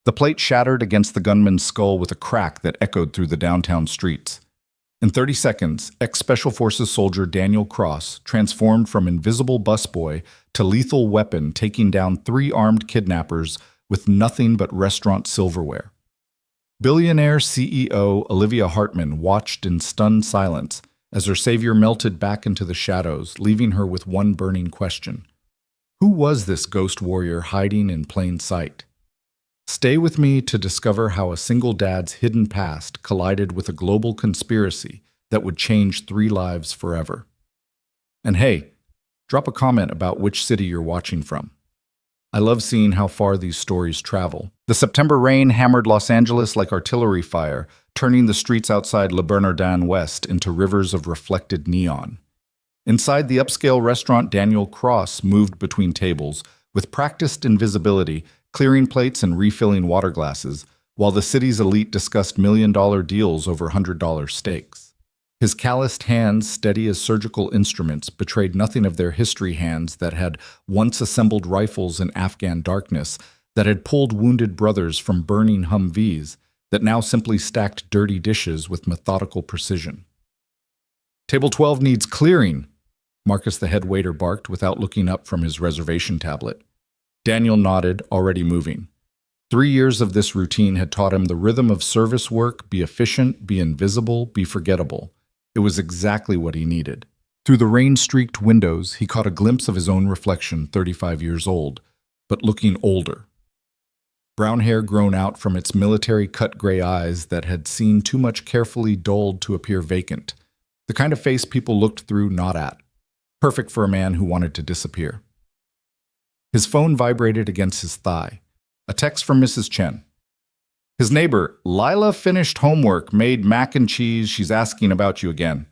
The plate shattered against the gunman's skull with a crack that echoed through the downtown streets. In 30 seconds, ex-Special Forces soldier Daniel Cross transformed from invisible busboy to lethal weapon, taking down 3 armed kidnappers with nothing but restaurant silverware. Billionaire CEO Olivia Hartman watched in stunned silence as her savior melted back into the shadows, leaving her with one burning question. Who was this ghost warrior hiding in plain sight? Stay with me to discover how a single dad's hidden past collided with a global conspiracy that would change 3 lives forever. And hey, drop a comment about which city you're watching from. I love seeing how far these stories travel. The September rain hammered Los Angeles like artillery fire, turning the streets outside Le Bernardin West into rivers of reflected neon. Inside the upscale restaurant, Daniel Cross moved between tables, with practiced invisibility, clearing plates and refilling water glasses, while the city's elite discussed million-dollar deals over $100 steaks. His calloused hands, steady as surgical instruments, betrayed nothing of their history hands that had once assembled rifles in Afghan darkness, that had pulled wounded brothers from burning Humvees, that now simply stacked dirty dishes with methodical precision. Table 12 needs clearing, Marcus the head waiter barked without looking up from his reservation tablet. Daniel nodded, already moving. 3 years of this routine had taught him the rhythm of service work: be efficient, be invisible, be forgettable. It was exactly what he needed. Through the rain-streaked windows, he caught a glimpse of his own reflection, 35 years old, but looking older. Brown hair grown out from its military-cut gray eyes that had seen too much carefully dulled to appear vacant. The kind of face people looked through, not at. Perfect for a man who wanted to disappear. His phone vibrated against his thigh. A text from Mrs. Chen. His neighbor, Lila, finished homework, made mac and cheese. She's asking about you again.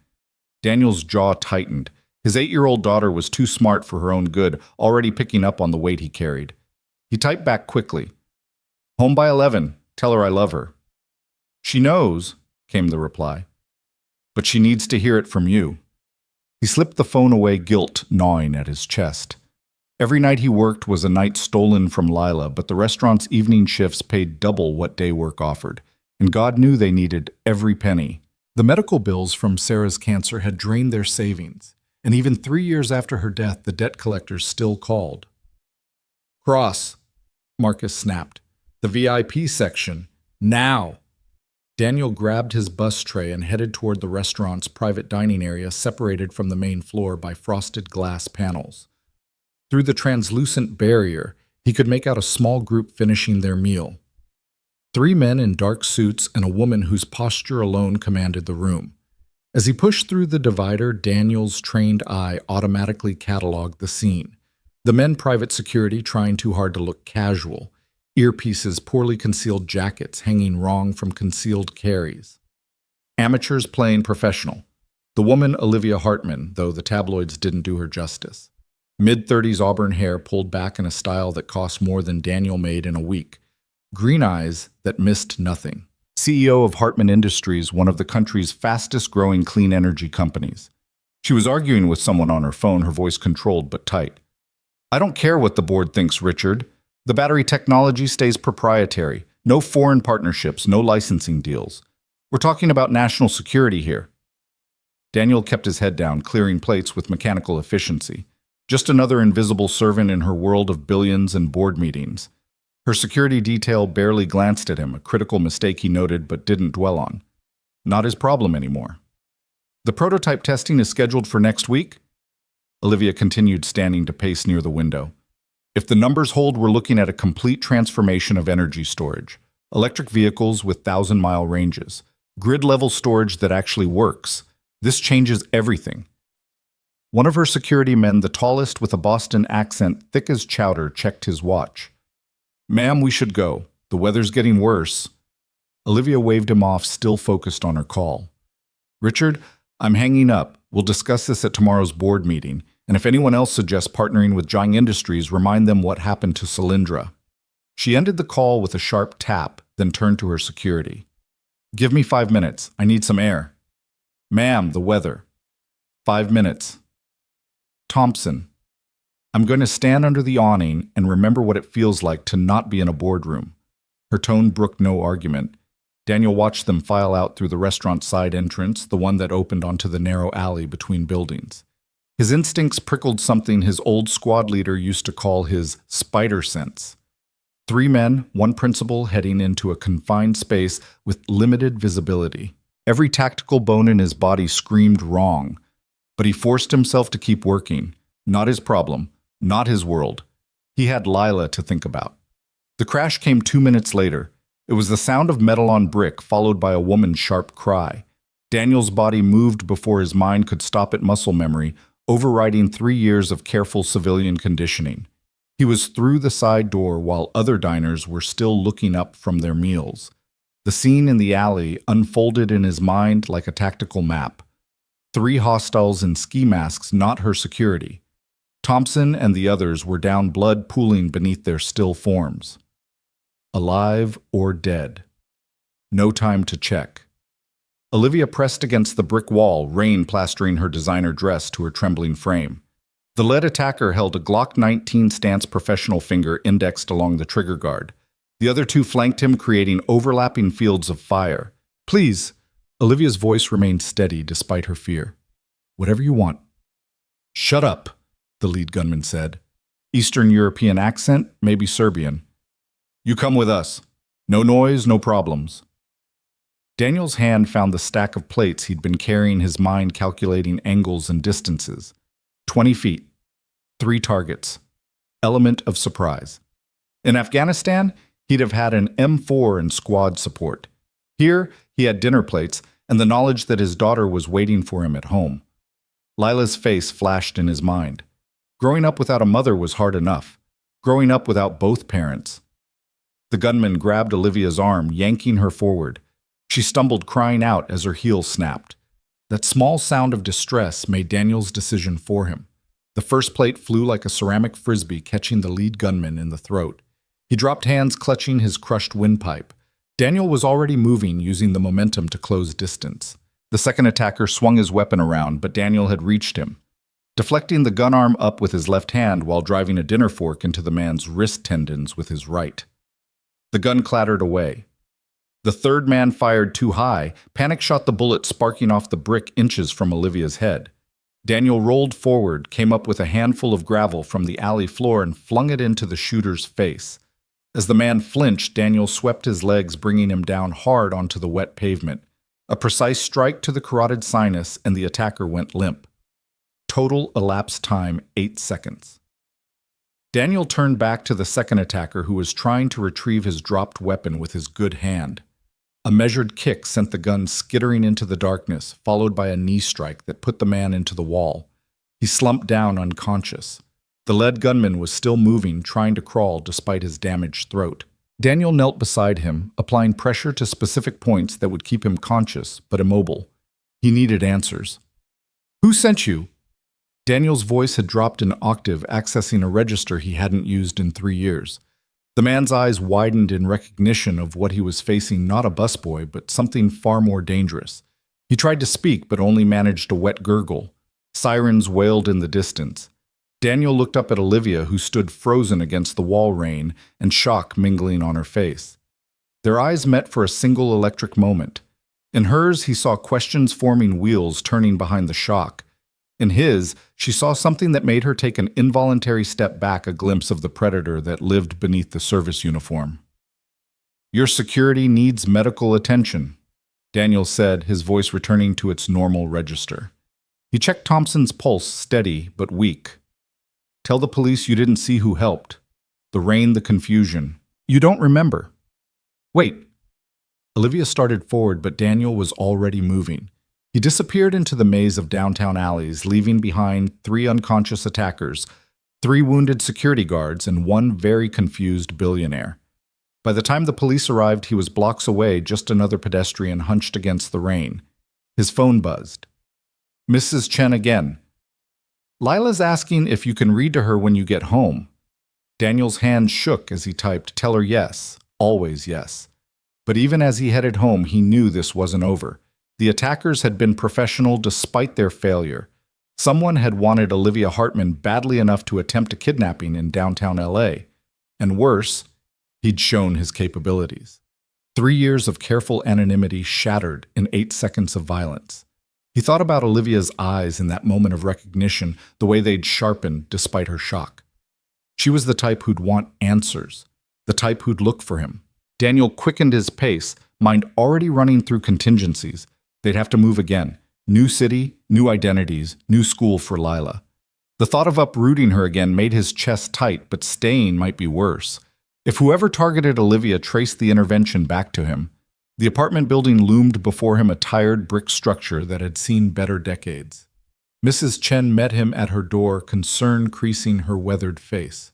Daniel's jaw tightened. His 8-year-old daughter was too smart for her own good, already picking up on the weight he carried. He typed back quickly. Home by 11. Tell her I love her. She knows, came the reply. But she needs to hear it from you. He slipped the phone away, guilt gnawing at his chest. Every night he worked was a night stolen from Lila, but the restaurant's evening shifts paid double what day work offered, and God knew they needed every penny. The medical bills from Sarah's cancer had drained their savings, and even 3 years after her death, the debt collectors still called. Cross, Marcus snapped. The VIP section. Now! Daniel grabbed his bus tray and headed toward the restaurant's private dining area, separated from the main floor by frosted glass panels. Through the translucent barrier, he could make out a small group finishing their meal. 3 men in dark suits and a woman whose posture alone commanded the room. As he pushed through the divider, Daniel's trained eye automatically cataloged the scene. The men private security trying too hard to look casual. Earpieces, poorly concealed jackets hanging wrong from concealed carries. Amateurs playing professional. The woman Olivia Hartman, though the tabloids didn't do her justice. Mid-30s auburn hair pulled back in a style that cost more than Daniel made in a week. Green eyes that missed nothing. CEO of Hartman Industries, one of the country's fastest-growing clean energy companies. She was arguing with someone on her phone, her voice controlled but tight. I don't care what the board thinks, Richard. The battery technology stays proprietary. No foreign partnerships, no licensing deals. We're talking about national security here. Daniel kept his head down, clearing plates with mechanical efficiency. Just another invisible servant in her world of billions and board meetings. Her security detail barely glanced at him, a critical mistake he noted but didn't dwell on. Not his problem anymore. The prototype testing is scheduled for next week? Olivia continued, standing to pace near the window. If the numbers hold, we're looking at a complete transformation of energy storage. Electric vehicles with 1,000-mile ranges. Grid-level storage that actually works. This changes everything. One of her security men, the tallest with a Boston accent thick as chowder, checked his watch. Ma'am, we should go. The weather's getting worse. Olivia waved him off, still focused on her call. Richard, I'm hanging up. We'll discuss this at tomorrow's board meeting. And if anyone else suggests partnering with Jiang Industries, remind them what happened to Solyndra. She ended the call with a sharp tap, then turned to her security. Give me 5 minutes. I need some air. Ma'am, the weather. 5 minutes. Thompson. I'm going to stand under the awning and remember what it feels like to not be in a boardroom. Her tone brooked no argument. Daniel watched them file out through the restaurant's side entrance, the one that opened onto the narrow alley between buildings. His instincts prickled something his old squad leader used to call his spider sense. 3 men, 1 principal, heading into a confined space with limited visibility. Every tactical bone in his body screamed wrong, but he forced himself to keep working. Not his problem, not his world. He had Lila to think about. The crash came 2 minutes later. It was the sound of metal on brick, followed by a woman's sharp cry. Daniel's body moved before his mind could stop at muscle memory, overriding 3 years of careful civilian conditioning. He was through the side door while other diners were still looking up from their meals. The scene in the alley unfolded in his mind like a tactical map. 3 hostiles in ski masks, not her security. Thompson and the others were down, blood pooling beneath their still forms. Alive or dead. No time to check. Olivia pressed against the brick wall, rain plastering her designer dress to her trembling frame. The lead attacker held a Glock 19 stance professional finger indexed along the trigger guard. The other 2 flanked him, creating overlapping fields of fire. Please. Olivia's voice remained steady despite her fear. Whatever you want. Shut up, the lead gunman said. Eastern European accent, maybe Serbian. You come with us. No noise, no problems. Daniel's hand found the stack of plates he'd been carrying, his mind calculating angles and distances. 20 feet. 3 targets. Element of surprise. In Afghanistan, he'd have had an M4 and squad support. Here, he had dinner plates and the knowledge that his daughter was waiting for him at home. Lila's face flashed in his mind. Growing up without a mother was hard enough. Growing up without both parents. The gunman grabbed Olivia's arm, yanking her forward. She stumbled, crying out as her heel snapped. That small sound of distress made Daniel's decision for him. The first plate flew like a ceramic frisbee, catching the lead gunman in the throat. He dropped hands, clutching his crushed windpipe. Daniel was already moving, using the momentum to close distance. The second attacker swung his weapon around, but Daniel had reached him, deflecting the gun arm up with his left hand while driving a dinner fork into the man's wrist tendons with his right. The gun clattered away. The third man fired too high. Panic shot the bullet sparking off the brick inches from Olivia's head. Daniel rolled forward, came up with a handful of gravel from the alley floor and flung it into the shooter's face. As the man flinched, Daniel swept his legs, bringing him down hard onto the wet pavement. A precise strike to the carotid sinus, and the attacker went limp. Total elapsed time, 8 seconds. Daniel turned back to the second attacker, who was trying to retrieve his dropped weapon with his good hand. A measured kick sent the gun skittering into the darkness, followed by a knee strike that put the man into the wall. He slumped down unconscious. The lead gunman was still moving, trying to crawl despite his damaged throat. Daniel knelt beside him, applying pressure to specific points that would keep him conscious but immobile. He needed answers. Who sent you? Daniel's voice had dropped an octave, accessing a register he hadn't used in 3 years. The man's eyes widened in recognition of what he was facing, not a busboy, but something far more dangerous. He tried to speak, but only managed a wet gurgle. Sirens wailed in the distance. Daniel looked up at Olivia, who stood frozen against the wall, rain and shock mingling on her face. Their eyes met for a single electric moment. In hers, he saw questions forming wheels turning behind the shock. In his, she saw something that made her take an involuntary step back, a glimpse of the predator that lived beneath the service uniform. Your security needs medical attention, Daniel said, his voice returning to its normal register. He checked Thompson's pulse, steady but weak. Tell the police you didn't see who helped. The rain, the confusion. You don't remember. Wait. Olivia started forward, but Daniel was already moving. He disappeared into the maze of downtown alleys, leaving behind 3 unconscious attackers, 3 wounded security guards, and 1 very confused billionaire. By the time the police arrived, he was blocks away, just another pedestrian hunched against the rain. His phone buzzed. Mrs. Chen again. Lila's asking if you can read to her when you get home. Daniel's hand shook as he typed, tell her yes, always yes. But even as he headed home, he knew this wasn't over. The attackers had been professional despite their failure. Someone had wanted Olivia Hartman badly enough to attempt a kidnapping in downtown LA. And worse, He'd shown his capabilities. 3 years of careful anonymity shattered in 8 seconds of violence. He thought about Olivia's eyes in that moment of recognition, the way they'd sharpened despite her shock. She was the type who'd want answers, the type who'd look for him. Daniel quickened his pace, mind already running through contingencies. They'd have to move again. New city, new identities, new school for Lila. The thought of uprooting her again made his chest tight, but staying might be worse. If whoever targeted Olivia traced the intervention back to him, the apartment building loomed before him, a tired brick structure that had seen better decades. Mrs. Chen met him at her door, concern creasing her weathered face.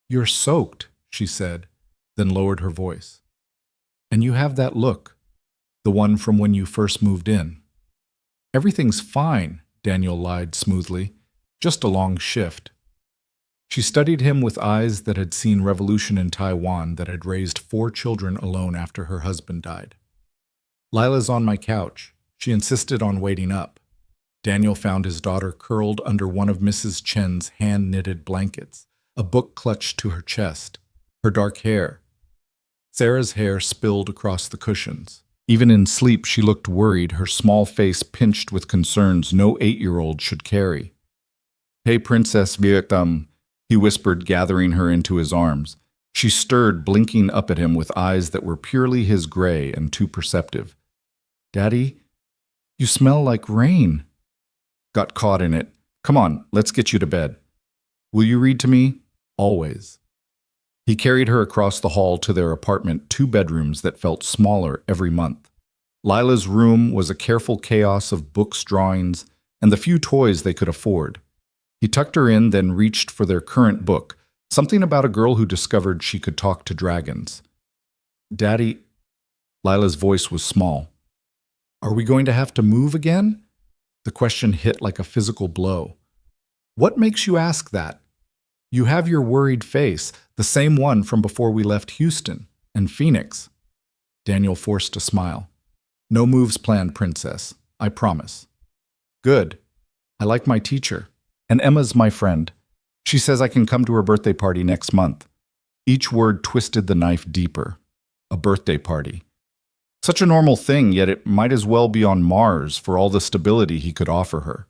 "You're soaked," she said, then lowered her voice. "And you have that look, the one from when you first moved in." "Everything's fine," Daniel lied smoothly. "Just a long shift." She studied him with eyes that had seen revolution in Taiwan, that had raised 4 children alone after her husband died. "Lila's on my couch." She insisted on waiting up. Daniel found his daughter curled under one of Mrs. Chen's hand-knitted blankets, a book clutched to her chest, her dark hair. Sarah's hair spilled across the cushions. Even in sleep, she looked worried, her small face pinched with concerns no 8-year-old should carry. "Hey, Princess Vietnam," he whispered, gathering her into his arms. She stirred, blinking up at him with eyes that were purely his gray and too perceptive. "Daddy, you smell like rain." "Got caught in it. Come on, let's get you to bed." "Will you read to me?" "Always." He carried her across the hall to their apartment, 2 bedrooms that felt smaller every month. Lila's room was a careful chaos of books, drawings, and the few toys they could afford. He tucked her in, then reached for their current book, something about a girl who discovered she could talk to dragons. "Daddy," Lila's voice was small. "Are we going to have to move again?" The question hit like a physical blow. "What makes you ask that? You have your worried face, the same one from before we left Houston and Phoenix." Daniel forced a smile. "No moves planned, Princess. I promise." "Good. I like my teacher. And Emma's my friend. She says I can come to her birthday party next month." Each word twisted the knife deeper. A birthday party. Such a normal thing, yet it might as well be on Mars for all the stability he could offer her.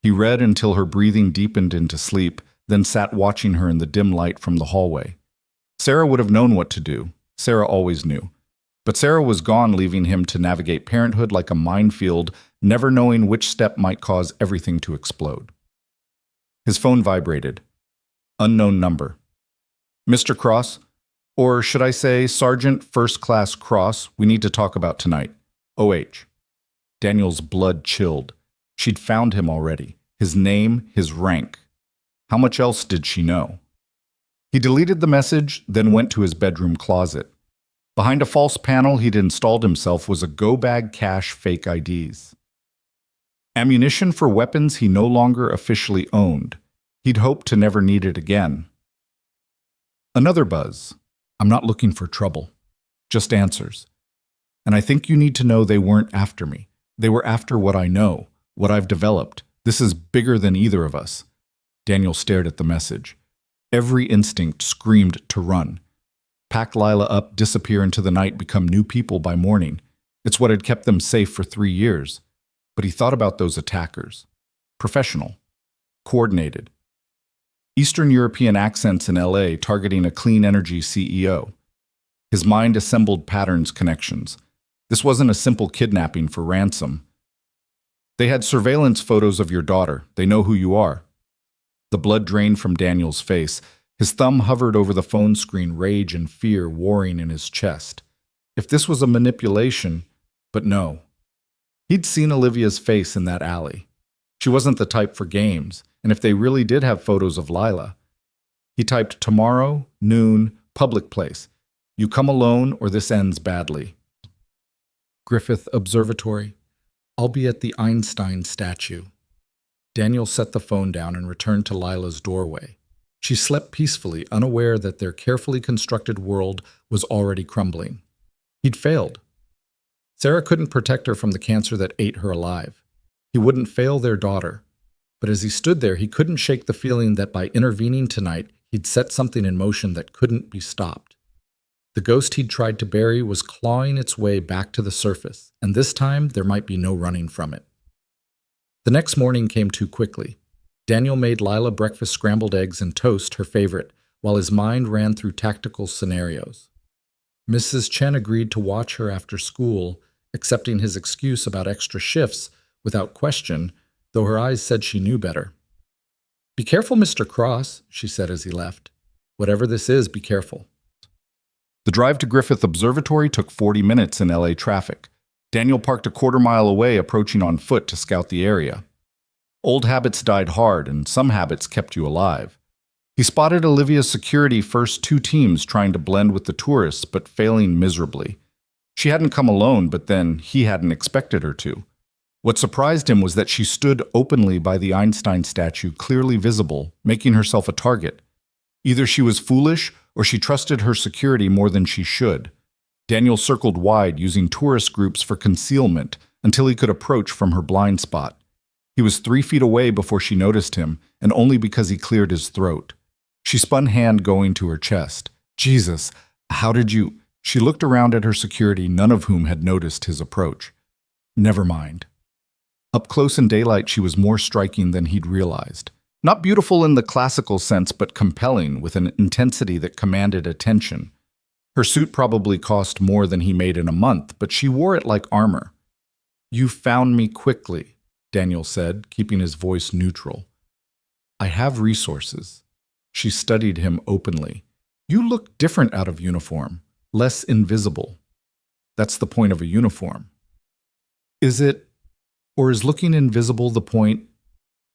He read until her breathing deepened into sleep, then sat watching her in the dim light from the hallway. Sarah would have known what to do. Sarah always knew. But Sarah was gone, leaving him to navigate parenthood like a minefield, never knowing which step might cause everything to explode. His phone vibrated. Unknown number. "Mr. Cross, or should I say Sergeant First Class Cross, we need to talk about tonight. OH. Daniel's blood chilled. She'd found him already. His name, his rank. How much else did she know? He deleted the message, then went to his bedroom closet. Behind a false panel he'd installed himself was a go-bag cache fake IDs. Ammunition for weapons he no longer officially owned. He'd hoped to never need it again. Another buzz. "I'm not looking for trouble. Just answers. And I think you need to know they weren't after me. They were after what I know, what I've developed. This is bigger than either of us." Daniel stared at the message. Every instinct screamed to run. Pack Lila up, disappear into the night, become new people by morning. It's what had kept them safe for 3 years. But he thought about those attackers. Professional. Coordinated. Eastern European accents in LA targeting a clean energy CEO. His mind assembled patterns, connections. This wasn't a simple kidnapping for ransom. "They had surveillance photos of your daughter. They know who you are." The blood drained from Daniel's face. His thumb hovered over the phone screen, rage and fear warring in his chest. If this was a manipulation, but no. He'd seen Olivia's face in that alley. She wasn't the type for games, and if they really did have photos of Lila. He typed, "Tomorrow, noon, public place. You come alone or this ends badly." Griffith Observatory. "I'll be at the Einstein statue." Daniel set the phone down and returned to Lila's doorway. She slept peacefully, unaware that their carefully constructed world was already crumbling. He'd failed. Sarah couldn't protect her from the cancer that ate her alive. He wouldn't fail their daughter. But as he stood there, he couldn't shake the feeling that by intervening tonight, he'd set something in motion that couldn't be stopped. The ghost he'd tried to bury was clawing its way back to the surface, and this time there might be no running from it. The next morning came too quickly. Daniel made Lila breakfast scrambled eggs and toast, her favorite, while his mind ran through tactical scenarios. Mrs. Chen agreed to watch her after school, accepting his excuse about extra shifts without question, though her eyes said she knew better. "Be careful, Mr. Cross," she said as he left. "Whatever this is, be careful." The drive to Griffith Observatory took 40 minutes in LA traffic. Daniel parked a quarter-mile away, approaching on foot to scout the area. Old habits died hard, and some habits kept you alive. He spotted Olivia's security first two teams trying to blend with the tourists, but failing miserably. She hadn't come alone, but then he hadn't expected her to. What surprised him was that she stood openly by the Einstein statue, clearly visible, making herself a target. Either she was foolish, or she trusted her security more than she should. Daniel circled wide, using tourist groups for concealment, until he could approach from her blind spot. He was 3 feet away before she noticed him, and only because he cleared his throat. She spun hand going to her chest. "Jesus, how did you—" She looked around at her security, none of whom had noticed his approach. Never mind. Up close in daylight, she was more striking than he'd realized. Not beautiful in the classical sense, but compelling, with an intensity that commanded attention. Her suit probably cost more than he made in a month, but she wore it like armor. "You found me quickly," Daniel said, keeping his voice neutral. "I have resources." She studied him openly. "You look different out of uniform, less invisible. That's the point of a uniform." "Is it, or is looking invisible the point?"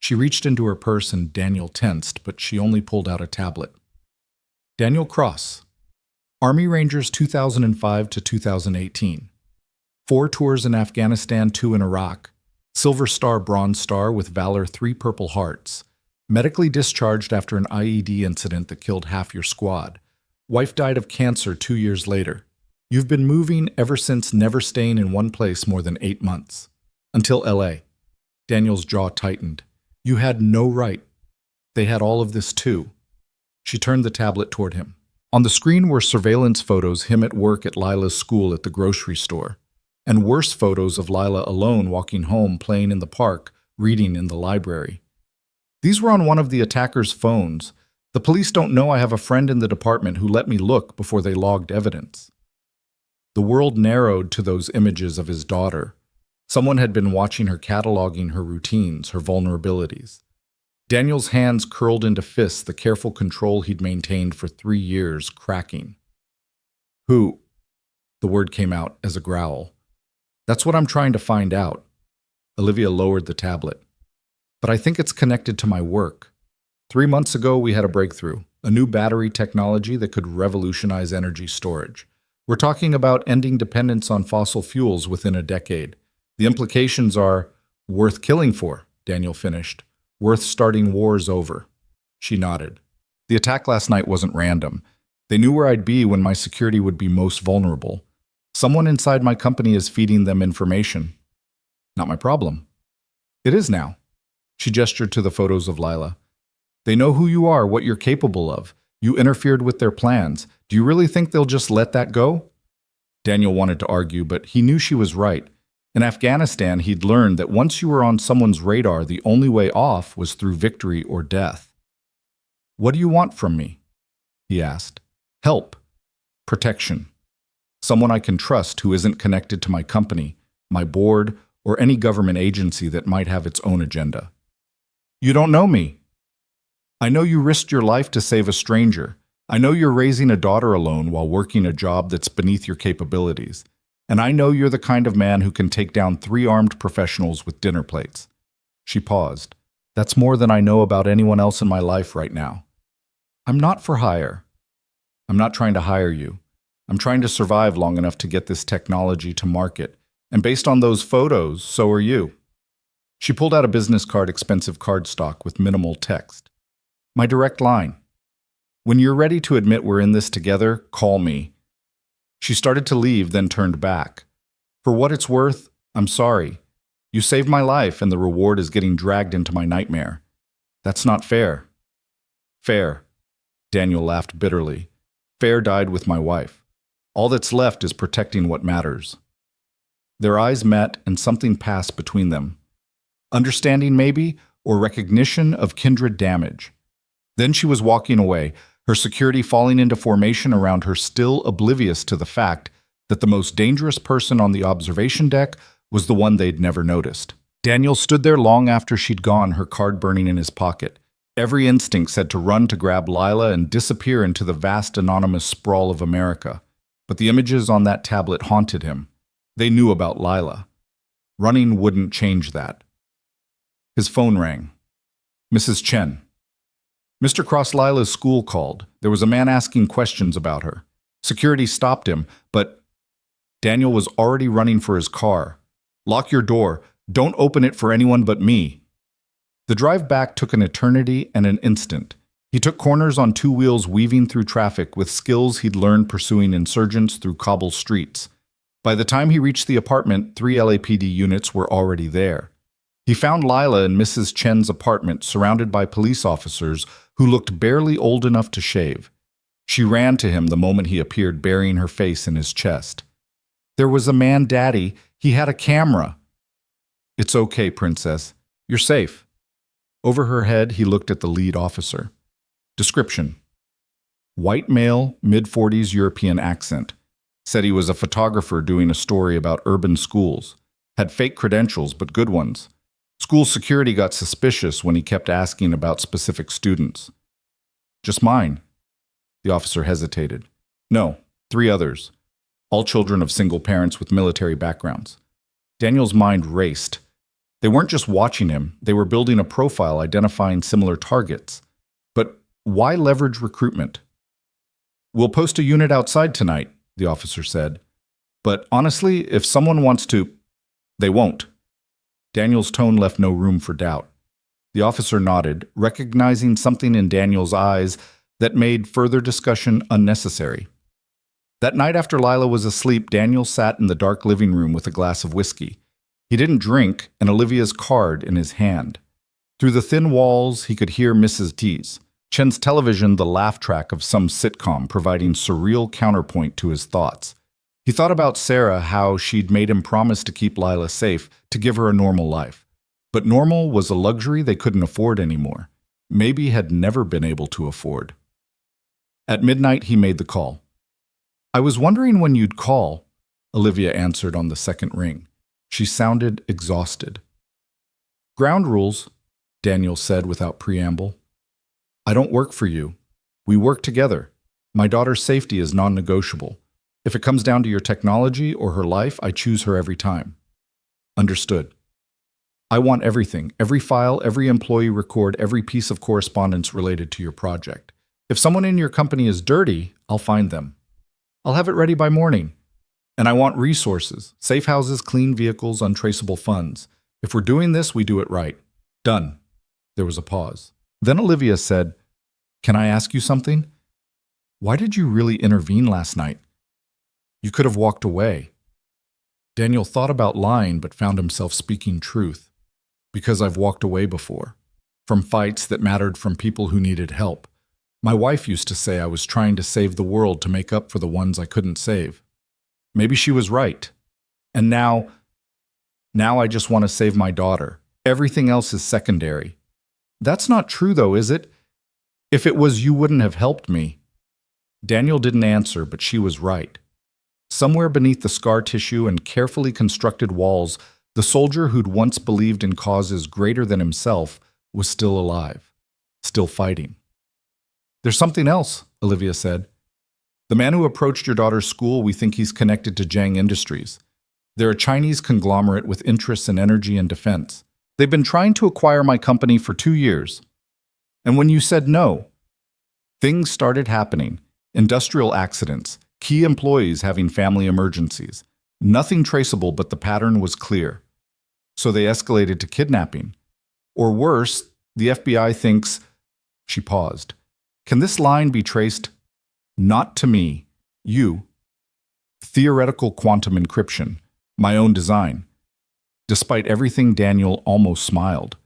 She reached into her purse and Daniel tensed, but she only pulled out a tablet. Daniel Cross, Army Rangers 2005 to 2018. 4 tours in Afghanistan, 2 in Iraq. Silver Star, Bronze Star with Valor, 3 Purple Hearts. Medically discharged after an IED incident that killed half your squad. Wife died of cancer 2 years later. You've been moving ever since, never staying in one place more than 8 months. Until LA. Daniel's jaw tightened. You had no right. They had all of this too. She turned the tablet toward him. On the screen were surveillance photos, him at work at Lila's school at the grocery store, and worse photos of Lila alone walking home, playing in the park, reading in the library. These were on one of the attackers' phones. The police don't know I have a friend in the department who let me look before they logged evidence. The world narrowed to those images of his daughter. Someone had been watching her, cataloging her routines, her vulnerabilities. Daniel's hands curled into fists, the careful control he'd maintained for 3 years cracking. "Who?" The word came out as a growl. "That's what I'm trying to find out." Olivia lowered the tablet. "But I think it's connected to my work. 3 months ago, we had a breakthrough, a new battery technology that could revolutionize energy storage. We're talking about ending dependence on fossil fuels within a decade. The implications are worth killing for," Daniel finished. "Worth starting wars over." She nodded. "The attack last night wasn't random. They knew where I'd be when my security would be most vulnerable. Someone inside my company is feeding them information. Not my problem." "It is now." She gestured to the photos of Lila. "They know who you are, what you're capable of. You interfered with their plans. Do you really think they'll just let that go?" Daniel wanted to argue, but he knew she was right. In Afghanistan, he'd learned that once you were on someone's radar, the only way off was through victory or death. "What do you want from me?" he asked. "Help. Protection. Someone I can trust who isn't connected to my company, my board, or any government agency that might have its own agenda." "You don't know me." "I know you risked your life to save a stranger. I know you're raising a daughter alone while working a job that's beneath your capabilities. And I know you're the kind of man who can take down 3 armed professionals with dinner plates." She paused. "That's more than I know about anyone else in my life right now. I'm not for hire. I'm not trying to hire you. I'm trying to survive long enough to get this technology to market. And based on those photos, so are you." She pulled out a business card, expensive cardstock with minimal text. "My direct line. When you're ready to admit we're in this together, call me." She started to leave, then turned back. "For what it's worth, I'm sorry. You saved my life, and the reward is getting dragged into my nightmare. That's not fair." "Fair." Daniel laughed bitterly. "Fair died with my wife. All that's left is protecting what matters. Their eyes met, and something passed between them. Understanding, maybe, or recognition of kindred damage. Then she was walking away, her security falling into formation around her, still oblivious to the fact that the most dangerous person on the observation deck was the one they'd never noticed. Daniel stood there long after she'd gone, her card burning in his pocket. Every instinct said to run to grab Lila and disappear into the vast anonymous sprawl of America. But the images on that tablet haunted him. They knew about Lila. Running wouldn't change that. His phone rang. Mrs. Chen. Mr. Cross, Lila's school called. There was a man asking questions about her. Security stopped him, but Daniel was already running for his car. Lock your door. Don't open it for anyone but me. The drive back took an eternity and an instant. He took corners on two wheels, weaving through traffic with skills he'd learned pursuing insurgents through cobble streets. By the time he reached the apartment, 3 LAPD units were already there. He found Lila in Mrs. Chen's apartment, surrounded by police officers who looked barely old enough to shave. She ran to him the moment he appeared, burying her face in his chest. There was a man, Daddy. He had a camera. It's okay, Princess. You're safe. Over her head, he looked at the lead officer. Description: white male, mid-40s, European accent. Said he was a photographer doing a story about urban schools. Had fake credentials, but good ones. School security got suspicious when he kept asking about specific students. Just mine. The officer hesitated. No, 3 others. All children of single parents with military backgrounds. Daniel's mind raced. They weren't just watching him, they were building a profile identifying similar targets. But why leverage recruitment? We'll post a unit outside tonight, the officer said. But honestly, if someone wants to, they won't. Daniel's tone left no room for doubt. The officer nodded, recognizing something in Daniel's eyes that made further discussion unnecessary. That night after Lila was asleep, Daniel sat in the dark living room with a glass of whiskey. He didn't drink, and Olivia's card in his hand. Through the thin walls, he could hear Mrs. T's, Chen's television, the laugh track of some sitcom, providing surreal counterpoint to his thoughts. He thought about Sarah, how she'd made him promise to keep Lila safe, to give her a normal life. But normal was a luxury they couldn't afford anymore. Maybe had never been able to afford. At midnight, he made the call. I was wondering when you'd call, Olivia answered on the second ring. She sounded exhausted. Ground rules, Daniel said without preamble. I don't work for you. We work together. My daughter's safety is non-negotiable. If it comes down to your technology or her life, I choose her every time. Understood. I want everything, every file, every employee record, every piece of correspondence related to your project. If someone in your company is dirty, I'll find them. I'll have it ready by morning. And I want resources, safe houses, clean vehicles, untraceable funds. If we're doing this, we do it right. Done. There was a pause. Then Olivia said, Can I ask you something? Why did you really intervene last night? You could have walked away. Daniel thought about lying, but found himself speaking truth. Because I've walked away before. From fights that mattered, from people who needed help. My wife used to say I was trying to save the world to make up for the ones I couldn't save. Maybe she was right. And now I just want to save my daughter. Everything else is secondary. That's not true, though, is it? If it was, you wouldn't have helped me. Daniel didn't answer, but she was right. Somewhere beneath the scar tissue and carefully constructed walls, the soldier who'd once believed in causes greater than himself was still alive, still fighting. There's something else, Olivia said. The man who approached your daughter's school, we think he's connected to Jiang Industries. They're a Chinese conglomerate with interests in energy and defense. They've been trying to acquire my company for 2 years. And when you said no, things started happening. Industrial accidents, key employees having family emergencies. Nothing traceable, but the pattern was clear. So they escalated to kidnapping. Or worse, the FBI thinks... She paused. Can this line be traced? Not to me. You. Theoretical quantum encryption. My own design. Despite everything, Daniel almost smiled.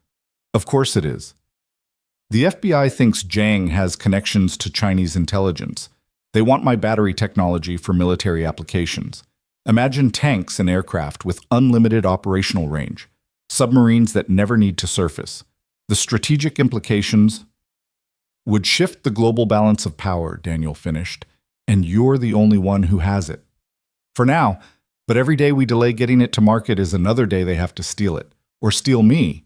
Of course it is. The FBI thinks Jiang has connections to Chinese intelligence. They want my battery technology for military applications. Imagine tanks and aircraft with unlimited operational range, submarines that never need to surface. The strategic implications would shift the global balance of power, Daniel finished, and you're the only one who has it. For now, but every day we delay getting it to market is another day they have to steal it, or steal me.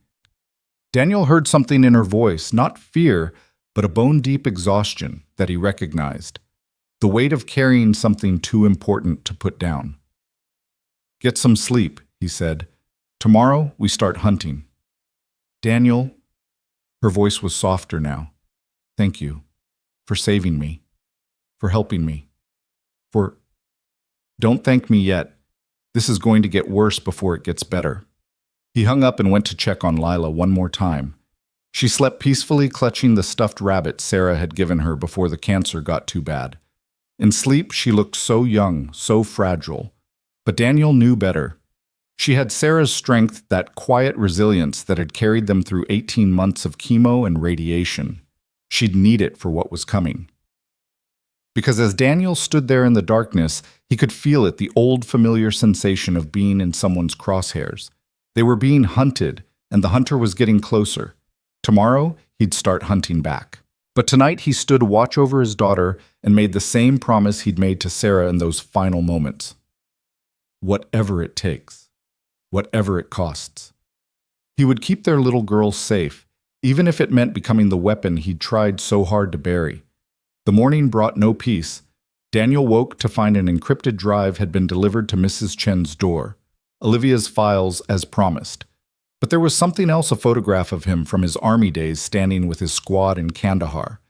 Daniel heard something in her voice, not fear, but a bone-deep exhaustion that he recognized. The weight of carrying something too important to put down. Get some sleep, he said. Tomorrow we start hunting. Daniel, her voice was softer now. Thank you for saving me, for helping me, for... Don't thank me yet. This is going to get worse before it gets better. He hung up and went to check on Lila one more time. She slept peacefully, clutching the stuffed rabbit Sarah had given her before the cancer got too bad. In sleep, she looked so young, so fragile. But Daniel knew better. She had Sarah's strength, that quiet resilience that had carried them through 18 months of chemo and radiation. She'd need it for what was coming. Because as Daniel stood there in the darkness, he could feel it, the old familiar sensation of being in someone's crosshairs. They were being hunted, and the hunter was getting closer. Tomorrow, he'd start hunting back. But tonight he stood watch over his daughter and made the same promise he'd made to Sarah in those final moments. Whatever it takes. Whatever it costs. He would keep their little girl safe, even if it meant becoming the weapon he'd tried so hard to bury. The morning brought no peace. Daniel woke to find an encrypted drive had been delivered to Mrs. Chen's door. Olivia's files as promised. But there was something else, a photograph of him from his army days standing with his squad in Kandahar.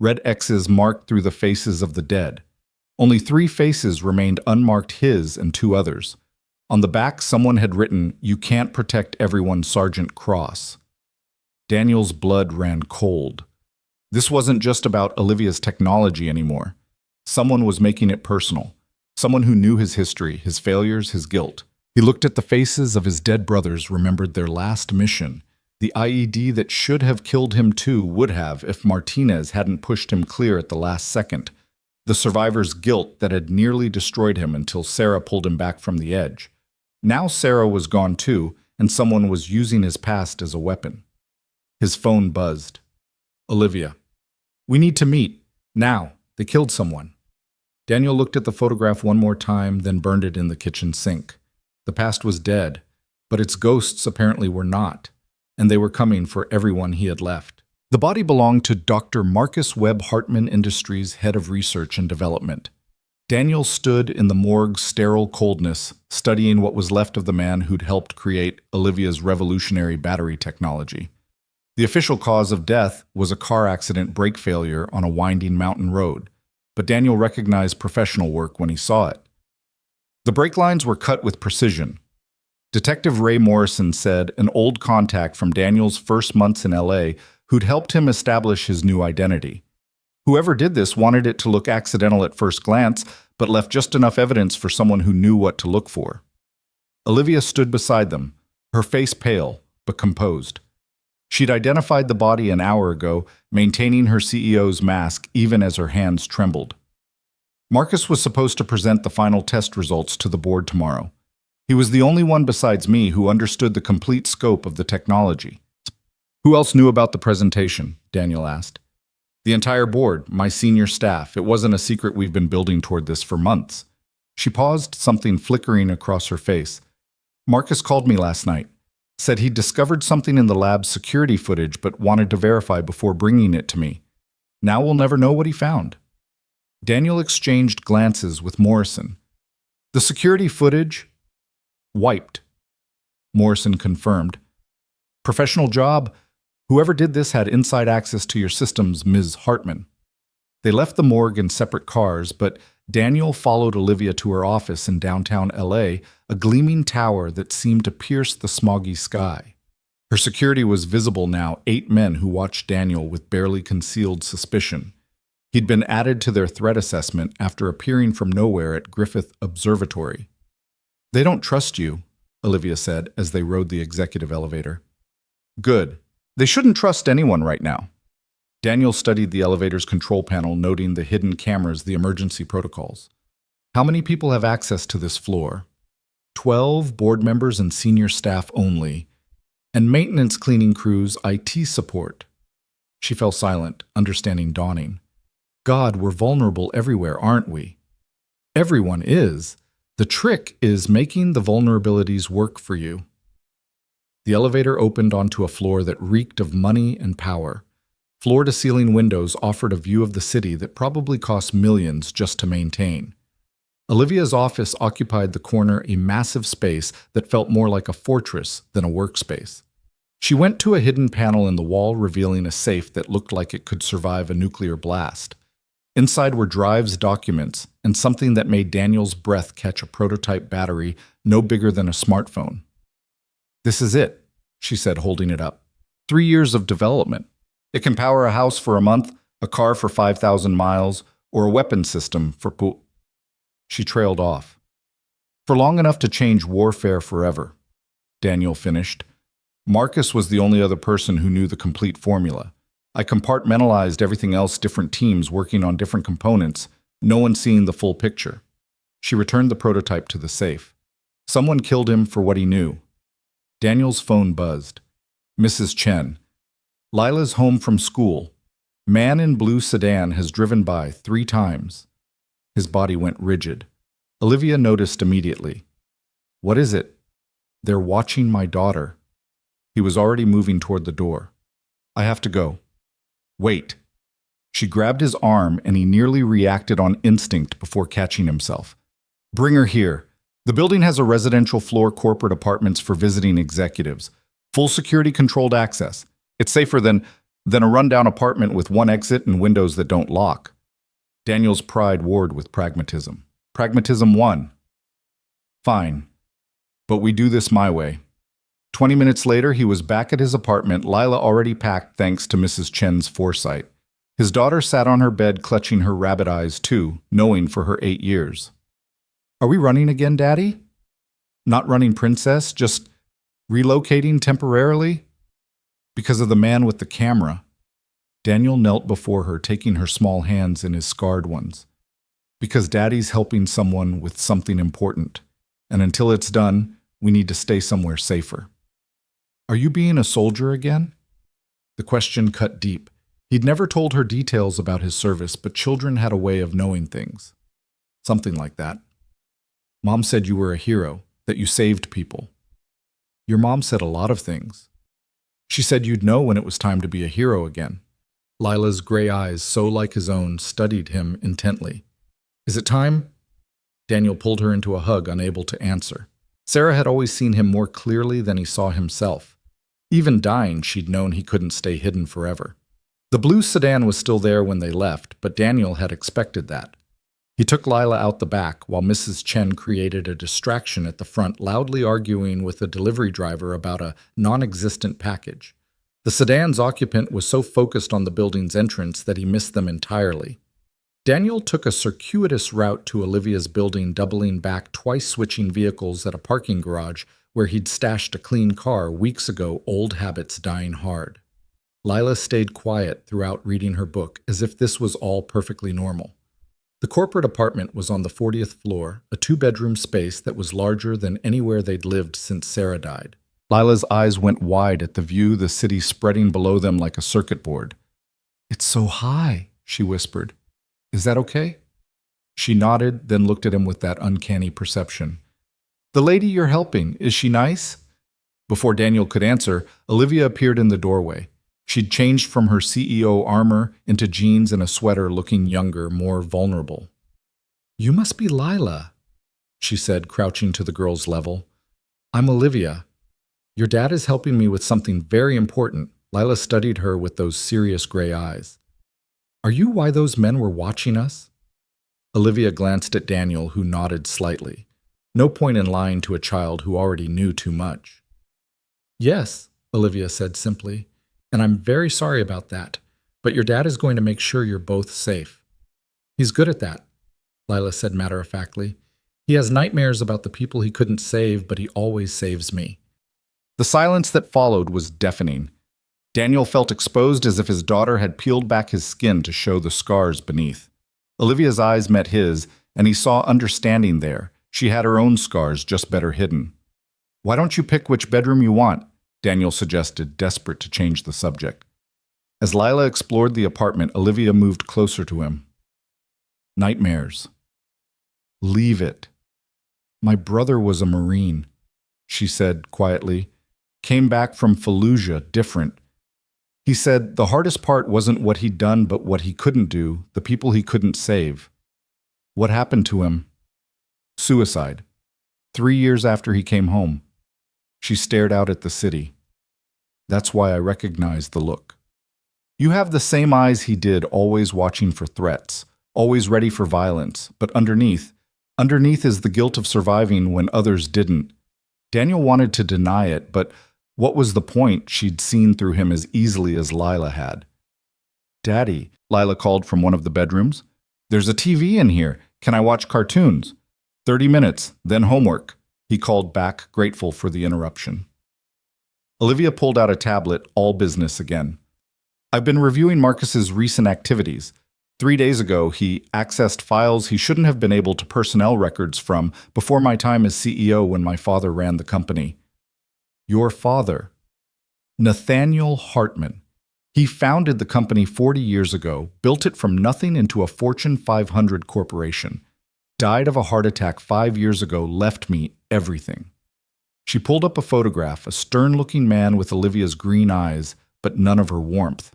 Red X's marked through the faces of the dead. Only 3 faces remained unmarked, his and 2 others. On the back, someone had written, "You can't protect everyone, Sergeant Cross." Daniel's blood ran cold. This wasn't just about Olivia's technology anymore. Someone was making it personal. Someone who knew his history, his failures, his guilt. He looked at the faces of his dead brothers, remembered their last mission. The IED that should have killed him too would have if Martinez hadn't pushed him clear at the last second. The survivor's guilt that had nearly destroyed him until Sarah pulled him back from the edge. Now Sarah was gone too, and someone was using his past as a weapon. His phone buzzed. Olivia. We need to meet. Now. They killed someone. Daniel looked at the photograph one more time, then burned it in the kitchen sink. The past was dead, but its ghosts apparently were not, and they were coming for everyone he had left. The body belonged to Dr. Marcus Webb Hartman Industries, head of research and development. Daniel stood in the morgue's sterile coldness, studying what was left of the man who'd helped create Olivia's revolutionary battery technology. The official cause of death was a car accident brake failure on a winding mountain road, but Daniel recognized professional work when he saw it. The brake lines were cut with precision. Detective Ray Morrison said, an old contact from Daniel's first months in LA who'd helped him establish his new identity. Whoever did this wanted it to look accidental at first glance, but left just enough evidence for someone who knew what to look for. Olivia stood beside them, her face pale, but composed. She'd identified the body an hour ago, maintaining her CEO's mask even as her hands trembled. Marcus was supposed to present the final test results to the board tomorrow. He was the only one besides me who understood the complete scope of the technology. Who else knew about the presentation? Daniel asked. The entire board, my senior staff. It wasn't a secret, we've been building toward this for months. She paused, something flickering across her face. Marcus called me last night. Said he'd discovered something in the lab's security footage but wanted to verify before bringing it to me. Now we'll never know what he found. Daniel exchanged glances with Morrison. The security footage? Wiped. Morrison confirmed. Professional job. Whoever did this had inside access to your systems, Ms. Hartman. They left the morgue in separate cars, but Daniel followed Olivia to her office in downtown LA, a gleaming tower that seemed to pierce the smoggy sky. Her security was visible now, 8 men who watched Daniel with barely concealed suspicion. He'd been added to their threat assessment after appearing from nowhere at Griffith Observatory. They don't trust you, Olivia said as they rode the executive elevator. Good. They shouldn't trust anyone right now. Daniel studied the elevator's control panel, noting the hidden cameras, the emergency protocols. How many people have access to this floor? 12 board members and senior staff only, and maintenance cleaning crews, IT support. She fell silent, understanding dawning. God, we're vulnerable everywhere, aren't we? Everyone is. The trick is making the vulnerabilities work for you. The elevator opened onto a floor that reeked of money and power. Floor-to-ceiling windows offered a view of the city that probably cost millions just to maintain. Olivia's office occupied the corner, a massive space that felt more like a fortress than a workspace. She went to a hidden panel in the wall, revealing a safe that looked like it could survive a nuclear blast. Inside were drives, documents, and something that made Daniel's breath catch, a prototype battery no bigger than a smartphone. "This is it," she said, holding it up. 3 years of development. It can power a house for a month, a car for 5,000 miles, or a weapon system for She trailed off. "For long enough to change warfare forever," Daniel finished. "Marcus was the only other person who knew the complete formula. I compartmentalized everything else, different teams working on different components, no one seeing the full picture." She returned the prototype to the safe. Someone killed him for what he knew. Daniel's phone buzzed. "Mrs. Chen. Lila's home from school. Man in blue sedan has driven by 3 times. His body went rigid. Olivia noticed immediately. "What is it?" "They're watching my daughter." He was already moving toward the door. "I have to go." "Wait." She grabbed his arm and he nearly reacted on instinct before catching himself. "Bring her here. The building has a residential floor, corporate apartments for visiting executives. Full security controlled access. It's safer than a rundown apartment with one exit and windows that don't lock." Daniel's pride warred with pragmatism. Pragmatism won. "Fine. But we do this my way." 20 minutes later, he was back at his apartment, Lila already packed thanks to Mrs. Chen's foresight. His daughter sat on her bed, clutching her rabbit eyes too, knowing for her 8 years. "Are we running again, Daddy?" "Not running, Princess, just relocating temporarily." "Because of the man with the camera." Daniel knelt before her, taking her small hands in his scarred ones. "Because Daddy's helping someone with something important, and until it's done, we need to stay somewhere safer." "Are you being a soldier again?" The question cut deep. He'd never told her details about his service, but children had a way of knowing things. "Something like that." "Mom said you were a hero, that you saved people." "Your mom said a lot of things. She said you'd know when it was time to be a hero again." Lila's gray eyes, so like his own, studied him intently. "Is it time?" Daniel pulled her into a hug, unable to answer. Sarah had always seen him more clearly than he saw himself. Even dying, she'd known he couldn't stay hidden forever. The blue sedan was still there when they left, but Daniel had expected that. He took Lila out the back, while Mrs. Chen created a distraction at the front, loudly arguing with the delivery driver about a non-existent package. The sedan's occupant was so focused on the building's entrance that he missed them entirely. Daniel took a circuitous route to Olivia's building, doubling back twice, switching vehicles at a parking garage where he'd stashed a clean car weeks ago, old habits dying hard. Lila stayed quiet throughout, reading her book, as if this was all perfectly normal. The corporate apartment was on the 40th floor, a 2-bedroom space that was larger than anywhere they'd lived since Sarah died. Lila's eyes went wide at the view, the city spreading below them like a circuit board. "It's so high," she whispered. "Is that okay?" She nodded, then looked at him with that uncanny perception. "The lady you're helping, is she nice?" Before Daniel could answer, Olivia appeared in the doorway. She'd changed from her CEO armor into jeans and a sweater, looking younger, more vulnerable. "You must be Lila," she said, crouching to the girl's level. "I'm Olivia. Your dad is helping me with something very important." Lila studied her with those serious gray eyes. "Are you why those men were watching us?" Olivia glanced at Daniel, who nodded slightly. No point in lying to a child who already knew too much. "Yes," Olivia said simply, "and I'm very sorry about that, but your dad is going to make sure you're both safe." "He's good at that," Lila said matter-of-factly. "He has nightmares about the people he couldn't save, but he always saves me." The silence that followed was deafening. Daniel felt exposed as if his daughter had peeled back his skin to show the scars beneath. Olivia's eyes met his, and he saw understanding there. She had her own scars, just better hidden. "Why don't you pick which bedroom you want?" Daniel suggested, desperate to change the subject. As Lila explored the apartment, Olivia moved closer to him. "Nightmares." "Leave it." "My brother was a Marine," she said quietly. "Came back from Fallujah, different. He said the hardest part wasn't what he'd done, but what he couldn't do, the people he couldn't save." "What happened to him?" "Suicide. 3 years after he came home." She stared out at the city. "That's why I recognized the look. You have the same eyes he did, always watching for threats, always ready for violence, but underneath is the guilt of surviving when others didn't." Daniel wanted to deny it, but what was the point? She'd seen through him as easily as Lila had. "Daddy," Lila called from one of the bedrooms. "There's a TV in here. Can I watch cartoons?" 30 minutes, then homework," he called back, grateful for the interruption. Olivia pulled out a tablet, all business again. "I've been reviewing Marcus's recent activities. 3 days ago, he accessed files he shouldn't have been able to personnel records from before my time as CEO when my father ran the company." "Your father?" "Nathaniel Hartman. He founded the company 40 years ago, built it from nothing into a Fortune 500 corporation. Died of a heart attack 5 years ago, left me everything." She pulled up a photograph, a stern-looking man with Olivia's green eyes, but none of her warmth.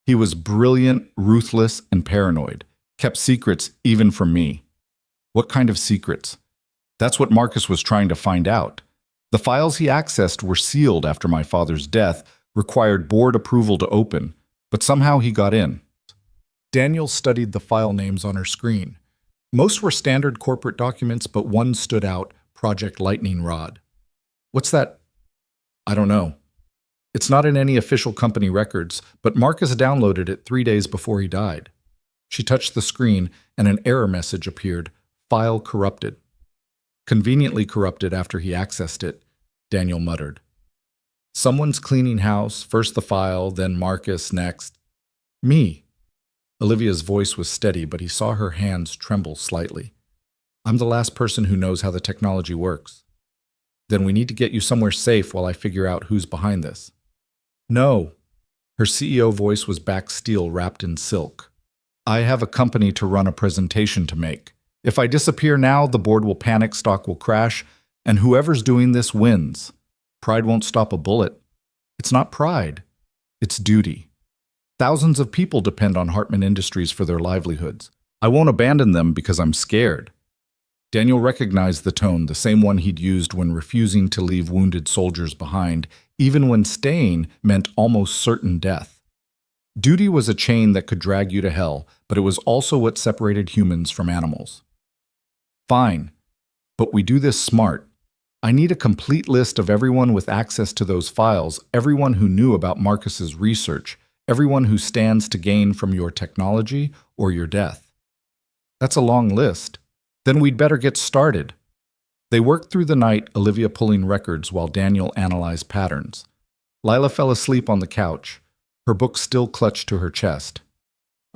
He was brilliant, ruthless, and paranoid. Kept secrets even from me. What kind of secrets? That's what Marcus was trying to find out. The files he accessed were sealed after my father's death, required board approval to open, but somehow he got in. Daniel studied the file names on her screen. Most were standard corporate documents, but one stood out, Project Lightning Rod. "What's that?" "I don't know. It's not in any official company records, but Marcus downloaded it 3 days before he died." She touched the screen, and an error message appeared. "File corrupted." "Conveniently corrupted after he accessed it," Daniel muttered. "Someone's cleaning house, first the file, then Marcus next." "Me." Olivia's voice was steady, but he saw her hands tremble slightly. "I'm the last person who knows how the technology works." "Then we need to get you somewhere safe while I figure out who's behind this." "No." Her CEO voice was back steel wrapped in silk. "I have a company to run a presentation to make. If I disappear now, the board will panic, stock will crash, and whoever's doing this wins. Pride won't stop a bullet. It's not pride. It's duty. Thousands of people depend on Hartman Industries for their livelihoods. I won't abandon them because I'm scared." Daniel recognized the tone, the same one he'd used when refusing to leave wounded soldiers behind, even when staying meant almost certain death. Duty was a chain that could drag you to hell, but it was also what separated humans from animals. "Fine, but we do this smart. I need a complete list of everyone with access to those files, everyone who knew about Marcus's research, everyone who stands to gain from your technology or your death." "That's a long list. Then we'd better get started." They worked through the night, Olivia pulling records while Daniel analyzed patterns. Lila fell asleep on the couch, her book still clutched to her chest.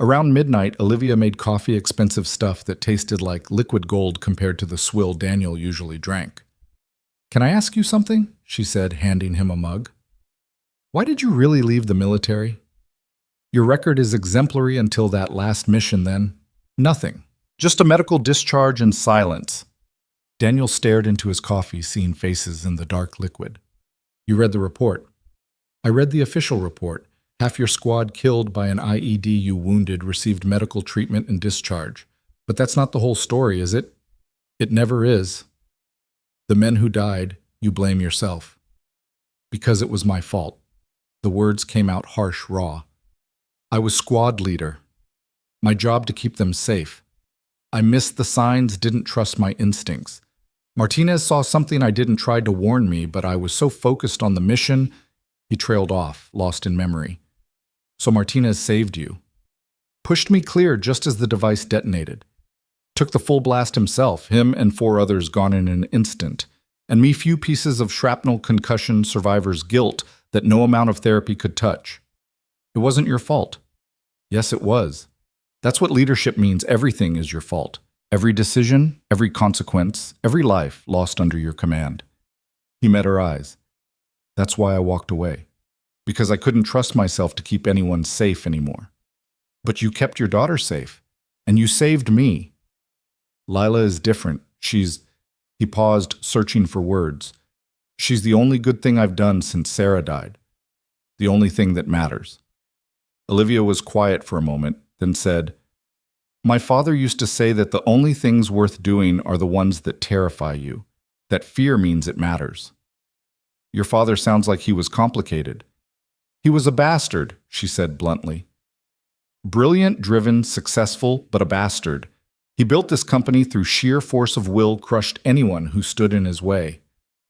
Around midnight, Olivia made coffee, expensive stuff that tasted like liquid gold compared to the swill Daniel usually drank. "Can I ask you something?" she said, handing him a mug. "Why did you really leave the military? Your record is exemplary until that last mission, then nothing. Just a medical discharge and silence." Daniel stared into his coffee, seeing faces in the dark liquid. "You read the report?" "I read the official report. Half your squad killed by an IED, you wounded, received medical treatment and discharge. But that's not the whole story, is it?" "It never is. The men who died, you blame yourself." "Because it was my fault." The words came out harsh, raw. "I was squad leader. My job to keep them safe. I missed the signs, didn't trust my instincts. Martinez saw something I didn't, try to warn me, but I was so focused on the mission." He trailed off, lost in memory. "So Martinez saved you. Pushed me clear just as the device detonated. Took the full blast himself, him and 4 others gone in an instant. And me few pieces of shrapnel, concussion, survivor's guilt, that no amount of therapy could touch. It wasn't your fault. Yes, it was. That's what leadership means. Everything is your fault. Every decision, every consequence, every life lost under your command. He met her eyes. That's why I walked away. Because I couldn't trust myself to keep anyone safe anymore. But you kept your daughter safe. And you saved me. Lila is different. He paused, searching for words. She's the only good thing I've done since Sarah died. The only thing that matters. Olivia was quiet for a moment, then said, My father used to say that the only things worth doing are the ones that terrify you, that fear means it matters. Your father sounds like he was complicated. He was a bastard, she said bluntly. Brilliant, driven, successful, but a bastard. He built this company through sheer force of will, crushed anyone who stood in his way.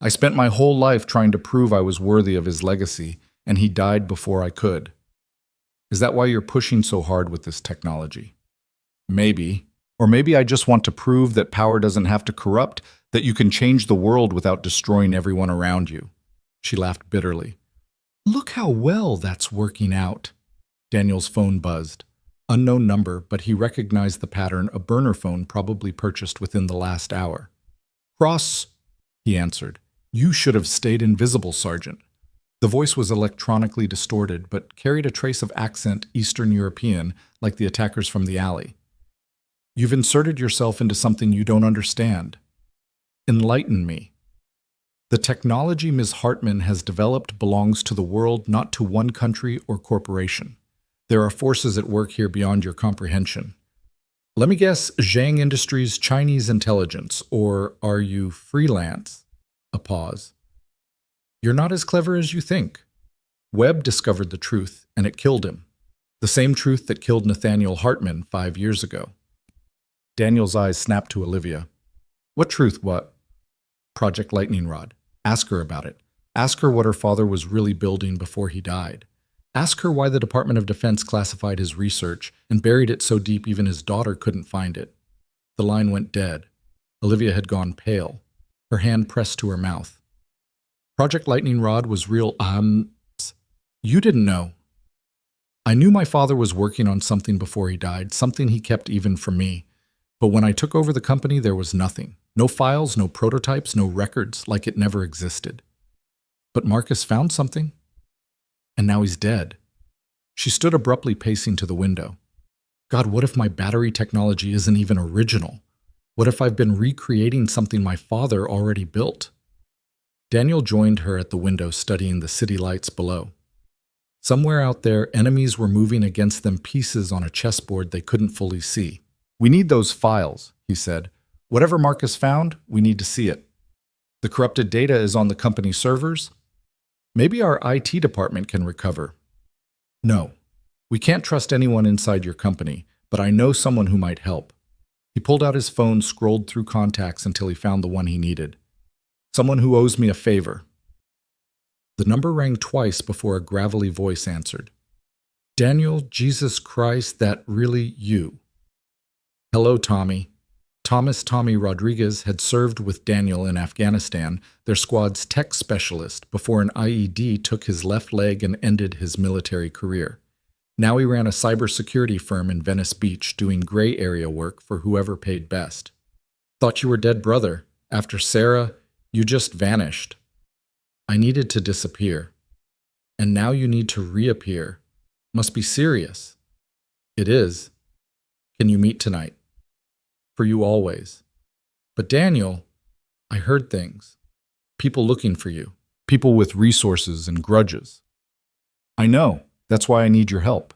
I spent my whole life trying to prove I was worthy of his legacy, and he died before I could. Is that why you're pushing so hard with this technology? Maybe. Or maybe I just want to prove that power doesn't have to corrupt, that you can change the world without destroying everyone around you. She laughed bitterly. Look how well that's working out. Daniel's phone buzzed. Unknown number, but he recognized the pattern, a burner phone probably purchased within the last hour. Cross, he answered. You should have stayed invisible, Sergeant. The voice was electronically distorted, but carried a trace of accent Eastern European, like the attackers from the alley. You've inserted yourself into something you don't understand. Enlighten me. The technology Ms. Hartman has developed belongs to the world, not to one country or corporation. There are forces at work here beyond your comprehension. Let me guess, Zhang Industries' Chinese intelligence, or are you freelance? A pause. You're not as clever as you think. Webb discovered the truth, and it killed him. The same truth that killed Nathaniel Hartman 5 years ago. Daniel's eyes snapped to Olivia. What truth, what? Project Lightning Rod. Ask her about it. Ask her what her father was really building before he died. Ask her why the Department of Defense classified his research and buried it so deep even his daughter couldn't find it. The line went dead. Olivia had gone pale, her hand pressed to her mouth. Project Lightning Rod was real. You didn't know. I knew my father was working on something before he died, something he kept even from me. But when I took over the company, there was nothing. No files, no prototypes, no records, like it never existed. But Marcus found something. And now he's dead. She stood abruptly, pacing to the window. God, what if my battery technology isn't even original? What if I've been recreating something my father already built? Daniel joined her at the window, studying the city lights below. Somewhere out there, enemies were moving against them, pieces on a chessboard they couldn't fully see. We need those files, he said. Whatever Marcus found, we need to see it. The corrupted data is on the company servers. Maybe our IT department can recover. No, we can't trust anyone inside your company, but I know someone who might help. He pulled out his phone, scrolled through contacts until he found the one he needed. Someone who owes me a favor. The number rang twice before a gravelly voice answered. Daniel, Jesus Christ, that really you? Hello, Tommy. Thomas Tommy Rodriguez had served with Daniel in Afghanistan, their squad's tech specialist, before an IED took his left leg and ended his military career. Now he ran a cybersecurity firm in Venice Beach, doing gray area work for whoever paid best. Thought you were dead, brother. After Sarah, you just vanished. I needed to disappear. And now you need to reappear. Must be serious. It is. Can you meet tonight? For you always. But Daniel, I heard things. People looking for you. People with resources and grudges. I know. That's why I need your help.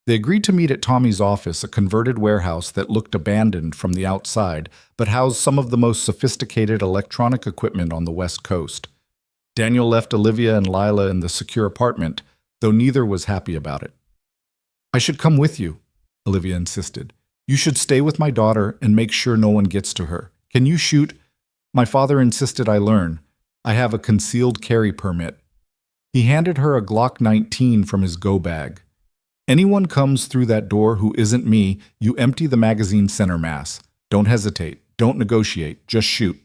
They agreed to meet at Tommy's office, a converted warehouse that looked abandoned from the outside, but housed some of the most sophisticated electronic equipment on the West Coast. Daniel left Olivia and Lila in the secure apartment, though neither was happy about it. I should come with you, Olivia insisted. You should stay with my daughter and make sure no one gets to her. Can you shoot? My father insisted I learn. I have a concealed carry permit. He handed her a Glock 19 from his go bag. Anyone comes through that door who isn't me, you empty the magazine center mass. Don't hesitate. Don't negotiate. Just shoot.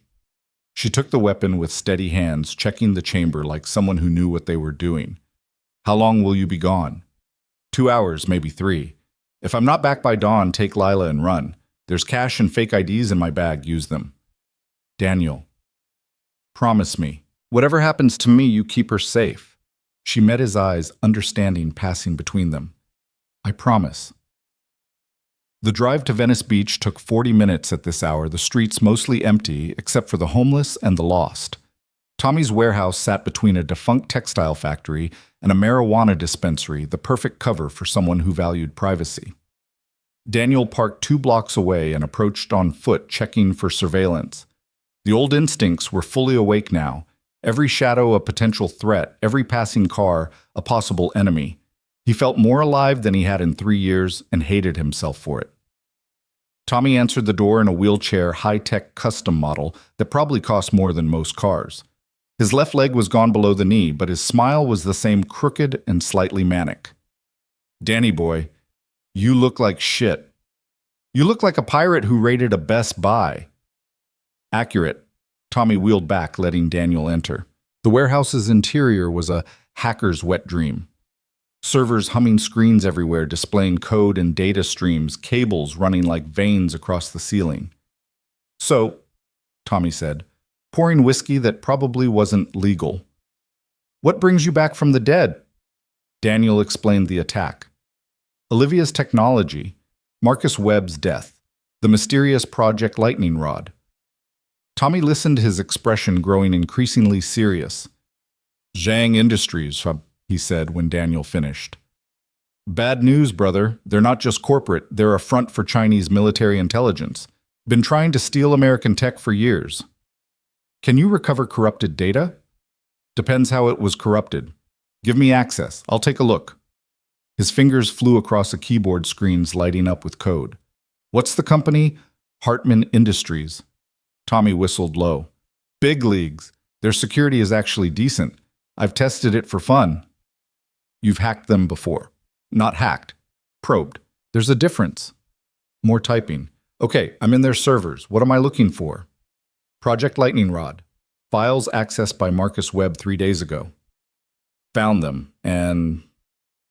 She took the weapon with steady hands, checking the chamber like someone who knew what they were doing. How long will you be gone? 2 hours, maybe 3. If I'm not back by dawn, take Lila and run. There's cash and fake IDs in my bag, use them. Daniel. Promise me. Whatever happens to me, you keep her safe. She met his eyes, understanding passing between them. I promise. The drive to Venice Beach took 40 minutes at this hour, the streets mostly empty except for the homeless and the lost. Tommy's warehouse sat between a defunct textile factory and a marijuana dispensary, the perfect cover for someone who valued privacy. Daniel parked 2 blocks away and approached on foot, checking for surveillance. The old instincts were fully awake now. Every shadow a potential threat, every passing car a possible enemy. He felt more alive than he had in 3 years and hated himself for it. Tommy answered the door in a wheelchair, high-tech custom model that probably cost more than most cars. His left leg was gone below the knee, but his smile was the same, crooked and slightly manic. Danny boy, you look like shit. You look like a pirate who raided a Best Buy. Accurate. Tommy wheeled back, letting Daniel enter. The warehouse's interior was a hacker's wet dream. Servers humming, screens everywhere, displaying code and data streams, cables running like veins across the ceiling. So, Tommy said, pouring whiskey that probably wasn't legal. What brings you back from the dead? Daniel explained the attack. Olivia's technology, Marcus Webb's death, the mysterious Project Lightning Rod. Tommy listened, his expression growing increasingly serious. Zhang Industries, he said when Daniel finished. Bad news, brother. They're not just corporate, they're a front for Chinese military intelligence. Been trying to steal American tech for years. Can you recover corrupted data? Depends how it was corrupted. Give me access. I'll take a look. His fingers flew across a keyboard, screens lighting up with code. What's the company? Hartman Industries. Tommy whistled low. Big leagues. Their security is actually decent. I've tested it for fun. You've hacked them before. Not hacked. Probed. There's a difference. More typing. Okay, I'm in their servers. What am I looking for? Project Lightning Rod. Files accessed by Marcus Webb 3 days ago. Found them, and...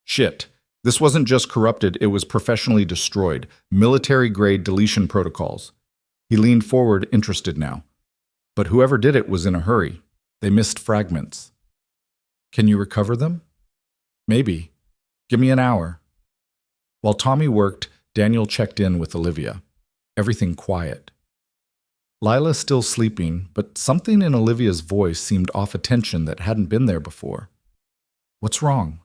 shit. This wasn't just corrupted, it was professionally destroyed. Military-grade deletion protocols. He leaned forward, interested now. But whoever did it was in a hurry. They missed fragments. Can you recover them? Maybe. Give me an hour. While Tommy worked, Daniel checked in with Olivia. Everything quiet. Lila still sleeping, but something in Olivia's voice seemed off, a tension that hadn't been there before. What's wrong?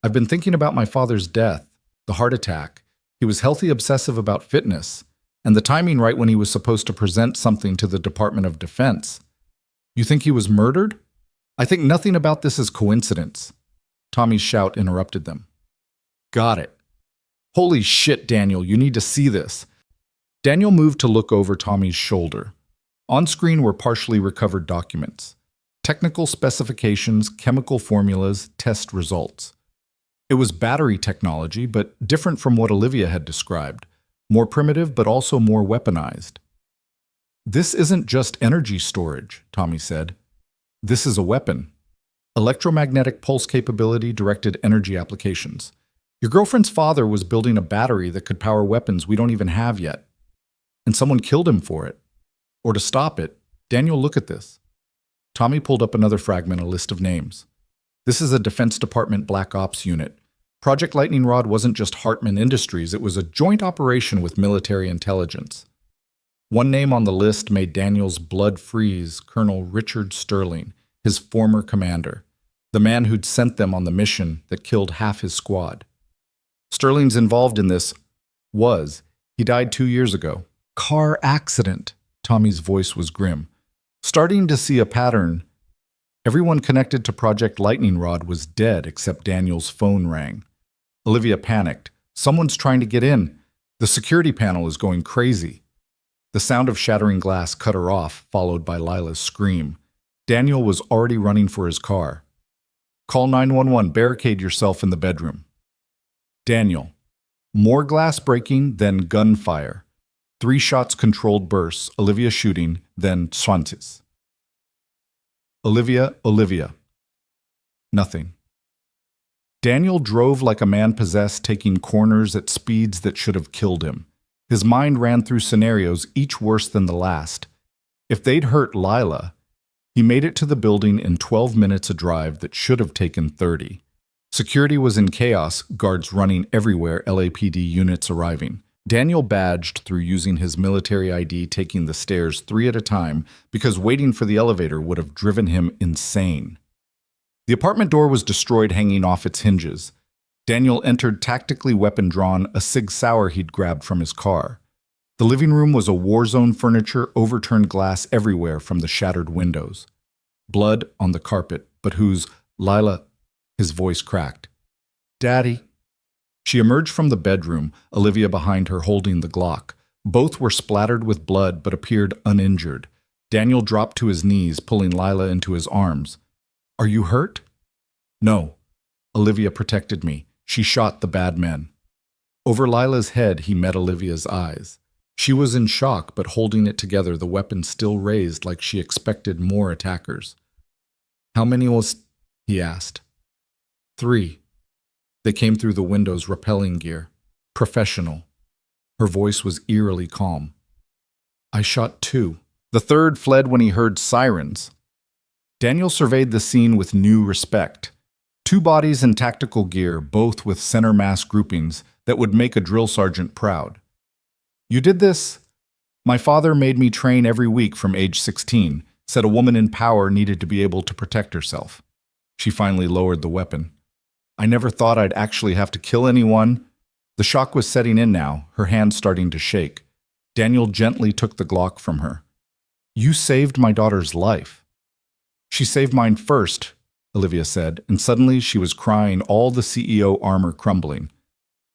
I've been thinking about my father's death, the heart attack. He was healthy, obsessive about fitness, and the timing right when he was supposed to present something to the Department of Defense. You think he was murdered? I think nothing about this is coincidence. Tommy's shout interrupted them. Got it. Holy shit, Daniel, you need to see this. Daniel moved to look over Tommy's shoulder. On screen were partially recovered documents. Technical specifications, chemical formulas, test results. It was battery technology, but different from what Olivia had described. More primitive, but also more weaponized. This isn't just energy storage, Tommy said. This is a weapon. Electromagnetic pulse capability, directed energy applications. Your girlfriend's father was building a battery that could power weapons we don't even have yet. And someone killed him for it. Or to stop it. Daniel, look at this. Tommy pulled up another fragment, a list of names. This is a Defense Department Black Ops unit. Project Lightning Rod wasn't just Hartman Industries, it was a joint operation with military intelligence. One name on the list made Daniel's blood freeze, Colonel Richard Sterling, his former commander, the man who'd sent them on the mission that killed half his squad. Sterling's involved in this. He died 2 years ago. Car accident. Tommy's voice was grim. Starting to see a pattern. Everyone connected to Project Lightning Rod was dead except Daniel's phone rang. Olivia panicked. Someone's trying to get in. The security panel is going crazy. The sound of shattering glass cut her off, followed by Lila's scream. Daniel was already running for his car. Call 911, barricade yourself in the bedroom. Daniel. More glass breaking, then gunfire. 3 shots controlled bursts, Olivia shooting, then Swantis. Olivia. Nothing. Daniel drove like a man possessed, taking corners at speeds that should have killed him. His mind ran through scenarios, each worse than the last. If they'd hurt Lila, he made it to the building in 12 minutes a drive that should have taken 30. Security was in chaos, guards running everywhere, LAPD units arriving. Daniel badged through using his military ID, taking the stairs 3 at a time because waiting for the elevator would have driven him insane. The apartment door was destroyed, hanging off its hinges. Daniel entered tactically weapon drawn, a Sig Sauer he'd grabbed from his car. The living room was a war zone, furniture, overturned glass everywhere from the shattered windows. Blood on the carpet, but whose? Lila? His voice cracked. Daddy. She emerged from the bedroom, Olivia behind her holding the Glock. Both were splattered with blood but appeared uninjured. Daniel dropped to his knees, pulling Lila into his arms. Are you hurt? No. Olivia protected me. She shot the bad men. Over Lila's head, he met Olivia's eyes. She was in shock, but holding it together, the weapon still raised like she expected more attackers. How many was? He asked. 3. They came through the window's rappelling gear. Professional. Her voice was eerily calm. I shot 2. The 3rd fled when he heard sirens. Daniel surveyed the scene with new respect. 2 bodies in tactical gear, both with center mass groupings that would make a drill sergeant proud. You did this? My father made me train every week from age 16, said a woman in power needed to be able to protect herself. She finally lowered the weapon. I never thought I'd actually have to kill anyone. The shock was setting in now, her hand starting to shake. Daniel gently took the Glock from her. You saved my daughter's life. She saved mine first, Olivia said, and suddenly she was crying, all the CEO armor crumbling.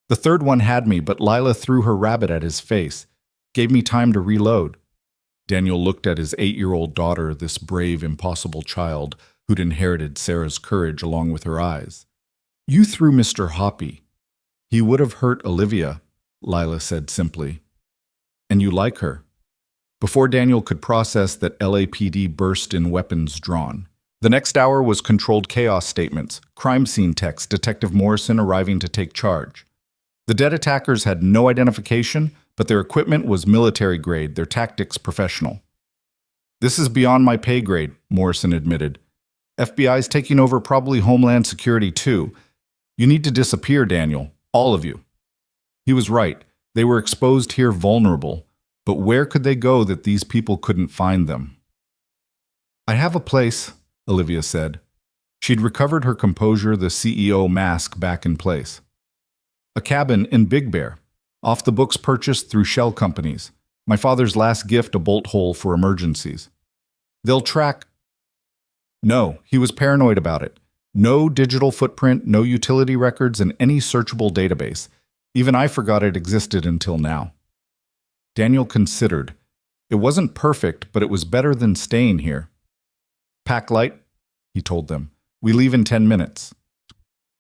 The 3rd one had me, but Lila threw her rabbit at his face, gave me time to reload. Daniel looked at his 8-year-old daughter, this brave, impossible child who'd inherited Sarah's courage along with her eyes. You threw Mr. Hoppy. He would have hurt Olivia, Lila said simply. And you like her. Before Daniel could process that, LAPD burst in, weapons drawn. The next hour was controlled chaos statements, crime scene text, Detective Morrison arriving to take charge. The dead attackers had no identification, but their equipment was military grade, their tactics professional. This is beyond my pay grade, Morrison admitted. FBI's taking over, probably Homeland Security too. You need to disappear, Daniel, all of you. He was right. They were exposed here, vulnerable. But where could they go that these people couldn't find them? I have a place, Olivia said. She'd recovered her composure, the CEO mask back in place. A cabin in Big Bear, off the books purchased through shell companies. My father's last gift, a bolt hole for emergencies. They'll track. No, he was paranoid about it. No digital footprint, no utility records, and any searchable database. Even I forgot it existed until now. Daniel considered. It wasn't perfect, but it was better than staying here. Pack light, he told them. We leave in 10 minutes.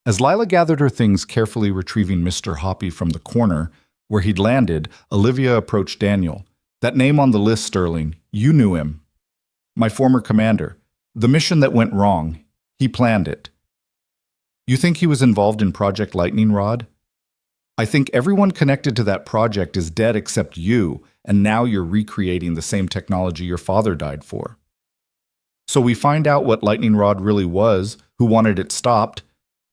As Lila gathered her things, carefully retrieving Mr. Hoppy from the corner where he'd landed, Olivia approached Daniel. That name on the list, Sterling, you knew him. My former commander. The mission that went wrong. He planned it. You think he was involved in Project Lightning Rod? I think everyone connected to that project is dead except you, and now you're recreating the same technology your father died for. So we find out what Lightning Rod really was, who wanted it stopped,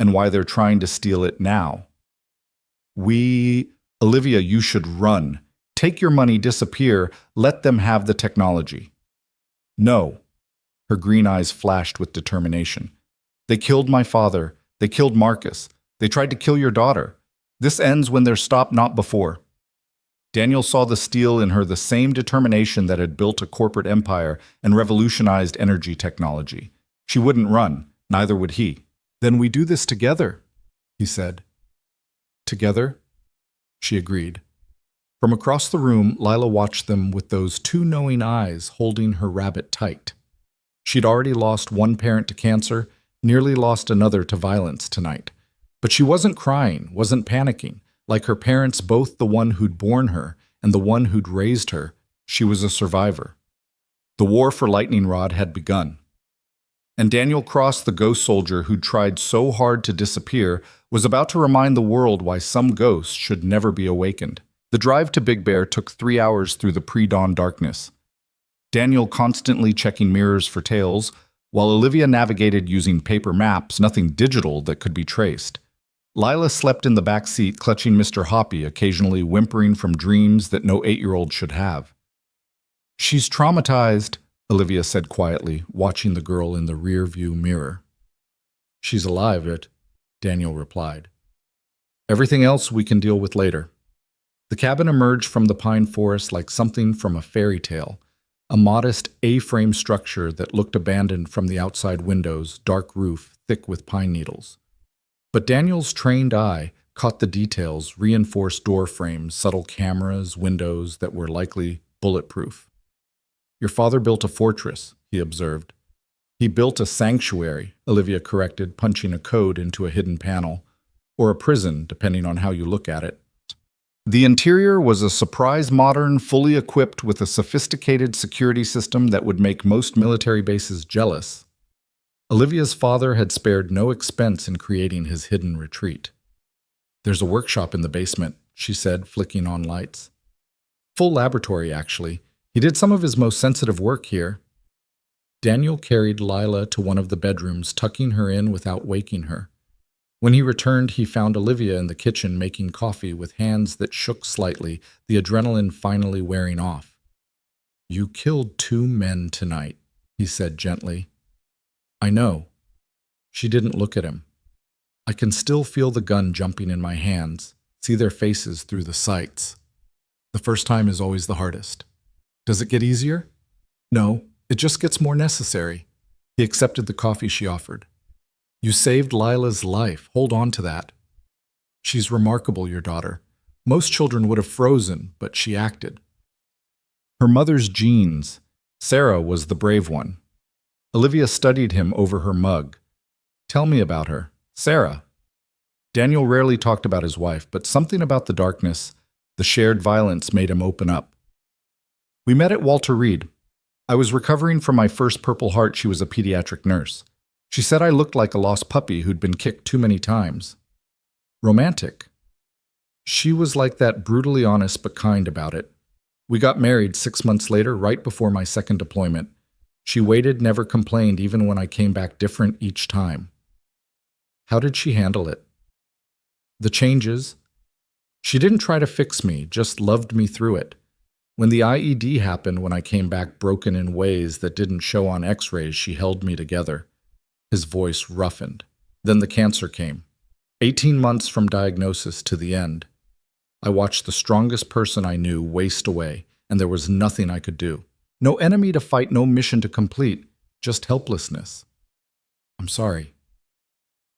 and why they're trying to steal it now. Olivia, you should run. Take your money, disappear, let them have the technology. No. Her green eyes flashed with determination. They killed my father. They killed Marcus. They tried to kill your daughter. This ends when they're stopped, not before. Daniel saw the steel in her, the same determination that had built a corporate empire and revolutionized energy technology. She wouldn't run, neither would he. Then we do this together, he said. Together? She agreed. From across the room, Lila watched them with those 2 knowing eyes holding her rabbit tight. She'd already lost one parent to cancer, nearly lost another to violence tonight. But she wasn't crying, wasn't panicking, like her parents, both the one who'd borne her and the one who'd raised her, she was a survivor. The war for Lightning Rod had begun. And Daniel Cross, the ghost soldier who'd tried so hard to disappear, was about to remind the world why some ghosts should never be awakened. The drive to Big Bear took 3 hours through the pre-dawn darkness. Daniel constantly checking mirrors for tails, while Olivia navigated using paper maps, nothing digital that could be traced. Lila slept in the back seat, clutching Mr. Hoppy, occasionally whimpering from dreams that no 8-year-old should have. "She's traumatized," Olivia said quietly, watching the girl in the rear-view mirror. "She's alive, Daniel replied. "Everything else we can deal with later." The cabin emerged from the pine forest like something from a fairy tale, a modest A-frame structure that looked abandoned from the outside windows, dark roof, thick with pine needles. But Daniel's trained eye caught the details, reinforced door frames, subtle cameras, windows that were likely bulletproof. "Your father built a fortress," he observed. "He built a sanctuary," Olivia corrected, punching a code into a hidden panel, or a prison, depending on how you look at it. The interior was a surprise modern, fully equipped with a sophisticated security system that would make most military bases jealous. Olivia's father had spared no expense in creating his hidden retreat. "There's a workshop in the basement," she said, flicking on lights. "Full laboratory, actually. He did some of his most sensitive work here." Daniel carried Lila to one of the bedrooms, tucking her in without waking her. When he returned, he found Olivia in the kitchen making coffee with hands that shook slightly, the adrenaline finally wearing off. "You killed 2 men tonight," he said gently. "I know." She didn't look at him. "I can still feel the gun jumping in my hands, see their faces through the sights. The first time is always the hardest." "Does it get easier?" "No, it just gets more necessary." He accepted the coffee she offered. "You saved Lila's life. Hold on to that." "She's remarkable, your daughter. Most children would have frozen, but she acted." Her mother's genes. Sarah was the brave one. Olivia studied him over her mug. "Tell me about her." "Sarah." Daniel rarely talked about his wife, but something about the darkness, the shared violence, made him open up. "We met at Walter Reed. I was recovering from my first Purple Heart. She was a pediatric nurse. She said I looked like a lost puppy who'd been kicked too many times." "Romantic." "She was like that, brutally honest but kind about it. We got married 6 months later, right before my second deployment. She waited, never complained, even when I came back different each time." "How did she handle it?" "The changes. She didn't try to fix me, just loved me through it. When the IED happened, when I came back broken in ways that didn't show on x-rays, she held me together." His voice roughened. "Then the cancer came. 18 months from diagnosis to the end. I watched the strongest person I knew waste away, and there was nothing I could do. No enemy to fight, no mission to complete, just helplessness. I'm sorry."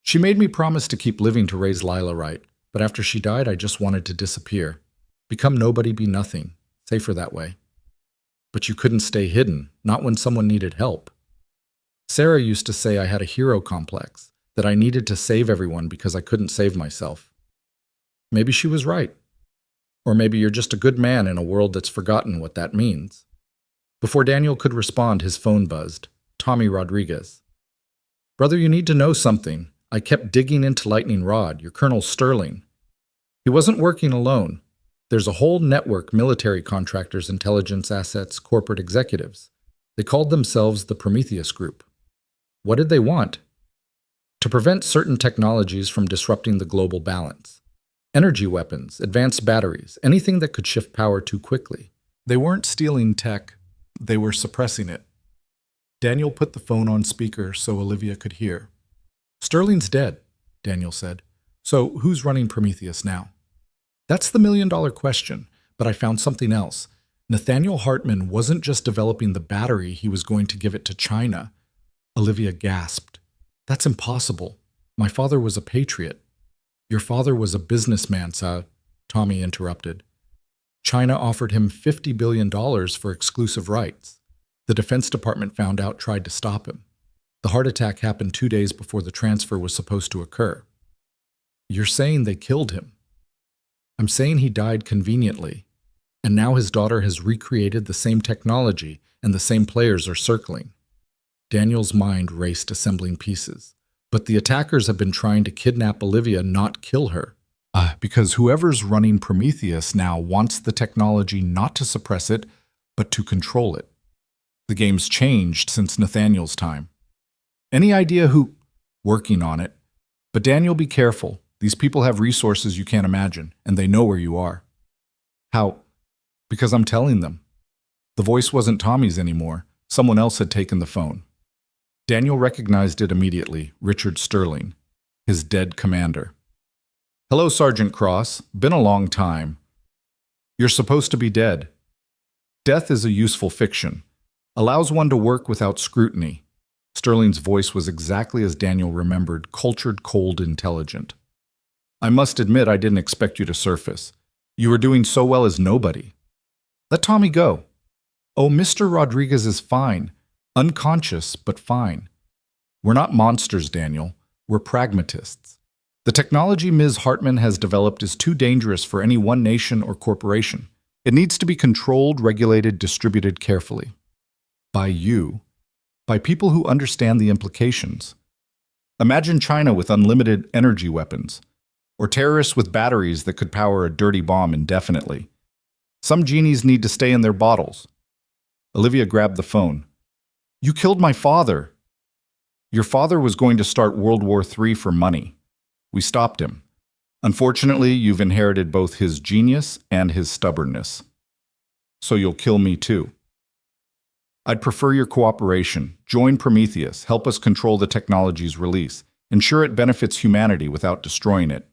"She made me promise to keep living to raise Lila right, but after she died, I just wanted to disappear. Become nobody, be nothing. Safer that way." "But you couldn't stay hidden, not when someone needed help." "Sarah used to say I had a hero complex, that I needed to save everyone because I couldn't save myself." "Maybe she was right. Or maybe you're just a good man in a world that's forgotten what that means." Before Daniel could respond, his phone buzzed. Tommy Rodriguez. "Brother, you need to know something. I kept digging into Lightning Rod, your Colonel Sterling. He wasn't working alone. There's a whole network, military contractors, intelligence assets, corporate executives. They called themselves the Prometheus Group. What did they want? To prevent certain technologies from disrupting the global balance. Energy weapons, advanced batteries, anything that could shift power too quickly. They weren't stealing tech, they were suppressing it." Daniel put the phone on speaker so Olivia could hear. "Sterling's dead," Daniel said. "So who's running Prometheus now?" "That's the million-dollar question, but I found something else. Nathaniel Hartman wasn't just developing the battery, he was going to give it to China." Olivia gasped. "That's impossible. My father was a patriot." "Your father was a businessman, sir," Tommy interrupted. "China offered him $50 billion for exclusive rights. The Defense Department found out, tried to stop him. The heart attack happened 2 days before the transfer was supposed to occur." "You're saying they killed him?" "I'm saying he died conveniently. And now his daughter has recreated the same technology and the same players are circling. Daniel's mind raced assembling pieces. But the attackers have been trying to kidnap Olivia, not kill her. Because whoever's running Prometheus now wants the technology not to suppress it, but to control it. The game's changed since Nathaniel's time. Any idea who? Working on it. But Daniel, be careful. These people have resources you can't imagine, and they know where you are. How? Because I'm telling them. The voice wasn't Tommy's anymore. Someone else had taken the phone. Daniel recognized it immediately, Richard Sterling, his dead commander. Hello, Sergeant Cross. Been a long time. You're supposed to be dead. Death is a useful fiction. Allows one to work without scrutiny. Sterling's voice was exactly as Daniel remembered, cultured, cold, intelligent. I must admit I didn't expect you to surface. You were doing so well as nobody. Let Tommy go. Oh, Mr. Rodriguez is fine. Unconscious, but fine. We're not monsters, Daniel. We're pragmatists. The technology Ms. Hartman has developed is too dangerous for any one nation or corporation. It needs to be controlled, regulated, distributed carefully. By you. By people who understand the implications. Imagine China with unlimited energy weapons, or terrorists with batteries that could power a dirty bomb indefinitely. Some genies need to stay in their bottles. Olivia grabbed the phone. You killed my father. Your father was going to start World War III for money. We stopped him. Unfortunately, you've inherited both his genius and his stubbornness. So you'll kill me too. I'd prefer your cooperation. Join Prometheus. Help us control the technology's release. Ensure it benefits humanity without destroying it.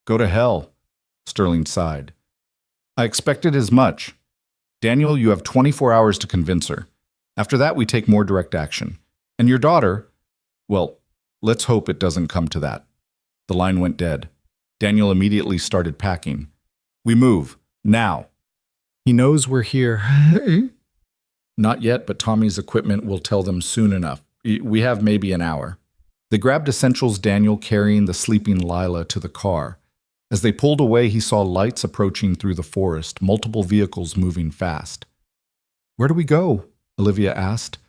Go to hell, Sterling sighed. I expected as much. Daniel, you have 24 hours to convince her. After that, we take more direct action. And your daughter, well, let's hope it doesn't come to that. The line went dead. Daniel immediately started packing. We move. Now. He knows we're here. Not yet, but Tommy's equipment will tell them soon enough. We have maybe an hour. They grabbed essentials, Daniel carrying the sleeping Lila to the car. As they pulled away, he saw lights approaching through the forest, multiple vehicles moving fast. Where do we go? Olivia asked.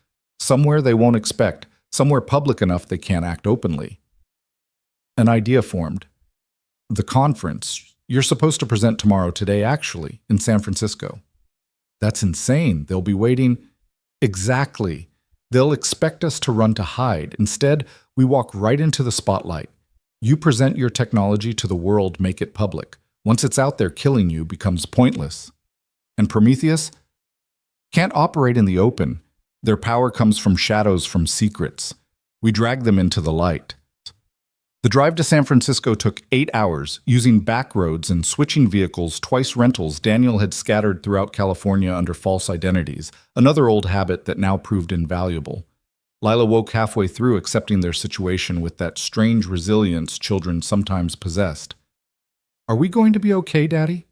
Somewhere they won't expect, somewhere public enough they can't act openly. An idea formed. The conference. You're supposed to present tomorrow, today actually, in San Francisco. That's insane. They'll be waiting. Exactly. They'll expect us to run to hide. Instead, we walk right into the spotlight. You present your technology to the world, make it public. Once it's out there, killing you becomes pointless. And Prometheus can't operate in the open. Their power comes from shadows, from secrets. We drag them into the light. The drive to San Francisco took 8 hours, using back roads and switching vehicles, twice rentals Daniel had scattered throughout California under false identities, another old habit that now proved invaluable. Lila woke halfway through, accepting their situation with that strange resilience children sometimes possessed. Are we going to be okay, Daddy?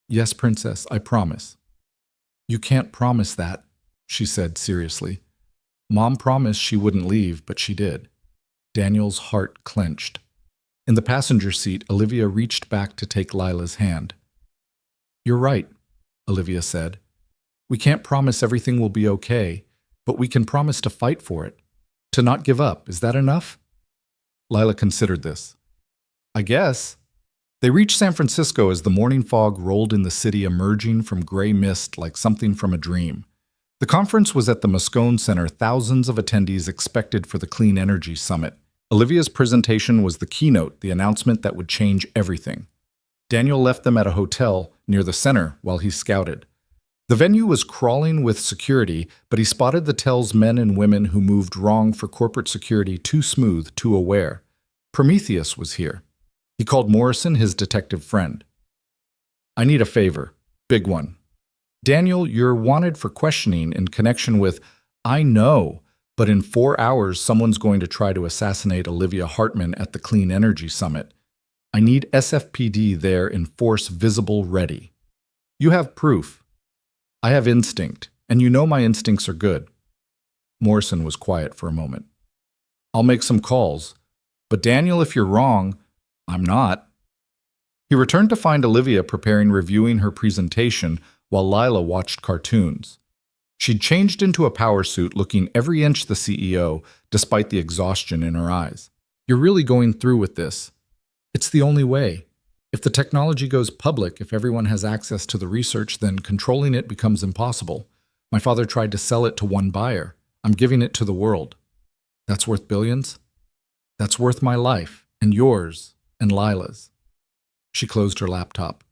Yes, Princess, I promise. You can't promise that, she said seriously. Mom promised she wouldn't leave, but she did. Daniel's heart clenched. In the passenger seat, Olivia reached back to take Lila's hand. You're right, Olivia said. We can't promise everything will be okay, but we can promise to fight for it, to not give up. Is that enough? Lila considered this. I guess. They reached San Francisco as the morning fog rolled in the city, emerging from gray mist like something from a dream. The conference was at the Moscone Center, thousands of attendees expected for the Clean Energy Summit. Olivia's presentation was the keynote, the announcement that would change everything. Daniel left them at a hotel near the center while he scouted. The venue was crawling with security, but he spotted the Tell's men and women who moved wrong for corporate security, too smooth, too aware. Prometheus was here. He called Morrison his detective friend. I need a favor. Big one. Daniel, you're wanted for questioning in connection with, I know, but in 4 hours someone's going to try to assassinate Olivia Hartman at the Clean Energy Summit. I need SFPD there in force, visible, ready. You have proof. I have instinct, and you know my instincts are good. Morrison was quiet for a moment. I'll make some calls. But Daniel, if you're wrong, I'm not. He returned to find Olivia reviewing her presentation while Lila watched cartoons. She'd changed into a power suit, looking every inch the CEO, despite the exhaustion in her eyes. "You're really going through with this. It's the only way. If the technology goes public, if everyone has access to the research, then controlling it becomes impossible. My father tried to sell it to one buyer. I'm giving it to the world. That's worth billions? That's worth my life, and yours, and Lila's." She closed her laptop.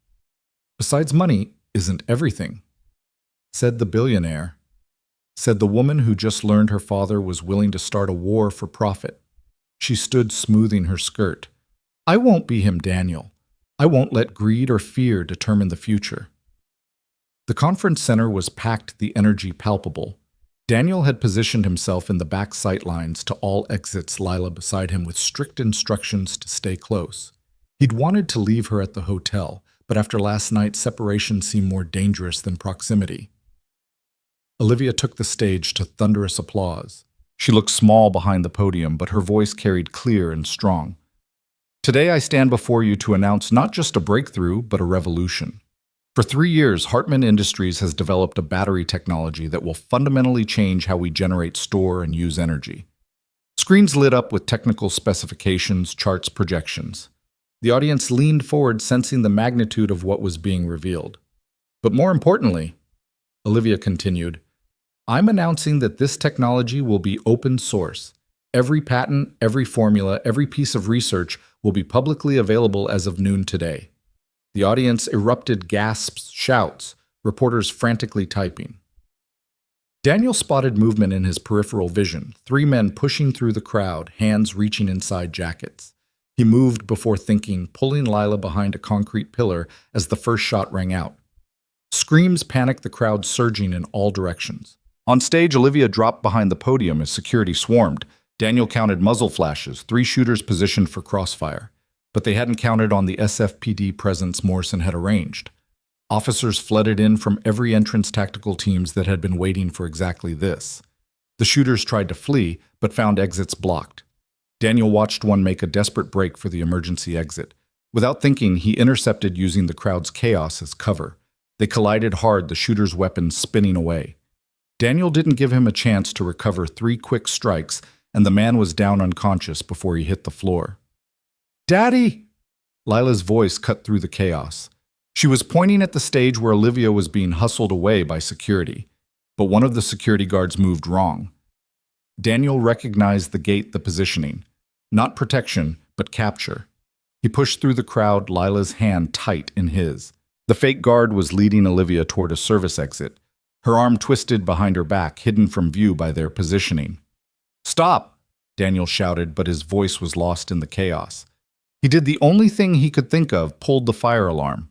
"Besides, money isn't everything," said the billionaire. Said the woman who just learned her father was willing to start a war for profit. She stood smoothing her skirt. "I won't be him, Daniel. I won't let greed or fear determine the future." The conference center was packed, the energy palpable. Daniel had positioned himself in the back sightlines to all exits, Lila beside him with strict instructions to stay close. He'd wanted to leave her at the hotel, but after last night, separation seemed more dangerous than proximity. Olivia took the stage to thunderous applause. She looked small behind the podium, but her voice carried clear and strong. "Today I stand before you to announce not just a breakthrough, but a revolution. For 3 years, Hartman Industries has developed a battery technology that will fundamentally change how we generate, store, and use energy." Screens lit up with technical specifications, charts, projections. The audience leaned forward, sensing the magnitude of what was being revealed. "But more importantly," Olivia continued, "I'm announcing that this technology will be open source. Every patent, every formula, every piece of research will be publicly available as of noon today." The audience erupted, gasps, shouts, reporters frantically typing. Daniel spotted movement in his peripheral vision, 3 men pushing through the crowd, hands reaching inside jackets. He moved before thinking, pulling Lila behind a concrete pillar as the first shot rang out. Screams panicked the crowd, surging in all directions. On stage, Olivia dropped behind the podium as security swarmed. Daniel counted muzzle flashes, 3 shooters positioned for crossfire. But they hadn't counted on the SFPD presence Morrison had arranged. Officers flooded in from every entrance, tactical teams that had been waiting for exactly this. The shooters tried to flee, but found exits blocked. Daniel watched one make a desperate break for the emergency exit. Without thinking, he intercepted using the crowd's chaos as cover. They collided hard, the shooter's weapons spinning away. Daniel didn't give him a chance to recover 3 quick strikes, and the man was down unconscious before he hit the floor. "Daddy!" Lila's voice cut through the chaos. She was pointing at the stage where Olivia was being hustled away by security, but one of the security guards moved wrong. Daniel recognized the gate, the positioning. Not protection, but capture. He pushed through the crowd, Lila's hand tight in his. The fake guard was leading Olivia toward a service exit, her arm twisted behind her back, hidden from view by their positioning. "Stop!" Daniel shouted, but his voice was lost in the chaos. He did the only thing he could think of, pulled the fire alarm.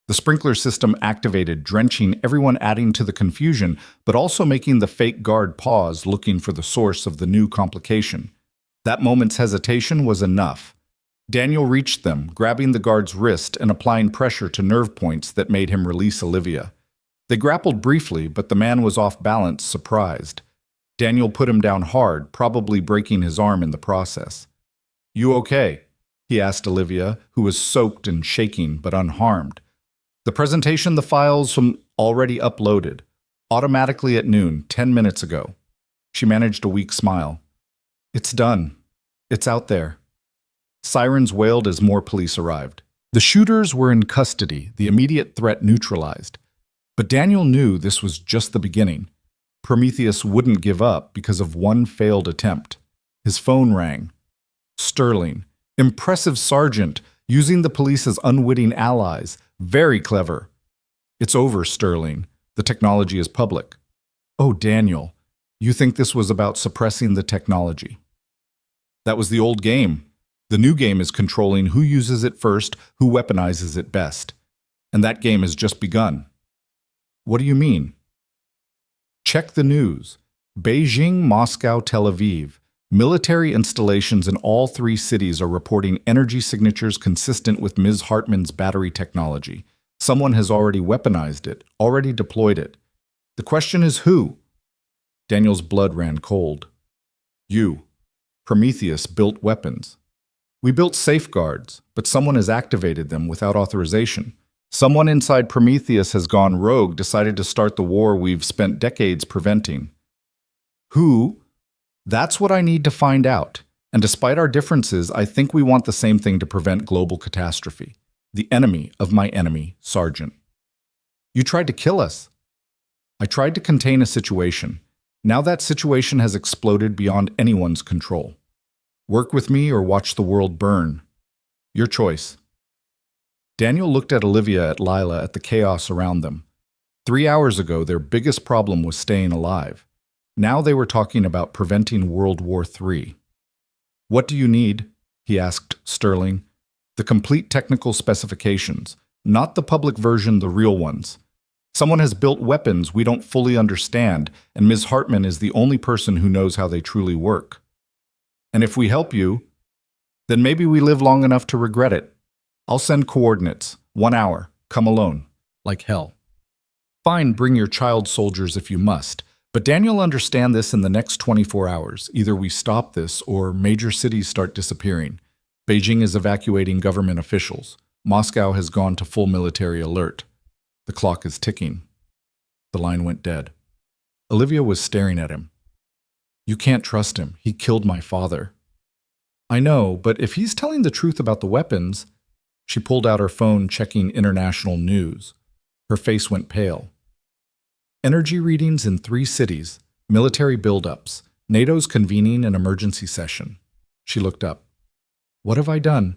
The sprinkler system activated, drenching everyone, adding to the confusion, but also making the fake guard pause, looking for the source of the new complication. That moment's hesitation was enough. Daniel reached them, grabbing the guard's wrist and applying pressure to nerve points that made him release Olivia. They grappled briefly, but the man was off balance, surprised. Daniel put him down hard, probably breaking his arm in the process. "You okay?" he asked Olivia, who was soaked and shaking but unharmed. "The presentation, the files already uploaded. Automatically at noon, 10 minutes ago." She managed a weak smile. "It's done. It's out there." Sirens wailed as more police arrived. The shooters were in custody, the immediate threat neutralized. But Daniel knew this was just the beginning. Prometheus wouldn't give up because of one failed attempt. His phone rang. Sterling. Impressive sergeant, using the police as unwitting allies. Very clever. "It's over, Sterling. The technology is public." "Oh, Daniel, you think this was about suppressing the technology?" "That was the old game. The new game is controlling who uses it first, who weaponizes it best. And that game has just begun." "What do you mean?" Check the news. Beijing, Moscow, Tel Aviv. Military installations in all 3 cities are reporting energy signatures consistent with Ms. Hartman's battery technology. Someone has already weaponized it, already deployed it. The question is who? Daniel's blood ran cold. "You. Prometheus built weapons." We built safeguards, but someone has activated them without authorization. Someone inside Prometheus has gone rogue, decided to start the war we've spent decades preventing. Who? That's what I need to find out. And despite our differences, I think we want the same thing to prevent global catastrophe. The enemy of my enemy, Sergeant. You tried to kill us. I tried to contain a situation. Now that situation has exploded beyond anyone's control. Work with me or watch the world burn. Your choice. Daniel looked at Olivia, at Lila, at the chaos around them. 3 hours ago, their biggest problem was staying alive. Now they were talking about preventing World War III. What do you need? He asked Sterling. The complete technical specifications, not the public version, the real ones. Someone has built weapons we don't fully understand, and Ms. Hartman is the only person who knows how they truly work. And if we help you, then maybe we live long enough to regret it. I'll send coordinates. 1 hour. Come alone. Like hell. Fine, bring your child soldiers if you must. But Daniel understand this in the next 24 hours. Either we stop this or major cities start disappearing. Beijing is evacuating government officials. Moscow has gone to full military alert. The clock is ticking. The line went dead. Olivia was staring at him. You can't trust him. He killed my father. I know, but if he's telling the truth about the weapons... She pulled out her phone, checking international news. Her face went pale. Energy readings in 3 cities, military buildups, NATO's convening an emergency session. She looked up. What have I done?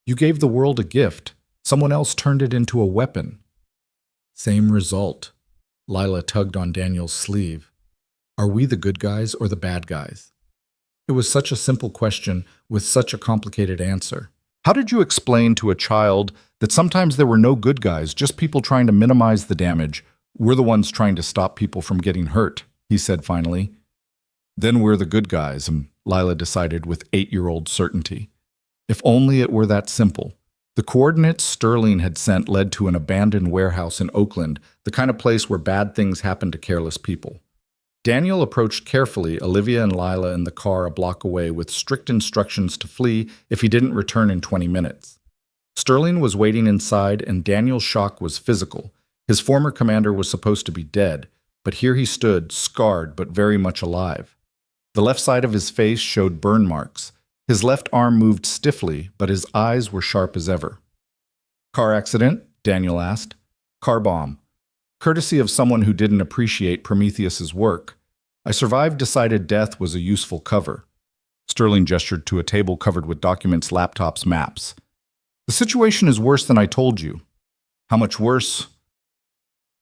You gave the world a gift. Someone else turned it into a weapon. Same result. Lila tugged on Daniel's sleeve. Are we the good guys or the bad guys? It was such a simple question with such a complicated answer. How did you explain to a child that sometimes there were no good guys, just people trying to minimize the damage? We're the ones trying to stop people from getting hurt, he said finally. Then we're the good guys, Lila decided with 8-year-old certainty. If only it were that simple. The coordinates Sterling had sent led to an abandoned warehouse in Oakland, the kind of place where bad things happen to careless people. Daniel approached carefully, Olivia and Lila in the car a block away with strict instructions to flee if he didn't return in 20 minutes. Sterling was waiting inside, and Daniel's shock was physical. His former commander was supposed to be dead, but here he stood, scarred but very much alive. The left side of his face showed burn marks. His left arm moved stiffly, but his eyes were sharp as ever. Car accident? Daniel asked. Car bomb. Courtesy of someone who didn't appreciate Prometheus's work. I survived, decided death was a useful cover. Sterling gestured to a table covered with documents, laptops, maps. The situation is worse than I told you. How much worse?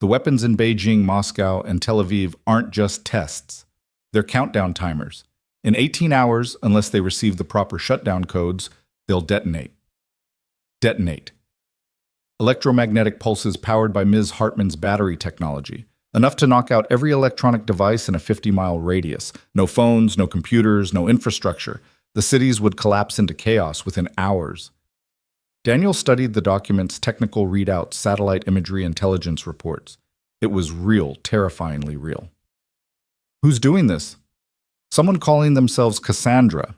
The weapons in Beijing, Moscow, and Tel Aviv aren't just tests. They're countdown timers. In 18 hours, unless they receive the proper shutdown codes, they'll detonate. Detonate. Electromagnetic pulses powered by Ms. Hartman's battery technology. Enough to knock out every electronic device in a 50-mile radius. No phones, no computers, no infrastructure. The cities would collapse into chaos within hours. Daniel studied the document's technical readouts, satellite imagery, intelligence reports. It was real, terrifyingly real. Who's doing this? Someone calling themselves Cassandra.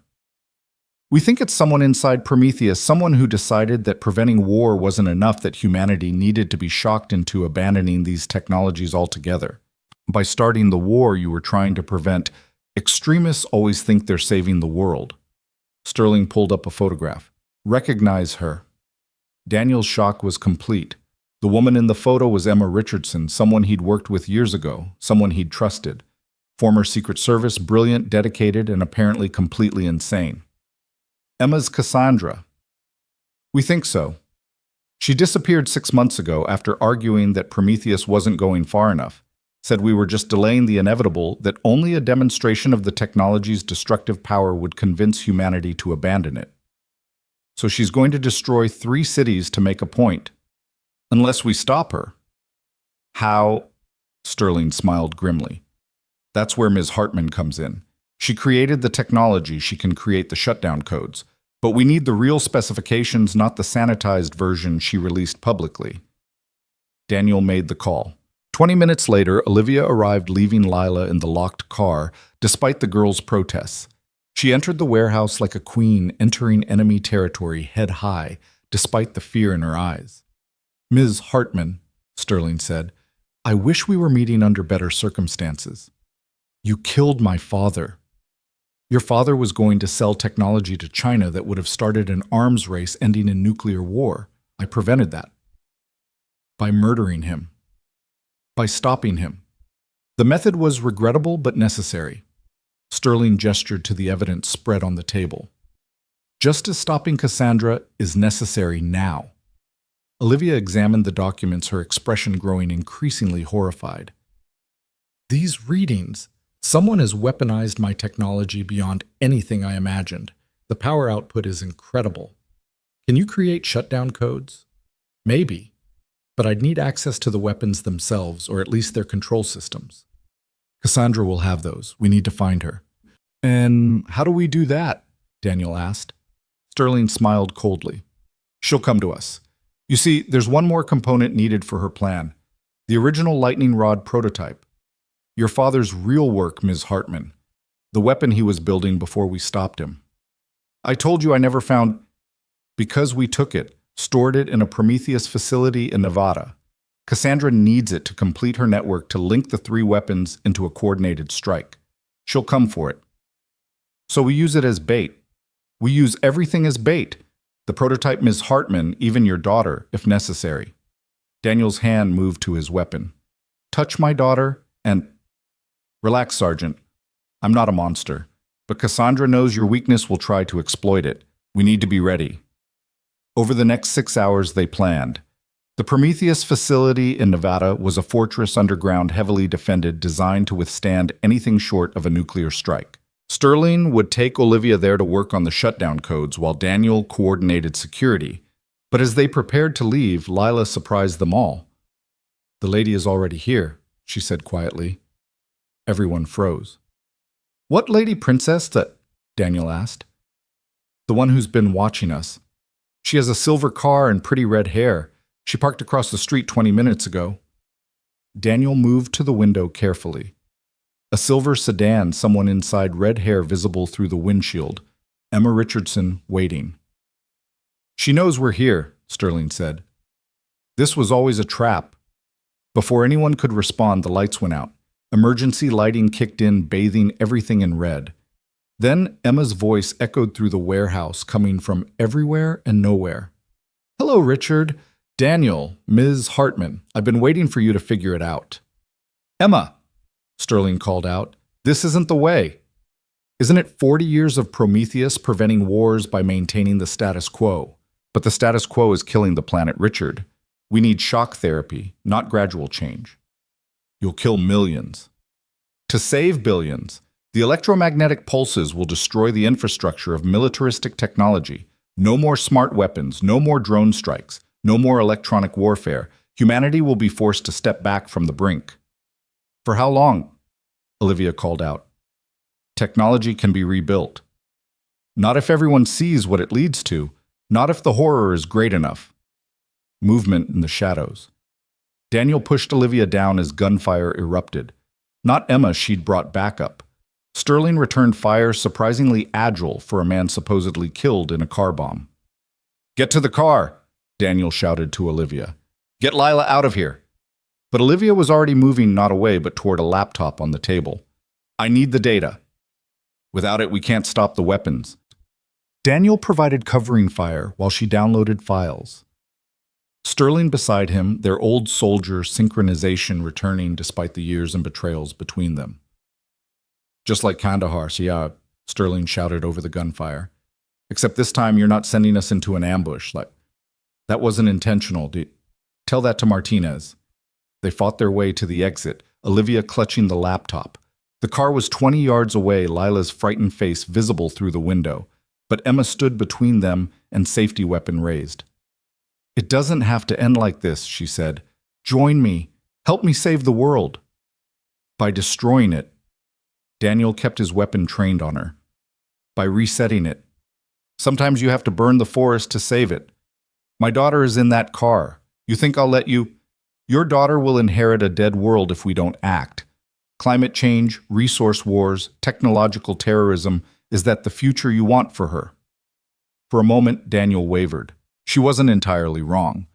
We think it's someone inside Prometheus, someone who decided that preventing war wasn't enough, that humanity needed to be shocked into abandoning these technologies altogether. By starting the war you were trying to prevent, extremists always think they're saving the world. Sterling pulled up a photograph. Recognize her. Daniel's shock was complete. The woman in the photo was Emma Richardson, someone he'd worked with years ago, someone he'd trusted. Former Secret Service, brilliant, dedicated, and apparently completely insane. Emma's Cassandra. We think so. She disappeared 6 months ago after arguing that Prometheus wasn't going far enough, said we were just delaying the inevitable, that only a demonstration of the technology's destructive power would convince humanity to abandon it. So she's going to destroy 3 cities to make a point. Unless we stop her. How? Sterling smiled grimly. That's where Ms. Hartman comes in. She created the technology, she can create the shutdown codes. But we need the real specifications, not the sanitized version she released publicly. Daniel made the call. 20 minutes later, Olivia arrived, leaving Lila in the locked car, despite the girls' protests. She entered the warehouse like a queen entering enemy territory head high, despite the fear in her eyes. "Ms. Hartman," Sterling said, "I wish we were meeting under better circumstances. You killed my father. Your father was going to sell technology to China that would have started an arms race ending in nuclear war. I prevented that. By murdering him. By stopping him. The method was regrettable but necessary." Sterling gestured to the evidence spread on the table. "Just as stopping Cassandra is necessary now." Olivia examined the documents, her expression growing increasingly horrified. "These readings. Someone has weaponized my technology beyond anything I imagined. The power output is incredible. Can you create shutdown codes? Maybe, but I'd need access to the weapons themselves, or at least their control systems. Cassandra will have those. We need to find her." "And how do we do that?" Daniel asked. Sterling smiled coldly. "She'll come to us. You see, there's one more component needed for her plan. The original lightning rod prototype. Your father's real work, Ms. Hartman. The weapon he was building before we stopped him. I told you I never found... Because we took it, stored it in a Prometheus facility in Nevada. Cassandra needs it to complete her network to link the three weapons into a coordinated strike. She'll come for it. So we use it as bait. We use everything as bait. The prototype Ms. Hartman, even your daughter, if necessary." Daniel's hand moved to his weapon. "Touch my daughter and..." "Relax, Sergeant. I'm not a monster. But Cassandra knows your weakness will try to exploit it. We need to be ready." Over the next 6 hours, they planned. The Prometheus facility in Nevada was a fortress underground heavily defended, designed to withstand anything short of a nuclear strike. Sterling would take Olivia there to work on the shutdown codes while Daniel coordinated security. But as they prepared to leave, Lila surprised them all. "The lady is already here," she said quietly. Everyone froze. "What lady, princess?" Daniel asked. "The one who's been watching us. She has a silver car and pretty red hair. She parked across the street 20 minutes ago." Daniel moved to the window carefully. A silver sedan, someone inside, red hair visible through the windshield. Emma Richardson waiting. "She knows we're here," Sterling said. "This was always a trap." Before anyone could respond, the lights went out. Emergency lighting kicked in, bathing everything in red. Then Emma's voice echoed through the warehouse, coming from everywhere and nowhere. "Hello, Richard. Daniel, Ms. Hartman. I've been waiting for you to figure it out." "Emma," Sterling called out, "this isn't the way. Isn't it 40 years of Prometheus preventing wars by maintaining the status quo? But the status quo is killing the planet, Richard. We need shock therapy, not gradual change. You'll kill millions. To save billions, the electromagnetic pulses will destroy the infrastructure of militaristic technology. No more smart weapons, no more drone strikes, no more electronic warfare. Humanity will be forced to step back from the brink." "For how long?" Olivia called out. "Technology can be rebuilt. Not if everyone sees what it leads to. Not if the horror is great enough." Movement in the shadows. Daniel pushed Olivia down as gunfire erupted. Not Emma she'd brought backup. Sterling returned fire, surprisingly agile for a man supposedly killed in a car bomb. "Get to the car," Daniel shouted to Olivia. "Get Lila out of here." But Olivia was already moving not away but toward a laptop on the table. "I need the data. Without it, we can't stop the weapons." Daniel provided covering fire while she downloaded files. Sterling beside him, their old soldier synchronization returning despite the years and betrayals between them. "Just like Kandahar, yeah," Sterling shouted over the gunfire. "Except this time you're not sending us into an ambush. That wasn't intentional. Tell that to Martinez." They fought their way to the exit, Olivia clutching the laptop. The car was 20 yards away, Lila's frightened face visible through the window, but Emma stood between them and safety weapon raised. "It doesn't have to end like this," she said. "Join me. Help me save the world." By destroying it. Daniel kept his weapon trained on her. By resetting it. Sometimes you have to burn the forest to save it. My daughter is in that car. You think I'll let you? Your daughter will inherit a dead world if we don't act. Climate change, resource wars, technological terrorism, Is that the future you want for her? For a moment, Daniel wavered. She wasn't entirely wrong.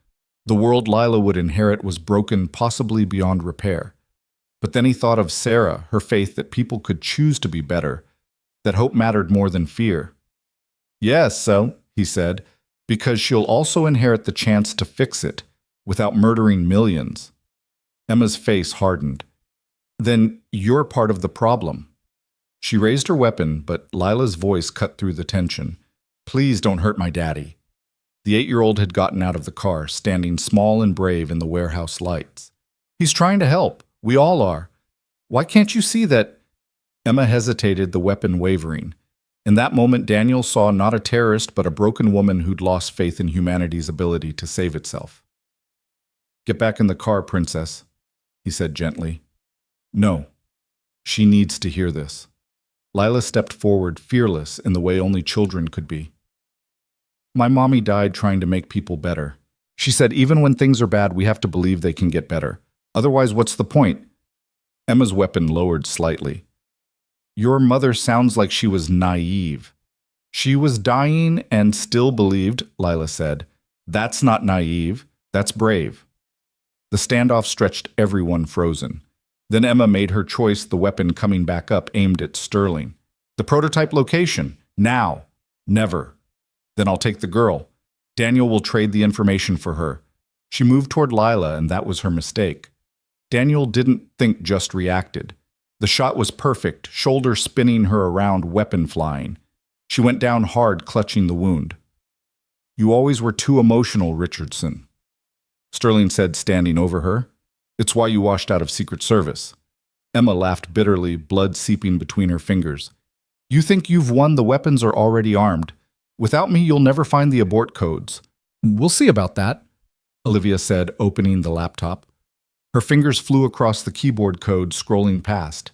The world Lila would inherit was broken, possibly beyond repair. But then he thought of Sarah, her faith that people could choose to be better, that hope mattered more than fear. Yes, so, he said, because she'll also inherit the chance to fix it, without murdering millions. Emma's face hardened. Then you're part of the problem. She raised her weapon, but Lila's voice cut through the tension. Please don't hurt my daddy. The 8-year-old had gotten out of the car, standing small and brave in the warehouse lights. He's trying to help. We all are. Why can't you see that? Emma hesitated, the weapon wavering. In that moment, Daniel saw not a terrorist, but a broken woman who'd lost faith in humanity's ability to save itself. Get back in the car, princess, he said gently. No. She needs to hear this. Lila stepped forward, fearless in the way only children could be. My mommy died trying to make people better. She said even when things are bad, we have to believe they can get better. Otherwise, what's the point? Emma's weapon lowered slightly. Your mother sounds like she was naive. She was dying and still believed, Lila said. That's not naive. That's brave. The standoff stretched everyone frozen. Then Emma made her choice, the weapon coming back up, aimed at Sterling. The prototype location. Now. Never. Then I'll take the girl. Daniel will trade the information for her. She moved toward Lila, and that was her mistake. Daniel didn't think, just reacted. The shot was perfect, shoulder spinning her around, weapon flying. She went down hard, clutching the wound. You always were too emotional, Richardson, Sterling said, standing over her. It's why you washed out of Secret Service. Emma laughed bitterly, blood seeping between her fingers. You think you've won, the weapons are already armed. Without me, you'll never find the abort codes. We'll see about that, Olivia said, opening the laptop. Her fingers flew across the keyboard code, scrolling past.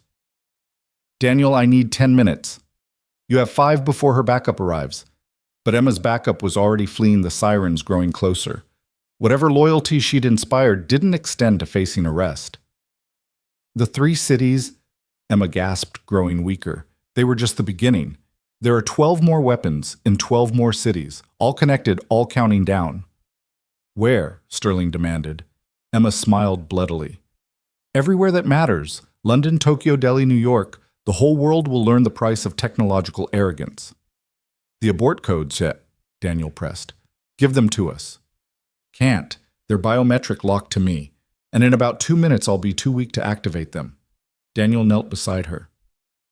Daniel, I need 10 minutes. You have 5 before her backup arrives. But Emma's backup was already fleeing, the sirens growing closer. Whatever loyalty she'd inspired didn't extend to facing arrest. The 3 cities, Emma gasped, growing weaker. They were just the beginning. There are 12 more weapons in 12 more cities, all connected, all counting down. Where? Sterling demanded. Emma smiled bloodily. Everywhere that matters. London, Tokyo, Delhi, New York. The whole world will learn the price of technological arrogance. The abort codes, yet, Daniel pressed. Give them to us. Can't. They're biometric, locked to me. And in about 2 minutes, I'll be too weak to activate them. Daniel knelt beside her.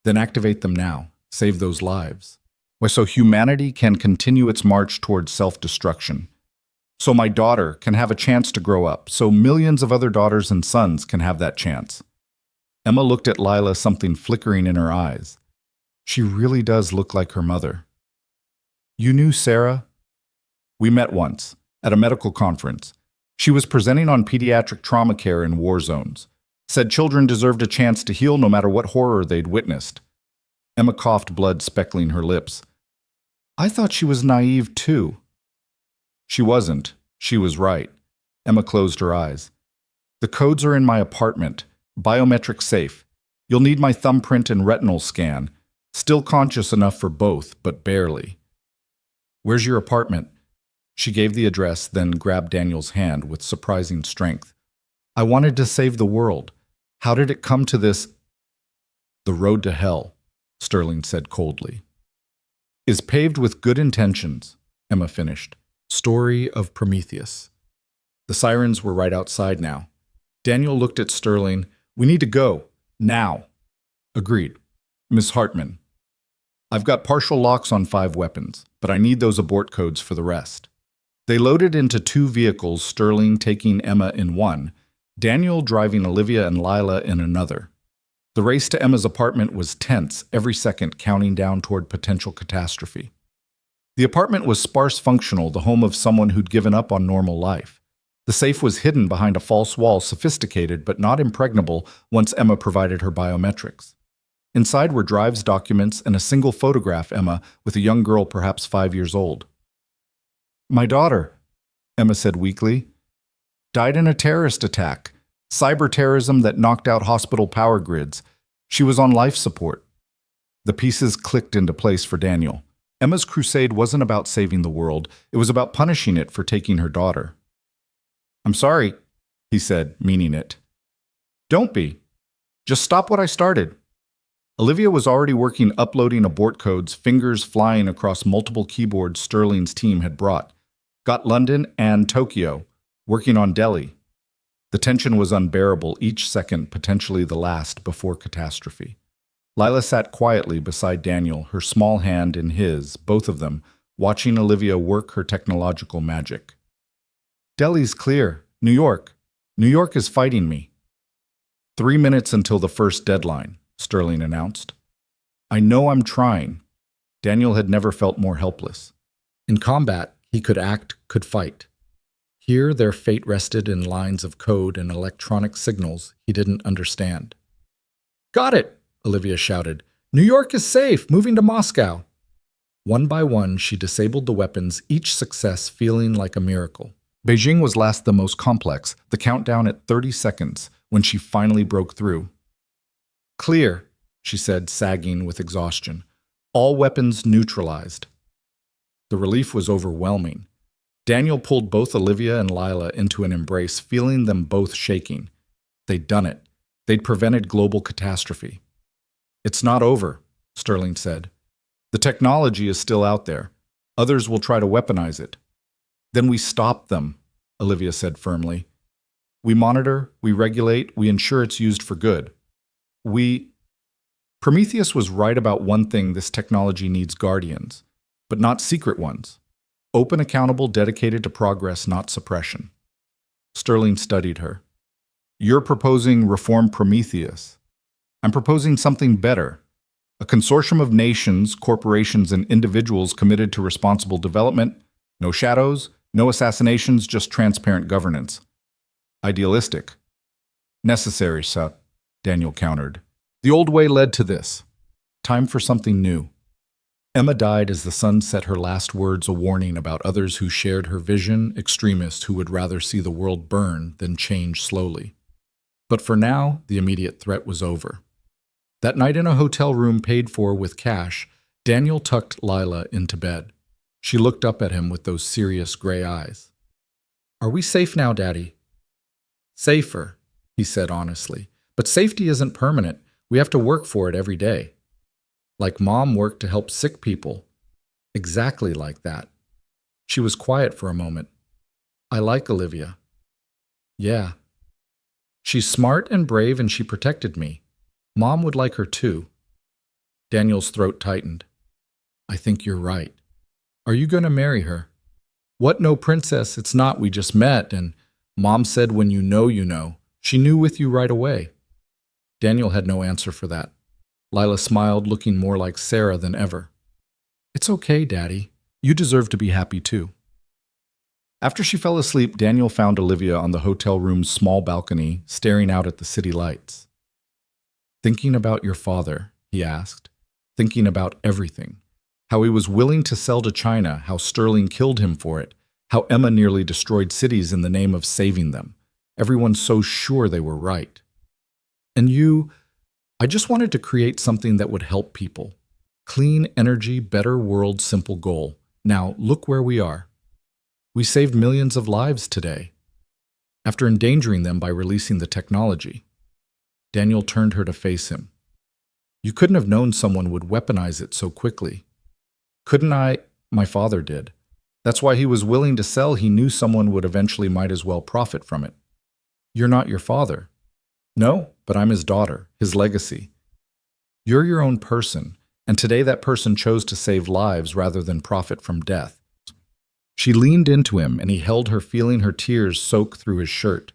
Then activate them now. Save those lives. Why, so humanity can continue its march towards self-destruction. So my daughter can have a chance to grow up. So millions of other daughters and sons can have that chance. Emma looked at Lila, something flickering in her eyes. She really does look like her mother. You knew Sarah? We met once, at a medical conference. She was presenting on pediatric trauma care in war zones. Said children deserved a chance to heal no matter what horror they'd witnessed. Emma coughed, blood speckling her lips. I thought she was naive too. She wasn't. She was right. Emma closed her eyes. The codes are in my apartment. Biometric safe. You'll need my thumbprint and retinal scan. Still conscious enough for both, but barely. Where's your apartment? She gave the address, then grabbed Daniel's hand with surprising strength. I wanted to save the world. How did it come to this? The road to hell, Sterling said coldly, is paved with good intentions, Emma finished. Story of Prometheus. The sirens were right outside now. Daniel looked at Sterling. We need to go. Now. Agreed. Miss Hartman. I've got partial locks on 5 weapons, but I need those abort codes for the rest. They loaded into 2 vehicles, Sterling taking Emma in one, Daniel driving Olivia and Lila in another. The race to Emma's apartment was tense, every second counting down toward potential catastrophe. The apartment was sparse functional, the home of someone who'd given up on normal life. The safe was hidden behind a false wall, sophisticated but not impregnable once Emma provided her biometrics. Inside were drives, documents, and a single photograph, Emma, with a young girl perhaps 5 years old. My daughter, Emma said weakly, died in a terrorist attack, cyber terrorism that knocked out hospital power grids. She was on life support. The pieces clicked into place for Daniel. Emma's crusade wasn't about saving the world, it was about punishing it for taking her daughter. "I'm sorry," he said, meaning it. "Don't be. Just stop what I started." Olivia was already working uploading abort codes, fingers flying across multiple keyboards Sterling's team had brought. Got London and Tokyo, working on Delhi. The tension was unbearable, each second potentially the last before catastrophe. Lila sat quietly beside Daniel, her small hand in his, both of them, watching Olivia work her technological magic. "Delhi's clear. New York. New York is fighting me." 3 minutes until the first deadline, Sterling announced. "I know I'm trying." Daniel had never felt more helpless. In combat, he could act, could fight. Here, their fate rested in lines of code and electronic signals he didn't understand. "Got it!" Olivia shouted. "New York is safe, moving to Moscow." One by one, she disabled the weapons, each success feeling like a miracle. Beijing was last the most complex, the countdown at 30 seconds, when she finally broke through. "Clear," she said, sagging with exhaustion. "All weapons neutralized." The relief was overwhelming. Daniel pulled both Olivia and Lila into an embrace, feeling them both shaking. They'd done it. They'd prevented global catastrophe. "It's not over," Sterling said. "The technology is still out there. Others will try to weaponize it." "Then we stop them," Olivia said firmly. "We monitor, we regulate, we ensure it's used for good. Prometheus was right about one thing: this technology needs guardians, but not secret ones. Open, accountable, dedicated to progress, not suppression." Sterling studied her. "You're proposing reform Prometheus. I'm proposing something better. A consortium of nations, corporations, and individuals committed to responsible development. No shadows, no assassinations, just transparent governance. Idealistic. Necessary, sir," Daniel countered. "The old way led to this. Time for something new." Emma died as the sun set, her last words a warning about others who shared her vision, extremists who would rather see the world burn than change slowly. But for now, the immediate threat was over. That night in a hotel room paid for with cash, Daniel tucked Lila into bed. She looked up at him with those serious gray eyes. "Are we safe now, Daddy?" "Safer," he said honestly. "But safety isn't permanent. We have to work for it every day. Like Mom worked to help sick people. Exactly like that." She was quiet for a moment. "I like Olivia." "Yeah. She's smart and brave and she protected me. Mom would like her too." Daniel's throat tightened. "I think you're right. Are you going to marry her?" "What, no, princess, it's not. We just met, and Mom said when you know, you know. She knew with you right away." Daniel had no answer for that. Lila smiled, looking more like Sarah than ever. "It's okay, Daddy. You deserve to be happy too." After she fell asleep, Daniel found Olivia on the hotel room's small balcony, staring out at the city lights. "Thinking about your father," he asked. "Thinking about everything. How he was willing to sell to China, how Sterling killed him for it, how Emma nearly destroyed cities in the name of saving them. Everyone so sure they were right. And you, I just wanted to create something that would help people. Clean energy, better world, simple goal. Now, look where we are. We saved millions of lives today, after endangering them by releasing the technology." Daniel turned her to face him. "You couldn't have known someone would weaponize it so quickly." "Couldn't I? My father did. That's why he was willing to sell. He knew someone would eventually might as well profit from it." "You're not your father." "No, but I'm his daughter, his legacy." "You're your own person, and today that person chose to save lives rather than profit from death." She leaned into him, and he held her, feeling her tears soak through his shirt.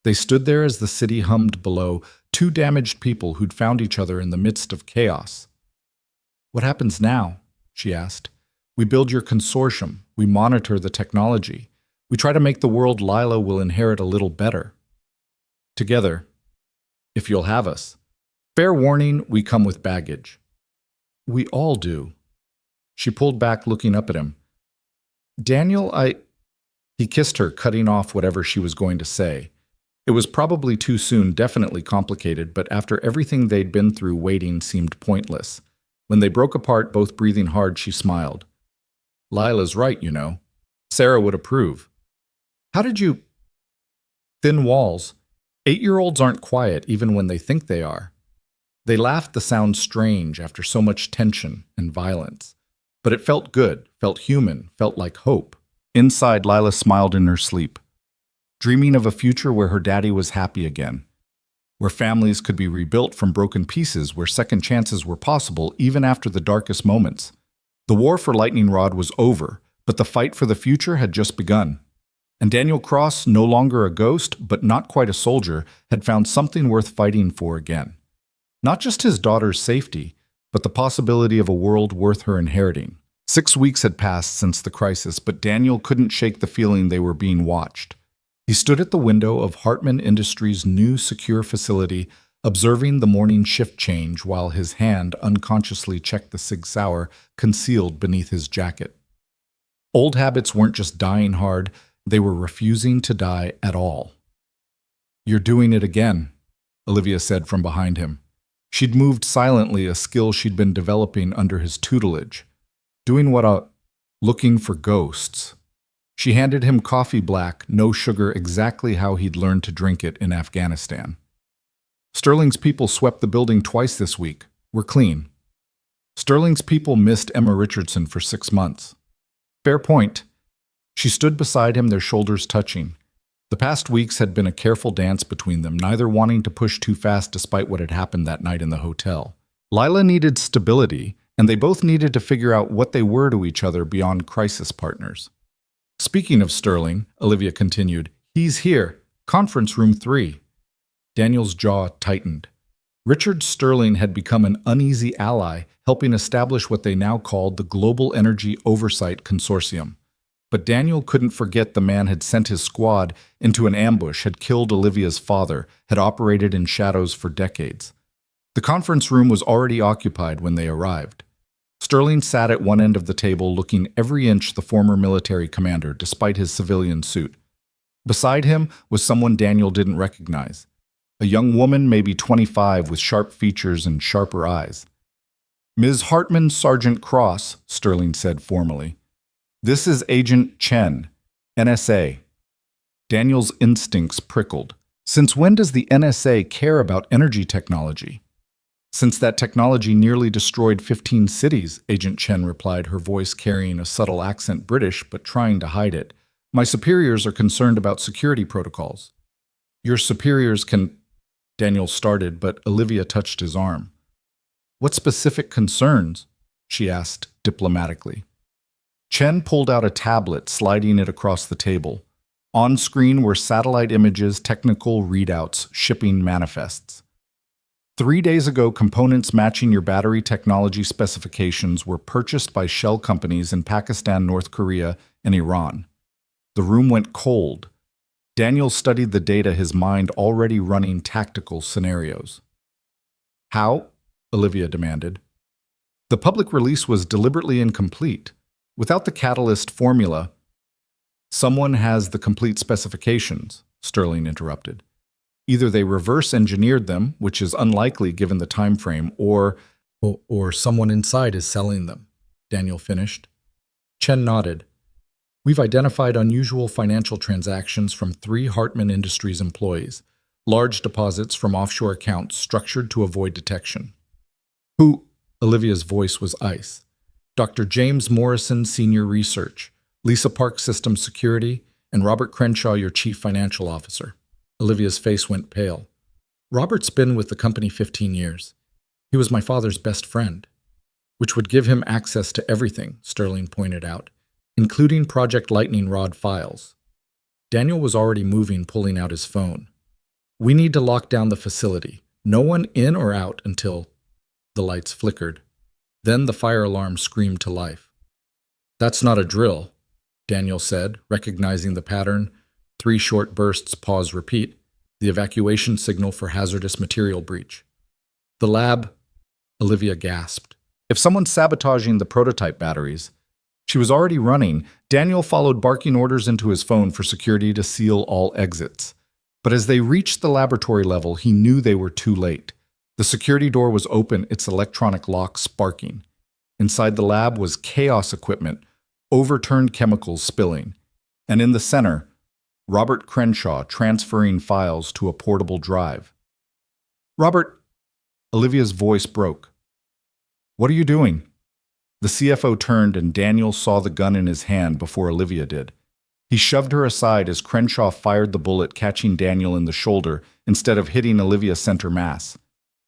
They stood there as the city hummed below, two damaged people who'd found each other in the midst of chaos. "What happens now?" she asked. "We build your consortium. We monitor the technology. We try to make the world Lila will inherit a little better. Together, if you'll have us. Fair warning, we come with baggage." "We all do." She pulled back, looking up at him. "Daniel, He kissed her, cutting off whatever she was going to say. It was probably too soon, definitely complicated, but after everything they'd been through, waiting seemed pointless. When they broke apart, both breathing hard, she smiled. Lila's right, you know. Sarah would approve. How did you... Thin walls. 8-year-olds aren't quiet even when they think they are. They laughed the sound strange after so much tension and violence. But it felt good, felt human, felt like hope. Inside, Lila smiled in her sleep, dreaming of a future where her daddy was happy again, where families could be rebuilt from broken pieces, where second chances were possible even after the darkest moments. The war for Lightning Rod was over, but the fight for the future had just begun. And Daniel Cross, no longer a ghost, but not quite a soldier, had found something worth fighting for again. Not just his daughter's safety, but the possibility of a world worth her inheriting. 6 weeks had passed since the crisis, but Daniel couldn't shake the feeling they were being watched. He stood at the window of Hartman Industries' new secure facility, observing the morning shift change while his hand unconsciously checked the Sig Sauer concealed beneath his jacket. Old habits weren't just dying hard, they were refusing to die at all. "You're doing it again," Olivia said from behind him. She'd moved silently, a skill she'd been developing under his tutelage. Doing what looking for ghosts. She handed him coffee black, no sugar, exactly how he'd learned to drink it in Afghanistan. "Sterling's people swept the building twice this week. We're clean." Sterling's people missed Emma Richardson for 6 months. Fair point. She stood beside him, their shoulders touching. The past weeks had been a careful dance between them, neither wanting to push too fast despite what had happened that night in the hotel. Lila needed stability, and they both needed to figure out what they were to each other beyond crisis partners. "Speaking of Sterling," Olivia continued, "he's here. Conference room 3. Daniel's jaw tightened. Richard Sterling had become an uneasy ally, helping establish what they now called the Global Energy Oversight Consortium. But Daniel couldn't forget the man had sent his squad into an ambush, had killed Olivia's father, had operated in shadows for decades. The conference room was already occupied when they arrived. Sterling sat at one end of the table, looking every inch the former military commander, despite his civilian suit. Beside him was someone Daniel didn't recognize. A young woman, maybe 25, with sharp features and sharper eyes. "Ms. Hartman, Sergeant Cross," Sterling said formally. "This is Agent Chen, NSA." Daniel's instincts prickled. Since when does the NSA care about energy technology? "Since that technology nearly destroyed 15 cities," Agent Chen replied, her voice carrying a subtle accent, British but trying to hide it. "My superiors are concerned about security protocols." "Your superiors can..." Daniel started, but Olivia touched his arm. "What specific concerns?" she asked diplomatically. Chen pulled out a tablet, sliding it across the table. On screen were satellite images, technical readouts, shipping manifests. 3 days ago, components matching your battery technology specifications were purchased by shell companies in Pakistan, North Korea, and Iran. The room went cold. Daniel studied the data, his mind already running tactical scenarios. "How?" Olivia demanded. "The public release was deliberately incomplete. Without the catalyst formula..." "Someone has the complete specifications," Sterling interrupted. "Either they reverse-engineered them, which is unlikely given the time frame, or someone inside is selling them," Daniel finished. Chen nodded. "We've identified unusual financial transactions from 3 Hartman Industries employees, large deposits from offshore accounts structured to avoid detection." "Who?" Olivia's voice was ice. "Dr. James Morrison, Senior Research, Lisa Park Systems Security, and Robert Crenshaw, your Chief Financial Officer." Olivia's face went pale. "Robert's been with the company 15 years. He was my father's best friend." "Which would give him access to everything," Sterling pointed out, "including Project Lightning Rod files." Daniel was already moving, pulling out his phone. "We need to lock down the facility. No one in or out until..." The lights flickered. Then the fire alarm screamed to life. "That's not a drill," Daniel said, recognizing the pattern. 3 short bursts, pause, repeat. The evacuation signal for hazardous material breach. "The lab..." Olivia gasped. "If someone's sabotaging the prototype batteries..." She was already running. Daniel followed barking orders into his phone for security to seal all exits. But as they reached the laboratory level, he knew they were too late. The security door was open, its electronic lock sparking. Inside the lab was chaos equipment, overturned chemicals spilling. And in the center, Robert Crenshaw transferring files to a portable drive. Robert, Olivia's voice broke. What are you doing? The CFO turned and Daniel saw the gun in his hand before Olivia did. He shoved her aside as Crenshaw fired the bullet, catching Daniel in the shoulder instead of hitting Olivia's center mass.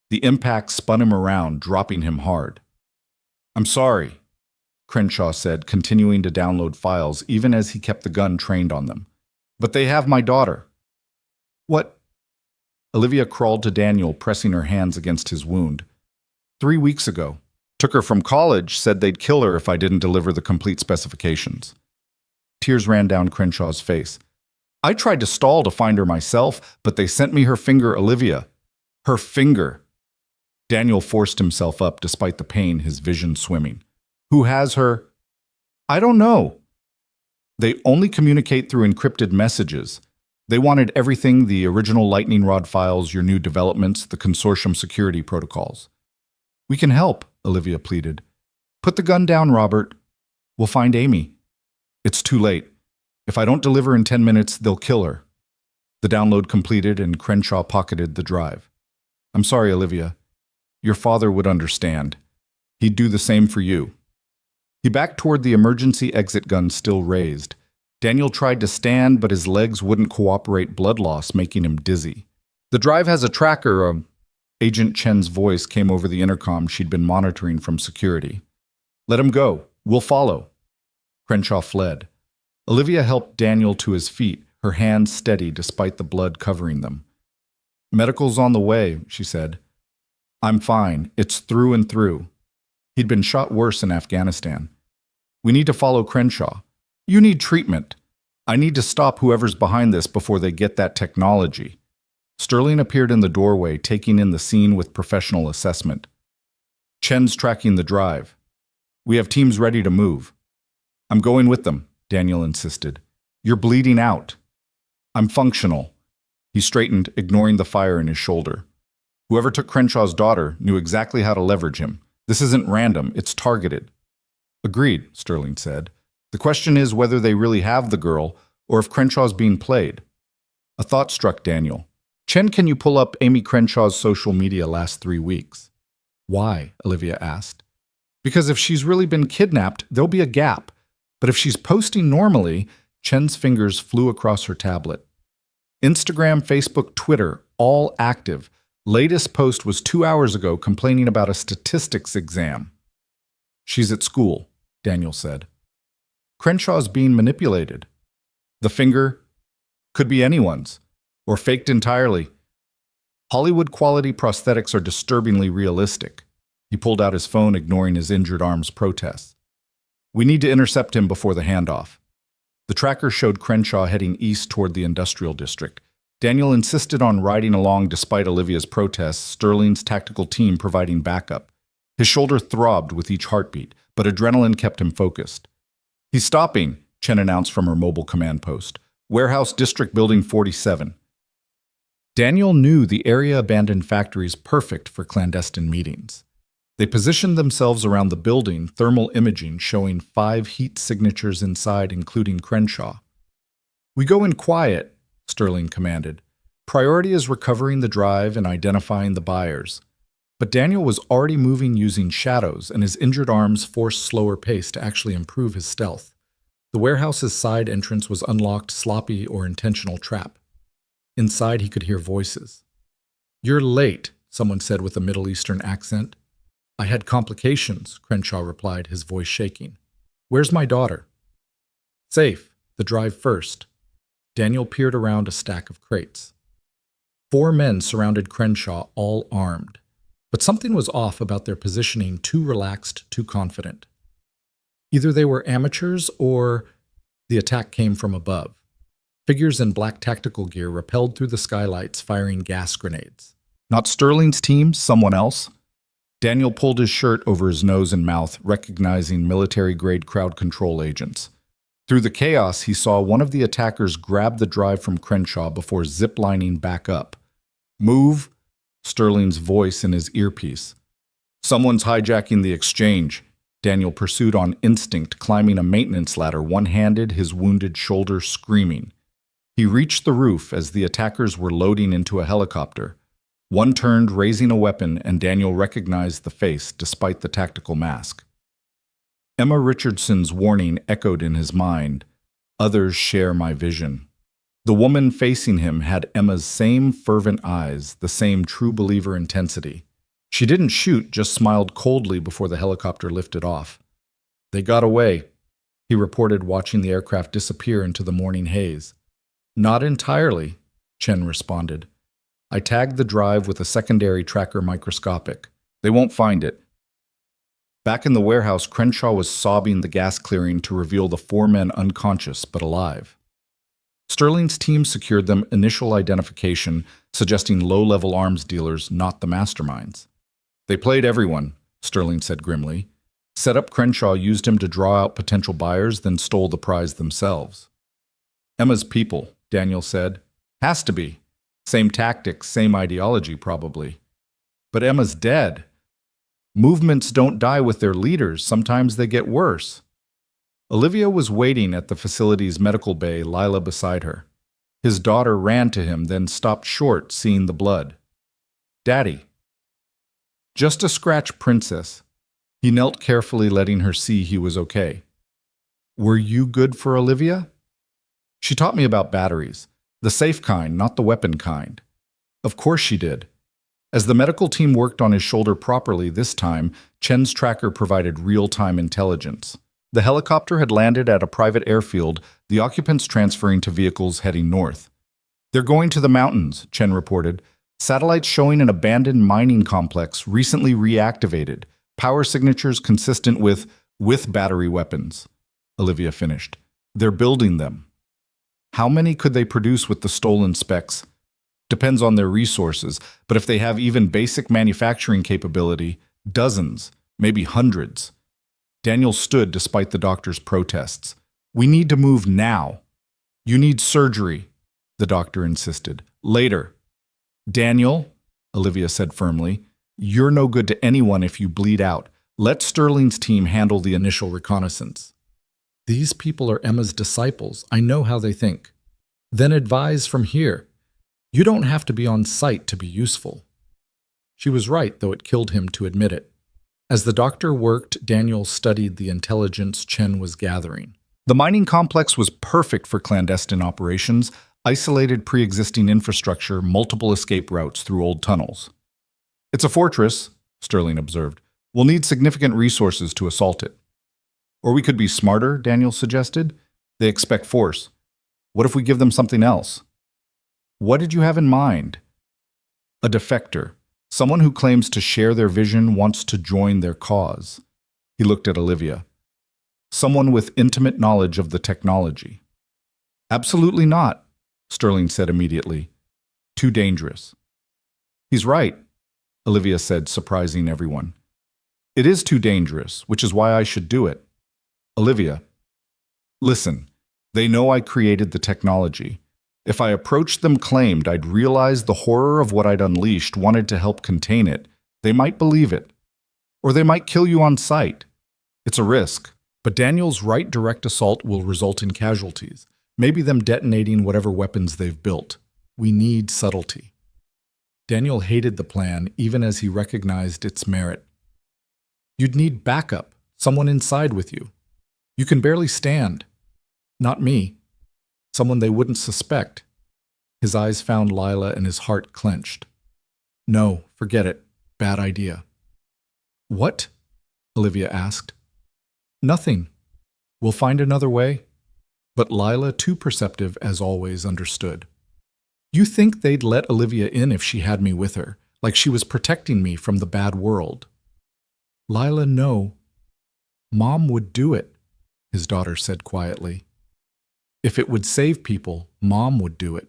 The impact spun him around, dropping him hard. I'm sorry, Crenshaw said, continuing to download files even as he kept the gun trained on them. But they have my daughter. What? Olivia crawled to Daniel, pressing her hands against his wound. 3 weeks ago. Took her from college, said they'd kill her if I didn't deliver the complete specifications. Tears ran down Crenshaw's face. I tried to stall to find her myself, but they sent me her finger, Olivia. Her finger. Daniel forced himself up despite the pain, his vision swimming. Who has her? I don't know. They only communicate through encrypted messages. They wanted everything, the original lightning rod files, your new developments, the consortium security protocols. We can help, Olivia pleaded. Put the gun down, Robert. We'll find Amy. It's too late. If I don't deliver in 10 minutes, they'll kill her. The download completed and Crenshaw pocketed the drive. I'm sorry, Olivia. Your father would understand. He'd do the same for you. He backed toward the emergency exit gun still raised. Daniel tried to stand, but his legs wouldn't cooperate, blood loss making him dizzy. The drive has a tracker. Agent Chen's voice came over the intercom she'd been monitoring from security. Let him go. We'll follow. Crenshaw fled. Olivia helped Daniel to his feet, her hands steady despite the blood covering them. Medical's on the way, she said. I'm fine. It's through and through. He'd been shot worse in Afghanistan. We need to follow Crenshaw. You need treatment. I need to stop whoever's behind this before they get that technology. Sterling appeared in the doorway, taking in the scene with professional assessment. Chen's tracking the drive. We have teams ready to move. I'm going with them, Daniel insisted. You're bleeding out. I'm functional. He straightened, ignoring the fire in his shoulder. Whoever took Crenshaw's daughter knew exactly how to leverage him. This isn't random, it's targeted. Agreed, Sterling said. The question is whether they really have the girl or if Crenshaw's being played. A thought struck Daniel. Chen, can you pull up Amy Crenshaw's social media last 3 weeks? Why? Olivia asked. Because if she's really been kidnapped, there'll be a gap. But if she's posting normally, Chen's fingers flew across her tablet. Instagram, Facebook, Twitter, all active. Latest post was 2 hours ago complaining about a statistics exam. She's at school, Daniel said. Crenshaw's being manipulated. The finger could be anyone's, or faked entirely. Hollywood-quality prosthetics are disturbingly realistic. He pulled out his phone, ignoring his injured arm's protests. We need to intercept him before the handoff. The tracker showed Crenshaw heading east toward the industrial district. Daniel insisted on riding along despite Olivia's protests, Sterling's tactical team providing backup. His shoulder throbbed with each heartbeat, but adrenaline kept him focused. He's stopping, Chen announced from her mobile command post. Warehouse District Building 47. Daniel knew the area abandoned factories perfect for clandestine meetings. They positioned themselves around the building, thermal imaging showing 5 heat signatures inside, including Crenshaw. We go in quiet, Sterling commanded. Priority is recovering the drive and identifying the buyers. But Daniel was already moving using shadows, and his injured arms forced slower pace to actually improve his stealth. The warehouse's side entrance was unlocked, sloppy or intentional trap. Inside, he could hear voices. You're late, someone said with a Middle Eastern accent. I had complications, Crenshaw replied, his voice shaking. Where's my daughter? Safe. The drive first. Daniel peered around a stack of crates. 4 men surrounded Crenshaw, all armed. But something was off about their positioning, too relaxed, too confident. Either they were amateurs or the attack came from above. Figures in black tactical gear rappelled through the skylights, firing gas grenades. Not Sterling's team, someone else? Daniel pulled his shirt over his nose and mouth, recognizing military-grade crowd control agents. Through the chaos, he saw one of the attackers grab the drive from Crenshaw before ziplining back up. Move, Sterling's voice in his earpiece. Someone's hijacking the exchange. Daniel pursued on instinct, climbing a maintenance ladder, one-handed, his wounded shoulder screaming. He reached the roof as the attackers were loading into a helicopter. One turned, raising a weapon, and Daniel recognized the face despite the tactical mask. Emma Richardson's warning echoed in his mind. Others share my vision. The woman facing him had Emma's same fervent eyes, the same true believer intensity. She didn't shoot, just smiled coldly before the helicopter lifted off. They got away, he reported, watching the aircraft disappear into the morning haze. Not entirely, Chen responded. I tagged the drive with a secondary tracker microscopic. They won't find it. Back in the warehouse, Crenshaw was sobbing the gas clearing to reveal the 4 men unconscious but alive. Sterling's team secured them initial identification, suggesting low-level arms dealers, not the masterminds. They played everyone, Sterling said grimly. Set up Crenshaw used him to draw out potential buyers, then stole the prize themselves. Emma's people, Daniel said. Has to be. Same tactics, same ideology, probably. But Emma's dead. Movements don't die with their leaders. Sometimes they get worse. Olivia was waiting at the facility's medical bay, Lila beside her. His daughter ran to him, then stopped short, seeing the blood. Daddy. Just a scratch, princess. He knelt carefully, letting her see he was okay. Were you good for Olivia? She taught me about batteries. The safe kind, not the weapon kind. Of course she did. As the medical team worked on his shoulder properly this time, Chen's tracker provided real-time intelligence. The helicopter had landed at a private airfield, the occupants transferring to vehicles heading north. They're going to the mountains, Chen reported. Satellites showing an abandoned mining complex recently reactivated. Power signatures consistent with battery weapons. Olivia finished. They're building them. How many could they produce with the stolen specs? Depends on their resources, but if they have even basic manufacturing capability, dozens, maybe hundreds. Daniel stood despite the doctor's protests. We need to move now. You need surgery, the doctor insisted. Later. Daniel, Olivia said firmly, you're no good to anyone if you bleed out. Let Sterling's team handle the initial reconnaissance. These people are Emma's disciples. I know how they think. Then advise from here. You don't have to be on site to be useful. She was right, though it killed him to admit it. As the doctor worked, Daniel studied the intelligence Chen was gathering. The mining complex was perfect for clandestine operations, isolated pre-existing infrastructure, multiple escape routes through old tunnels. It's a fortress, Sterling observed. We'll need significant resources to assault it. Or we could be smarter, Daniel suggested. They expect force. What if we give them something else? What did you have in mind? A defector. Someone who claims to share their vision, wants to join their cause. He looked at Olivia. Someone with intimate knowledge of the technology. Absolutely not, Sterling said immediately. Too dangerous. He's right, Olivia said, surprising everyone. It is too dangerous, which is why I should do it. Olivia, listen, they know I created the technology. If I approached them claimed I'd realized the horror of what I'd unleashed, wanted to help contain it, they might believe it. Or they might kill you on sight. It's a risk. But Daniel's right direct assault will result in casualties, maybe them detonating whatever weapons they've built. We need subtlety. Daniel hated the plan, even as he recognized its merit. You'd need backup, someone inside with you. You can barely stand. Not me. Someone they wouldn't suspect. His eyes found Lila and his heart clenched. No, forget it. Bad idea. What? Olivia asked. Nothing. We'll find another way. But Lila, too perceptive as always, understood. You think they'd let Olivia in if she had me with her, like she was protecting me from the bad world. Lila, no. Mom would do it, his daughter said quietly. If it would save people, Mom would do it.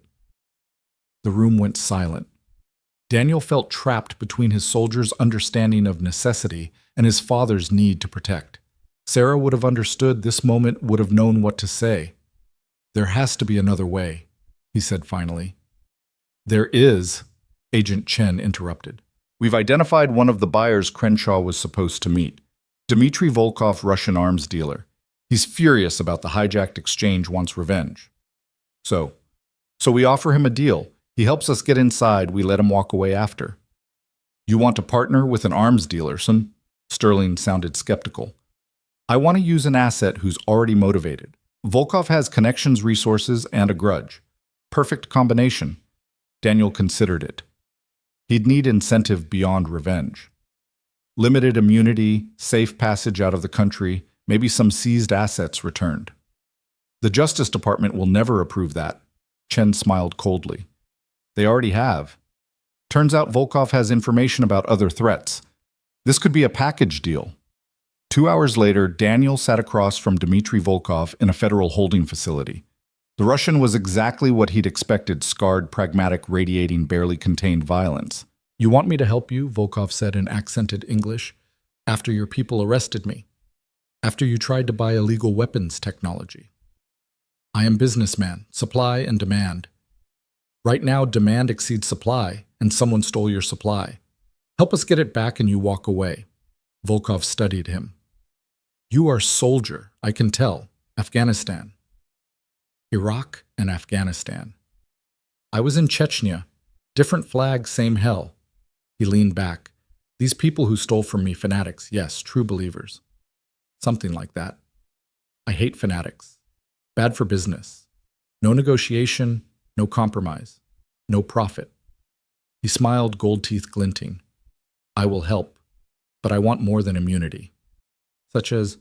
The room went silent. Daniel felt trapped between his soldiers' understanding of necessity and his father's need to protect. Sarah would have understood this moment, would have known what to say. There has to be another way, he said finally. There is, Agent Chen interrupted. We've identified one of the buyers Crenshaw was supposed to meet. Dmitry Volkov, Russian arms dealer. He's furious about the hijacked exchange, wants revenge. So we offer him a deal. He helps us get inside, we let him walk away after. You want to partner with an arms dealer, son? Sterling sounded skeptical. I want to use an asset who's already motivated. Volkov has connections, resources, and a grudge. Perfect combination. Daniel considered it. He'd need incentive beyond revenge. Limited immunity, safe passage out of the country, maybe some seized assets returned. The Justice Department will never approve that. Chen smiled coldly. They already have. Turns out Volkov has information about other threats. This could be a package deal. 2 hours later, Daniel sat across from Dmitry Volkov in a federal holding facility. The Russian was exactly what he'd expected, scarred, pragmatic, radiating barely contained violence. You want me to help you, Volkov said in accented English, after your people arrested me, after you tried to buy illegal weapons technology. I am businessman, supply and demand. Right now, demand exceeds supply, and someone stole your supply. Help us get it back and you walk away. Volkov studied him. You are soldier, I can tell. Afghanistan. Iraq and Afghanistan. I was in Chechnya. Different flag, same hell. He leaned back. These people who stole from me, fanatics, yes, true believers. Something like that. I hate fanatics. Bad for business. No negotiation, no compromise, no profit. He smiled, gold teeth glinting. I will help, but I want more than immunity. Such as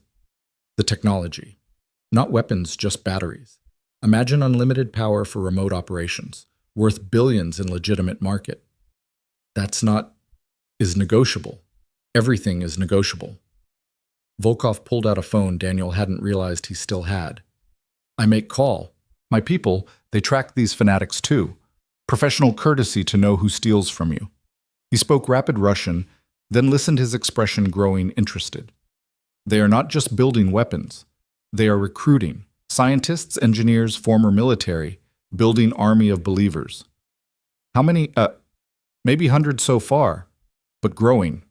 the technology. Not weapons, just batteries. Imagine unlimited power for remote operations, worth billions in legitimate market. Is negotiable. Everything is negotiable. Volkov pulled out a phone Daniel hadn't realized he still had. I make call. My people, they track these fanatics too. Professional courtesy to know who steals from you. He spoke rapid Russian, then listened, his expression growing interested. They are not just building weapons. They are recruiting. Scientists, engineers, former military, building army of believers. How many? Maybe hundreds so far, but growing.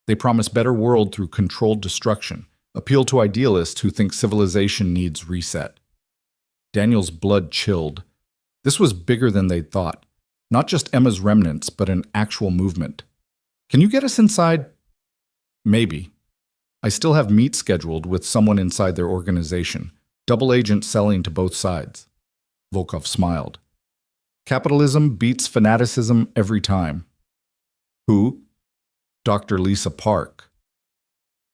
They promise better world through controlled destruction, appeal to idealists who think civilization needs reset. Daniel's blood chilled. This was bigger than they'd thought. Not just Emma's remnants, but an actual movement. Can you get us inside? Maybe. I still have meet scheduled with someone inside their organization. Double agent selling to both sides. Volkov smiled. Capitalism beats fanaticism every time. Who? Dr. Lisa Park.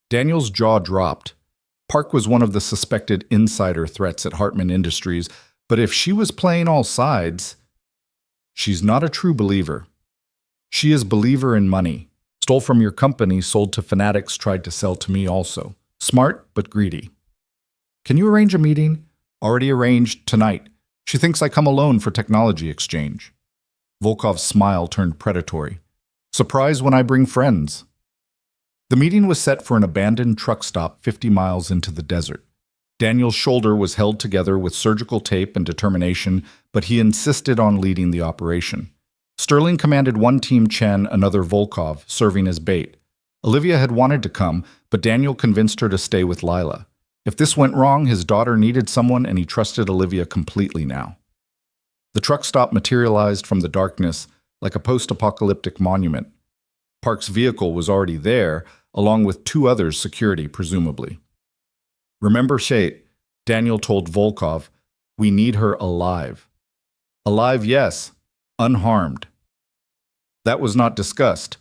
Daniel's jaw dropped. Park was one of the suspected insider threats at Hartman Industries, but if she was playing all sides, she's not a true believer. She is believer in money. Stole from your company, sold to fanatics, tried to sell to me also. Smart, but greedy. Can you arrange a meeting? Already arranged tonight. She thinks I come alone for technology exchange. Volkov's smile turned predatory. Surprise when I bring friends. The meeting was set for an abandoned truck stop 50 miles into the desert. Daniel's shoulder was held together with surgical tape and determination, but he insisted on leading the operation. Sterling commanded one team, Chen, another Volkov, serving as bait. Olivia had wanted to come, but Daniel convinced her to stay with Lila. If this went wrong, his daughter needed someone, and he trusted Olivia completely now. The truck stop materialized from the darkness like a post-apocalyptic monument. Park's vehicle was already there, along with 2 others, security, presumably. Remember Shate, Daniel told Volkov, we need her alive. Alive, yes, unharmed. That was not discussed.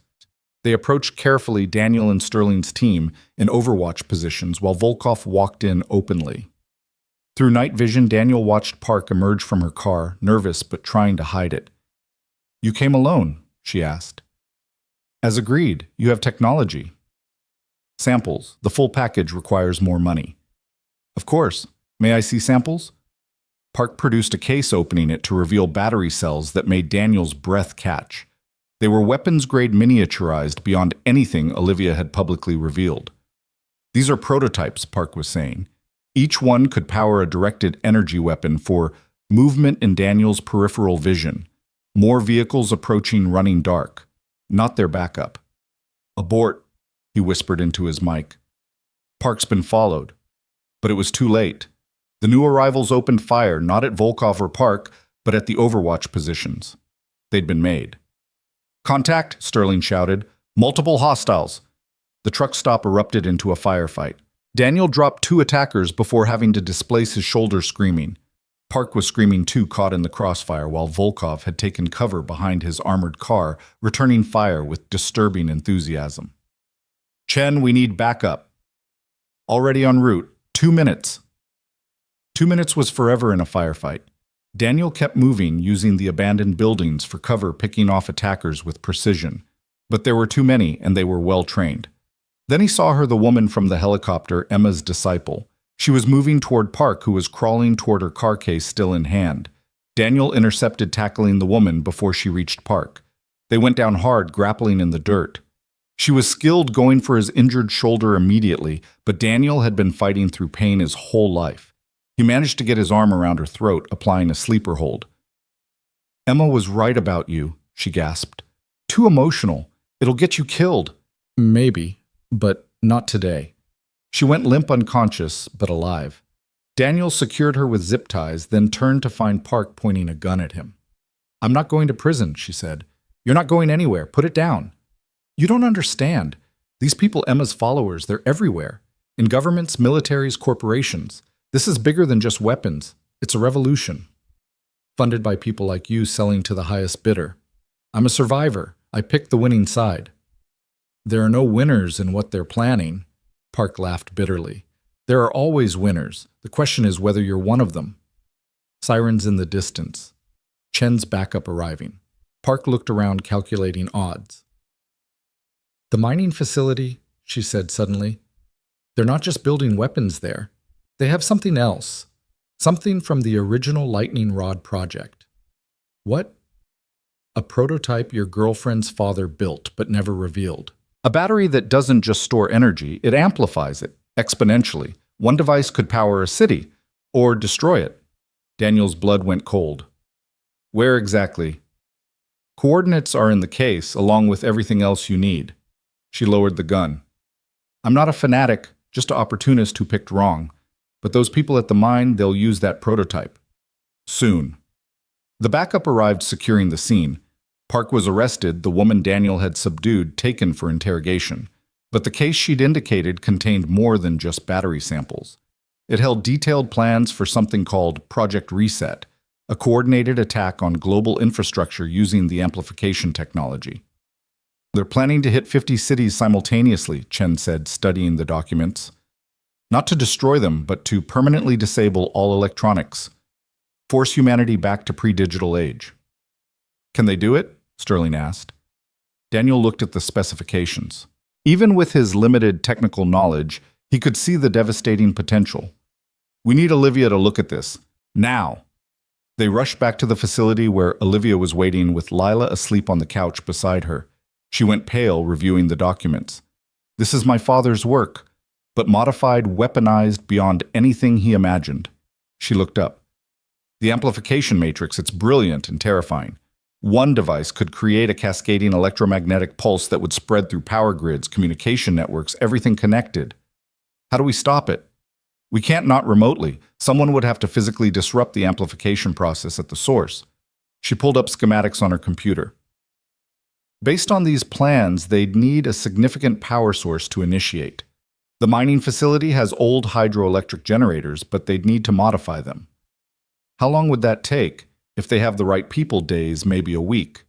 They approached carefully, Daniel and Sterling's team, in overwatch positions while Volkov walked in openly. Through night vision, Daniel watched Park emerge from her car, nervous but trying to hide it. You came alone, she asked. As agreed, you have technology. Samples. The full package requires more money. Of course. May I see samples? Park produced a case, opening it to reveal battery cells that made Daniel's breath catch. They were weapons-grade, miniaturized beyond anything Olivia had publicly revealed. These are prototypes, Park was saying. Each one could power a directed energy weapon for movement in Daniel's peripheral vision. More vehicles approaching running dark. Not their backup. Abort, he whispered into his mic. Park's been followed. But it was too late. The new arrivals opened fire not at Volkov or Park, but at the overwatch positions. They'd been made. Contact, Sterling shouted. Multiple hostiles. The truck stop erupted into a firefight. Daniel dropped 2 attackers before having to displace his shoulder screaming. Park was screaming too, caught in the crossfire, while Volkov had taken cover behind his armored car, returning fire with disturbing enthusiasm. Chen, we need backup. Already en route. 2 minutes. 2 minutes was forever in a firefight. Daniel kept moving, using the abandoned buildings for cover, picking off attackers with precision. But there were too many, and they were well trained. Then he saw her, the woman from the helicopter, Emma's disciple. She was moving toward Park, who was crawling toward her car case still in hand. Daniel intercepted, tackling the woman before she reached Park. They went down hard, grappling in the dirt. She was skilled, going for his injured shoulder immediately, but Daniel had been fighting through pain his whole life. He managed to get his arm around her throat, applying a sleeper hold. Emma was right about you, she gasped. Too emotional. It'll get you killed. Maybe, but not today. She went limp, unconscious, but alive. Daniel secured her with zip ties, then turned to find Park pointing a gun at him. I'm not going to prison, she said. You're not going anywhere. Put it down. You don't understand. These people, Emma's followers, they're everywhere. In governments, militaries, corporations. This is bigger than just weapons. It's a revolution. Funded by people like you selling to the highest bidder. I'm a survivor. I picked the winning side. There are no winners in what they're planning. Park laughed bitterly. There are always winners. The question is whether you're one of them. Sirens in the distance. Chen's backup arriving. Park looked around, calculating odds. The mining facility, she said suddenly. They're not just building weapons there. They have something else. Something from the original lightning rod project. What? A prototype your girlfriend's father built but never revealed. A battery that doesn't just store energy, it amplifies it, exponentially. One device could power a city, or destroy it. Daniel's blood went cold. Where exactly? Coordinates are in the case, along with everything else you need. She lowered the gun. I'm not a fanatic, just an opportunist who picked wrong. But those people at the mine, they'll use that prototype. Soon. The backup arrived, securing the scene. Park was arrested, the woman Daniel had subdued, taken for interrogation. But the case she'd indicated contained more than just battery samples. It held detailed plans for something called Project Reset, a coordinated attack on global infrastructure using the amplification technology. They're planning to hit 50 cities simultaneously, Chen said, studying the documents. Not to destroy them, but to permanently disable all electronics. Force humanity back to pre-digital age. Can they do it? Sterling asked. Daniel looked at the specifications. Even with his limited technical knowledge, he could see the devastating potential. We need Olivia to look at this. Now! They rushed back to the facility where Olivia was waiting with Lila asleep on the couch beside her. She went pale, reviewing the documents. This is my father's work, but modified, weaponized beyond anything he imagined. She looked up. The amplification matrix, it's brilliant and terrifying. One device could create a cascading electromagnetic pulse that would spread through power grids, communication networks, everything connected. How do we stop it? We can't, not remotely. Someone would have to physically disrupt the amplification process at the source. She pulled up schematics on her computer. Based on these plans, they'd need a significant power source to initiate. The mining facility has old hydroelectric generators, but they'd need to modify them. How long would that take? If they have the right people, days, maybe a week.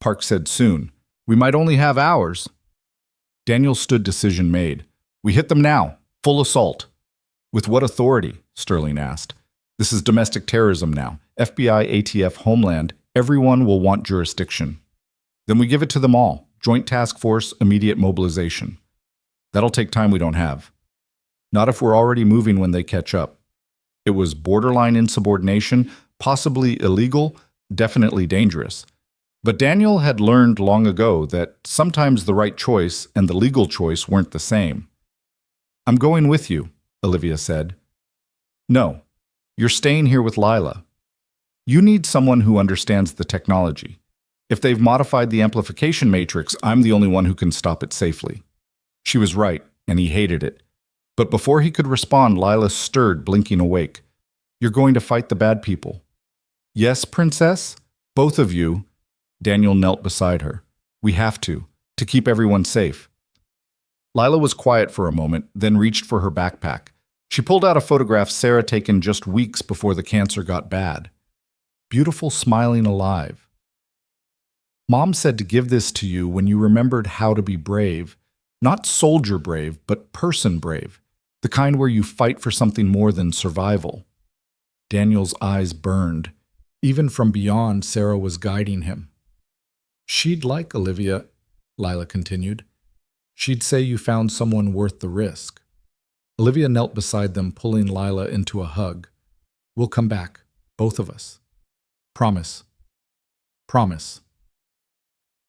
Park said soon. We might only have hours. Daniel stood, decision made. We hit them now. Full assault. With what authority? Sterling asked. This is domestic terrorism now. FBI, ATF, Homeland. Everyone will want jurisdiction. Then we give it to them all. Joint task force, immediate mobilization. That'll take time we don't have. Not if we're already moving when they catch up. It was borderline insubordination, possibly illegal, definitely dangerous. But Daniel had learned long ago that sometimes the right choice and the legal choice weren't the same. I'm going with you, Olivia said. No, you're staying here with Lila. You need someone who understands the technology. If they've modified the amplification matrix, I'm the only one who can stop it safely." She was right, and he hated it. But before he could respond, Lila stirred, blinking awake. "You're going to fight the bad people." "Yes, princess? Both of you." Daniel knelt beside her. "We have to keep everyone safe." Lila was quiet for a moment, then reached for her backpack. She pulled out a photograph Sarah taken just weeks before the cancer got bad. Beautiful, smiling, alive. "Mom said to give this to you when you remembered how to be brave. Not soldier brave, but person brave. The kind where you fight for something more than survival." Daniel's eyes burned. Even from beyond, Sarah was guiding him. "She'd like Olivia," Lila continued. "She'd say you found someone worth the risk." Olivia knelt beside them, pulling Lila into a hug. "We'll come back, both of us. Promise. Promise."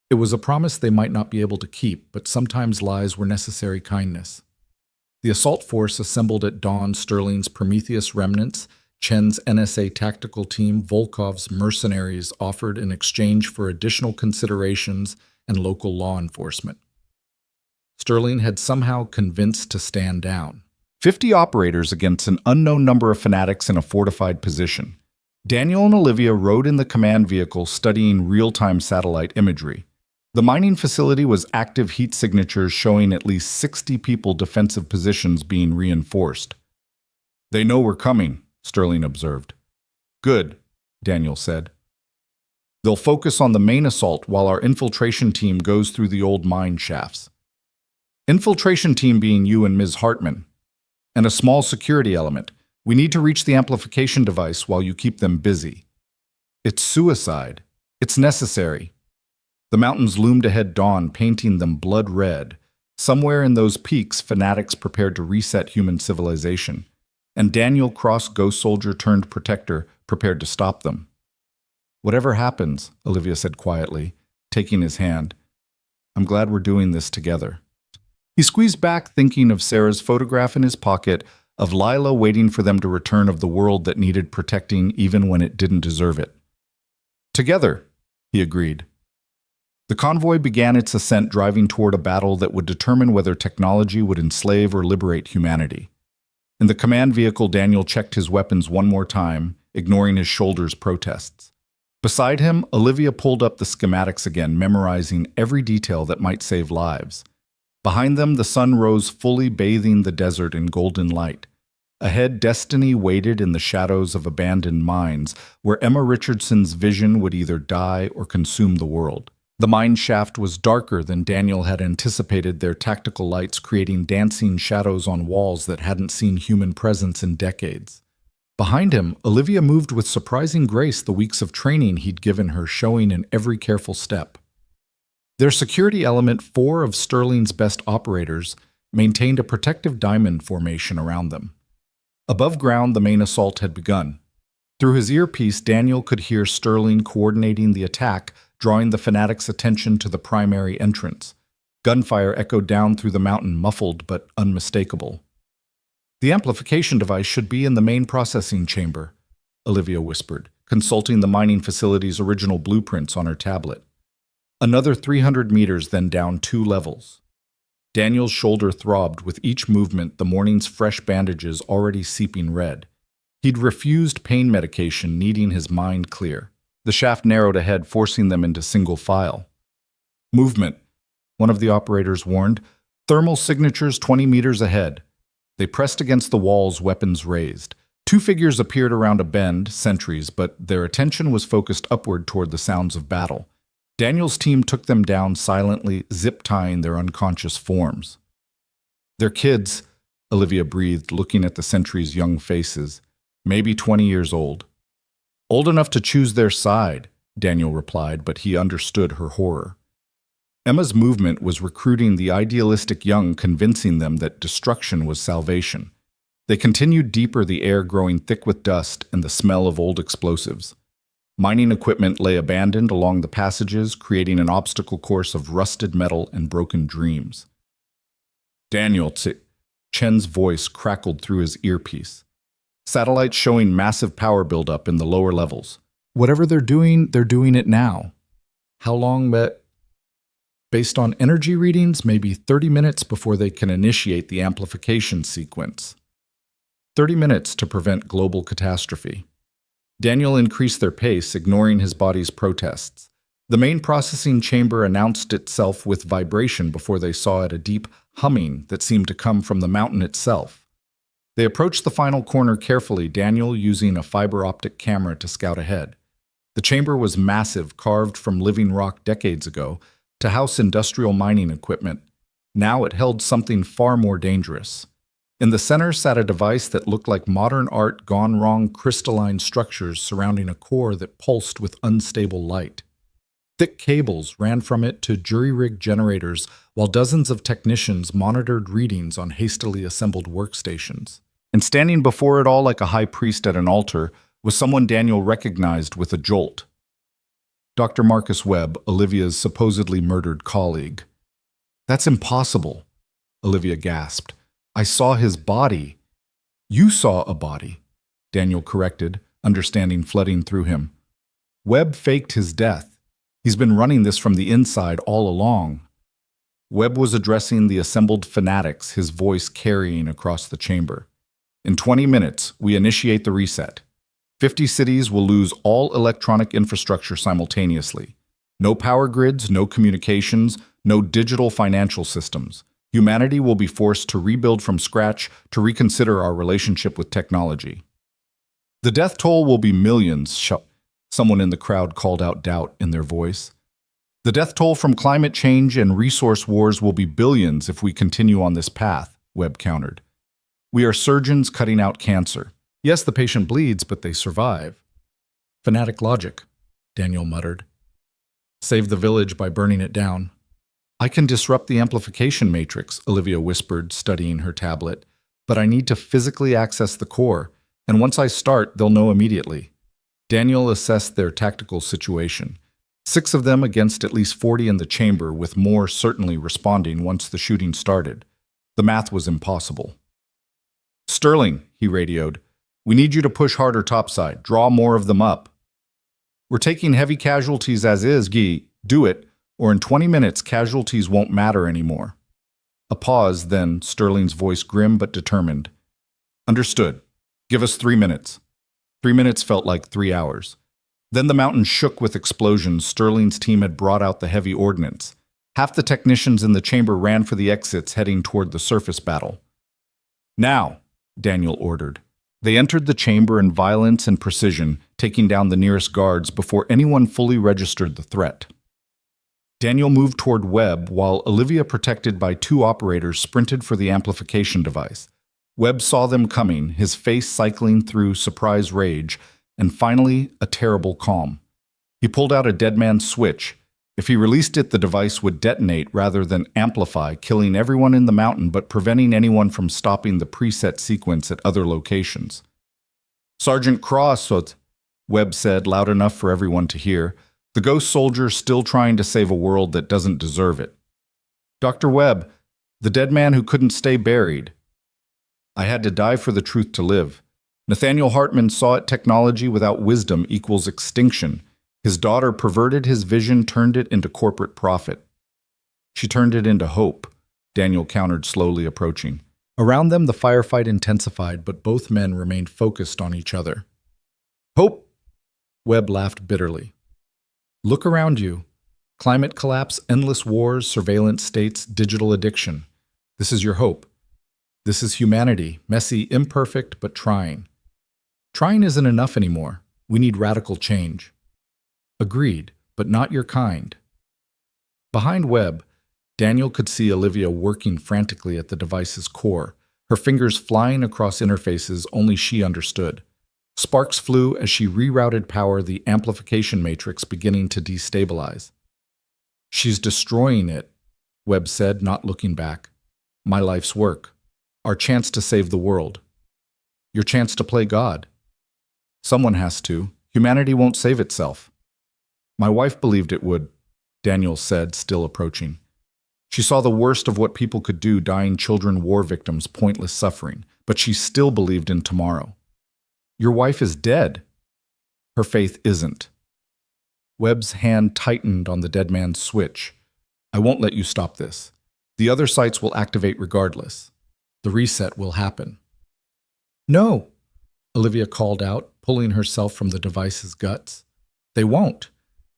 It was a promise they might not be able to keep, but sometimes lies were necessary kindness. The assault force assembled at dawn: Sterling's Prometheus remnants, Chen's NSA tactical team, Volkov's mercenaries, offered in exchange for additional considerations and local law enforcement. Sterling had somehow convinced to stand down. 50 operators against an unknown number of fanatics in a fortified position. Daniel and Olivia rode in the command vehicle, studying real-time satellite imagery. The mining facility was active, heat signatures showing at least 60 people defensive positions being reinforced. "They know we're coming," Sterling observed. "Good," Daniel said. "They'll focus on the main assault while our infiltration team goes through the old mine shafts." Infiltration team being you and Ms. Hartman. And a small security element. We need to reach the amplification device while you keep them busy. It's suicide. It's necessary. The mountains loomed ahead, dawn, painting them blood red. Somewhere in those peaks, fanatics prepared to reset human civilization. And Daniel Cross, ghost soldier turned protector, prepared to stop them. "Whatever happens," Olivia said quietly, taking his hand, "I'm glad we're doing this together." He squeezed back, thinking of Sarah's photograph in his pocket, of Lila waiting for them to return, of the world that needed protecting even when it didn't deserve it. "Together," he agreed. The convoy began its ascent, driving toward a battle that would determine whether technology would enslave or liberate humanity. In the command vehicle, Daniel checked his weapons one more time, ignoring his shoulder's protests. Beside him, Olivia pulled up the schematics again, memorizing every detail that might save lives. Behind them, the sun rose, fully bathing the desert in golden light. Ahead, destiny waited in the shadows of abandoned mines, where Emma Richardson's vision would either die or consume the world. The mine shaft was darker than Daniel had anticipated, their tactical lights creating dancing shadows on walls that hadn't seen human presence in decades. Behind him, Olivia moved with surprising grace, the weeks of training he'd given her showing in every careful step. Their security element, 4 of Sterling's best operators, maintained a protective diamond formation around them. Above ground, the main assault had begun. Through his earpiece, Daniel could hear Sterling coordinating the attack, drawing the fanatics' attention to the primary entrance. Gunfire echoed down through the mountain, muffled but unmistakable. "The amplification device should be in the main processing chamber," Olivia whispered, consulting the mining facility's original blueprints on her tablet. Another 300 meters, then down 2 levels. Daniel's shoulder throbbed with each movement, the morning's fresh bandages already seeping red. He'd refused pain medication, needing his mind clear. The shaft narrowed ahead, forcing them into single file. "Movement," one of the operators warned. "Thermal signatures 20 meters ahead." They pressed against the walls, weapons raised. 2 figures appeared around a bend, sentries, but their attention was focused upward toward the sounds of battle. Daniel's team took them down silently, zip-tying their unconscious forms. "They're kids," Olivia breathed, looking at the sentries' young faces. "Maybe 20 years old." "Old enough to choose their side," Daniel replied, but he understood her horror. Emma's movement was recruiting the idealistic young, convincing them that destruction was salvation. They continued deeper, the air growing thick with dust and the smell of old explosives. Mining equipment lay abandoned along the passages, creating an obstacle course of rusted metal and broken dreams. "Daniel, Chen's voice crackled through his earpiece. Satellites showing massive power buildup in the lower levels. Whatever they're doing it now. How long? Based on energy readings, maybe 30 minutes before they can initiate the amplification sequence. 30 minutes to prevent global catastrophe. Daniel increased their pace, ignoring his body's protests. The main processing chamber announced itself with vibration before they saw it, a deep humming that seemed to come from the mountain itself. They approached the final corner carefully, Daniel using a fiber optic camera to scout ahead. The chamber was massive, carved from living rock decades ago to house industrial mining equipment. Now it held something far more dangerous. In the center sat a device that looked like modern art gone wrong, crystalline structures surrounding a core that pulsed with unstable light. Thick cables ran from it to jury-rigged generators, while dozens of technicians monitored readings on hastily assembled workstations. And standing before it all like a high priest at an altar was someone Daniel recognized with a jolt. Dr. Marcus Webb, Olivia's supposedly murdered colleague. "That's impossible," Olivia gasped. "I saw his body." "You saw a body," Daniel corrected, understanding flooding through him. "Webb faked his death. He's been running this from the inside all along." Webb was addressing the assembled fanatics, his voice carrying across the chamber. "In 20 minutes, we initiate the reset. 50 cities will lose all electronic infrastructure simultaneously. No power grids, no communications, no digital financial systems. Humanity will be forced to rebuild from scratch, to reconsider our relationship with technology. The death toll will be millions," someone in the crowd called out, doubt in their voice. "The death toll from climate change and resource wars will be billions if we continue on this path," Webb countered. "We are surgeons cutting out cancer. Yes, the patient bleeds, but they survive." "Fanatic logic," Daniel muttered. "Save the village by burning it down." "I can disrupt the amplification matrix," Olivia whispered, studying her tablet. "But I need to physically access the core, and once I start, they'll know immediately." Daniel assessed their tactical situation. 6 of them against at least 40 in the chamber, with more certainly responding once the shooting started. The math was impossible. "Sterling," he radioed, "we need you to push harder topside. Draw more of them up." "We're taking heavy casualties as is, Guy. Do it, or in 20 minutes casualties won't matter anymore." A pause, then Sterling's voice grim but determined. "Understood. Give us 3 minutes." 3 minutes felt like 3 hours. Then the mountain shook with explosions. Sterling's team had brought out the heavy ordnance. Half the technicians in the chamber ran for the exits, heading toward the surface battle. "Now," Daniel ordered. They entered the chamber in violence and precision, taking down the nearest guards before anyone fully registered the threat. Daniel moved toward Webb, while Olivia, protected by 2 operators, sprinted for the amplification device. Webb saw them coming, his face cycling through surprise rage, and finally a terrible calm. He pulled out a dead man's switch. If he released it, the device would detonate rather than amplify, killing everyone in the mountain but preventing anyone from stopping the preset sequence at other locations. "Sergeant Cross," Webb said, loud enough for everyone to hear, "the ghost soldier still trying to save a world that doesn't deserve it." "Dr. Webb, the dead man who couldn't stay buried." "I had to die for the truth to live. Nathaniel Hartman saw it: technology without wisdom equals extinction. His daughter perverted his vision, turned it into corporate profit." "She turned it into hope," Daniel countered, slowly approaching. Around them, the firefight intensified, but both men remained focused on each other. "Hope?" Webb laughed bitterly. "Look around you. Climate collapse, endless wars, surveillance states, digital addiction. This is your hope. This is humanity, messy, imperfect, but trying. Trying isn't enough anymore. We need radical change." "Agreed, but not your kind." Behind Webb, Daniel could see Olivia working frantically at the device's core, her fingers flying across interfaces only she understood. Sparks flew as she rerouted power, the amplification matrix beginning to destabilize. "She's destroying it," Webb said, not looking back. "My life's work. Our chance to save the world. Your chance to play God. Someone has to. Humanity won't save itself." "My wife believed it would," Daniel said, still approaching. "She saw the worst of what people could do: dying children, war victims, pointless suffering. But she still believed in tomorrow." "Your wife is dead." Her faith isn't. Webb's hand tightened on the dead man's switch. I won't let you stop this. The other sites will activate regardless. The reset will happen. No, Olivia called out, pulling herself from the device's guts. They won't.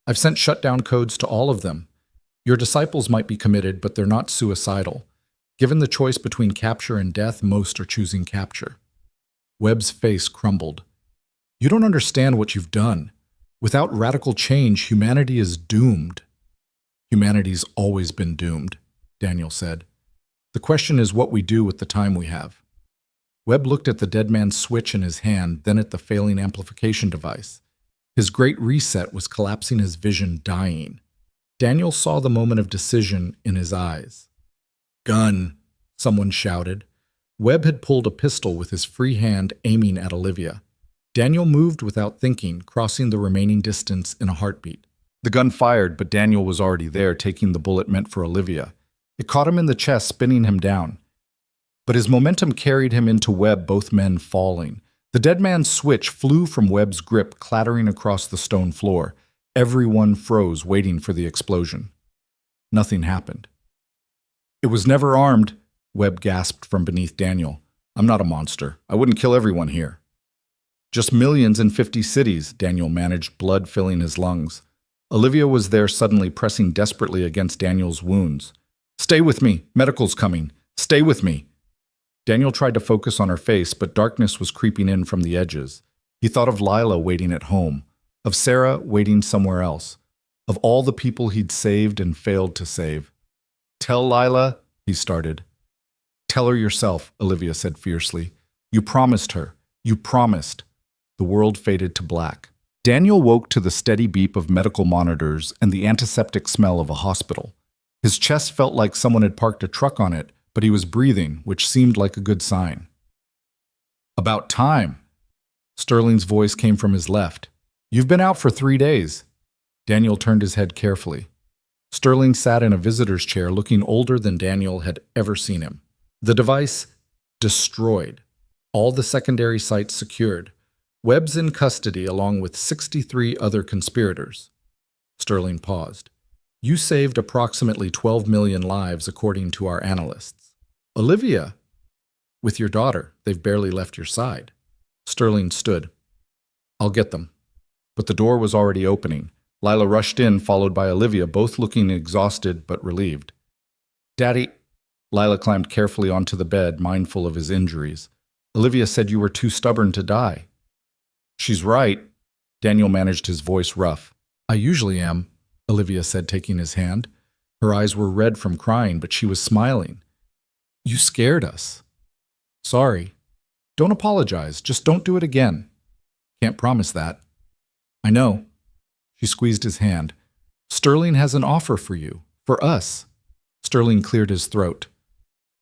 I've sent shutdown codes to all of them. Your disciples might be committed, but they're not suicidal. Given the choice between capture and death, most are choosing capture. Webb's face crumbled. You don't understand what you've done. Without radical change, humanity is doomed. Humanity's always been doomed, Daniel said. The question is what we do with the time we have. Webb looked at the dead man's switch in his hand, then at the failing amplification device. His great reset was collapsing his vision, dying. Daniel saw the moment of decision in his eyes. Gun, someone shouted. Webb had pulled a pistol with his free hand aiming at Olivia. Daniel moved without thinking, crossing the remaining distance in a heartbeat. The gun fired, but Daniel was already there, taking the bullet meant for Olivia. It caught him in the chest, spinning him down. But his momentum carried him into Webb, both men falling. The dead man's switch flew from Webb's grip, clattering across the stone floor. Everyone froze, waiting for the explosion. Nothing happened. It was never armed, Webb gasped from beneath Daniel. I'm not a monster. I wouldn't kill everyone here. Just millions in 50 cities, Daniel managed, blood filling his lungs. Olivia was there, suddenly pressing desperately against Daniel's wounds. Stay with me. Medical's coming. Stay with me. Daniel tried to focus on her face, but darkness was creeping in from the edges. He thought of Lila waiting at home, of Sarah waiting somewhere else, of all the people he'd saved and failed to save. Tell Lila, he started. Tell her yourself, Olivia said fiercely. You promised her. You promised. The world faded to black. Daniel woke to the steady beep of medical monitors and the antiseptic smell of a hospital. His chest felt like someone had parked a truck on it, but he was breathing, which seemed like a good sign. About time. Sterling's voice came from his left. You've been out for 3 days. Daniel turned his head carefully. Sterling sat in a visitor's chair, looking older than Daniel had ever seen him. The device destroyed. All the secondary sites secured. Webb's in custody along with 63 other conspirators. Sterling paused. You saved approximately 12 million lives according to our analysts. Olivia, with your daughter, they've barely left your side. Sterling stood. I'll get them. But the door was already opening. Lila rushed in, followed by Olivia, both looking exhausted but relieved. Daddy, Lila climbed carefully onto the bed, mindful of his injuries. Olivia said you were too stubborn to die. She's right. Daniel managed his voice rough. I usually am, Olivia said, taking his hand. Her eyes were red from crying, but she was smiling. You scared us. Sorry. Don't apologize. Just don't do it again. Can't promise that. I know. She squeezed his hand. Sterling has an offer for you. For us. Sterling cleared his throat.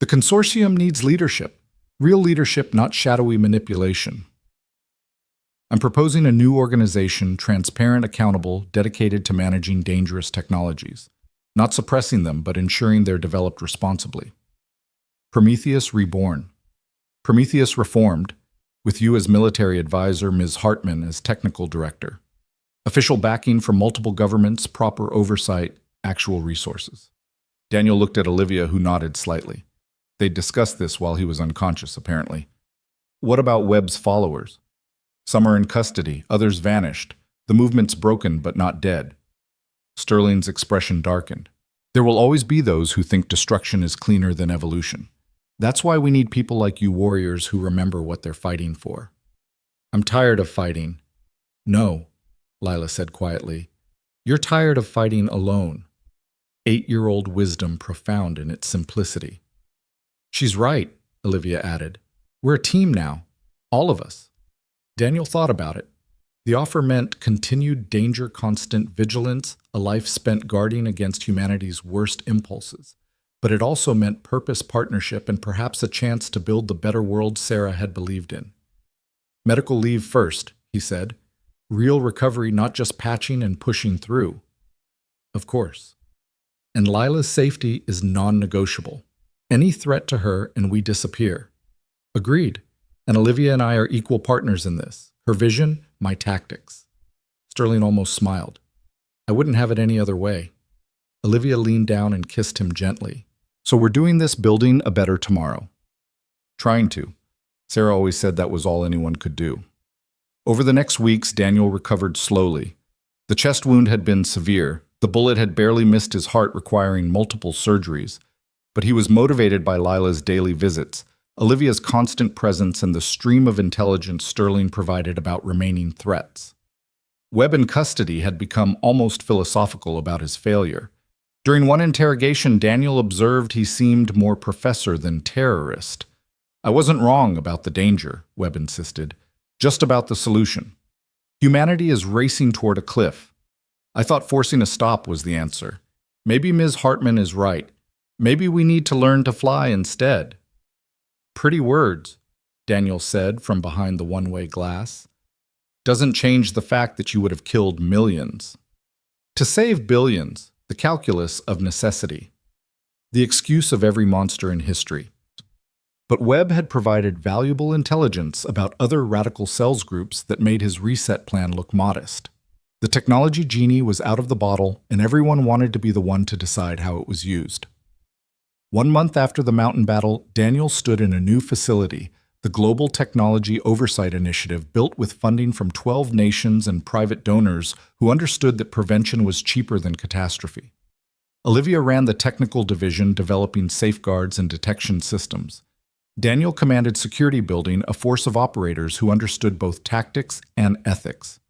The consortium needs leadership. Real leadership, not shadowy manipulation. I'm proposing a new organization, transparent, accountable, dedicated to managing dangerous technologies. Not suppressing them, but ensuring they're developed responsibly. Prometheus Reborn. Prometheus Reformed, with you as military advisor, Ms. Hartman as technical director. Official backing from multiple governments, proper oversight, actual resources. Daniel looked at Olivia, who nodded slightly. They'd discussed this while he was unconscious, apparently. What about Webb's followers? Some are in custody, others vanished. The movement's broken but not dead. Sterling's expression darkened. There will always be those who think destruction is cleaner than evolution. That's why we need people like you warriors who remember what they're fighting for. I'm tired of fighting. No, Lila said quietly. You're tired of fighting alone. 8-year-old wisdom profound in its simplicity. She's right, Olivia added. We're a team now. All of us. Daniel thought about it. The offer meant continued danger, constant vigilance, a life spent guarding against humanity's worst impulses. But it also meant purpose, partnership, and perhaps a chance to build the better world Sarah had believed in. Medical leave first, he said. Real recovery, not just patching and pushing through. Of course. And Lila's safety is non-negotiable. Any threat to her and we disappear. Agreed. And Olivia and I are equal partners in this. Her vision, my tactics. Sterling almost smiled. I wouldn't have it any other way. Olivia leaned down and kissed him gently. So we're doing this building a better tomorrow. Trying to. Sarah always said that was all anyone could do. Over the next weeks, Daniel recovered slowly. The chest wound had been severe. The bullet had barely missed his heart, requiring multiple surgeries. But he was motivated by Lila's daily visits, Olivia's constant presence, and the stream of intelligence Sterling provided about remaining threats. Webb in custody had become almost philosophical about his failure. During one interrogation, Daniel observed he seemed more professor than terrorist. I wasn't wrong about the danger, Webb insisted, just about the solution. Humanity is racing toward a cliff. I thought forcing a stop was the answer. Maybe Ms. Hartman is right. Maybe we need to learn to fly instead. Pretty words, Daniel said from behind the one-way glass. Doesn't change the fact that you would have killed millions. To save billions, the calculus of necessity. The excuse of every monster in history. But Webb had provided valuable intelligence about other radical cells groups that made his reset plan look modest. The technology genie was out of the bottle, and everyone wanted to be the one to decide how it was used. 1 month after the mountain battle, Daniel stood in a new facility, the Global Technology Oversight Initiative, built with funding from 12 nations and private donors who understood that prevention was cheaper than catastrophe. Olivia ran the technical division, developing safeguards and detection systems. Daniel commanded security, building a force of operators who understood both tactics and ethics.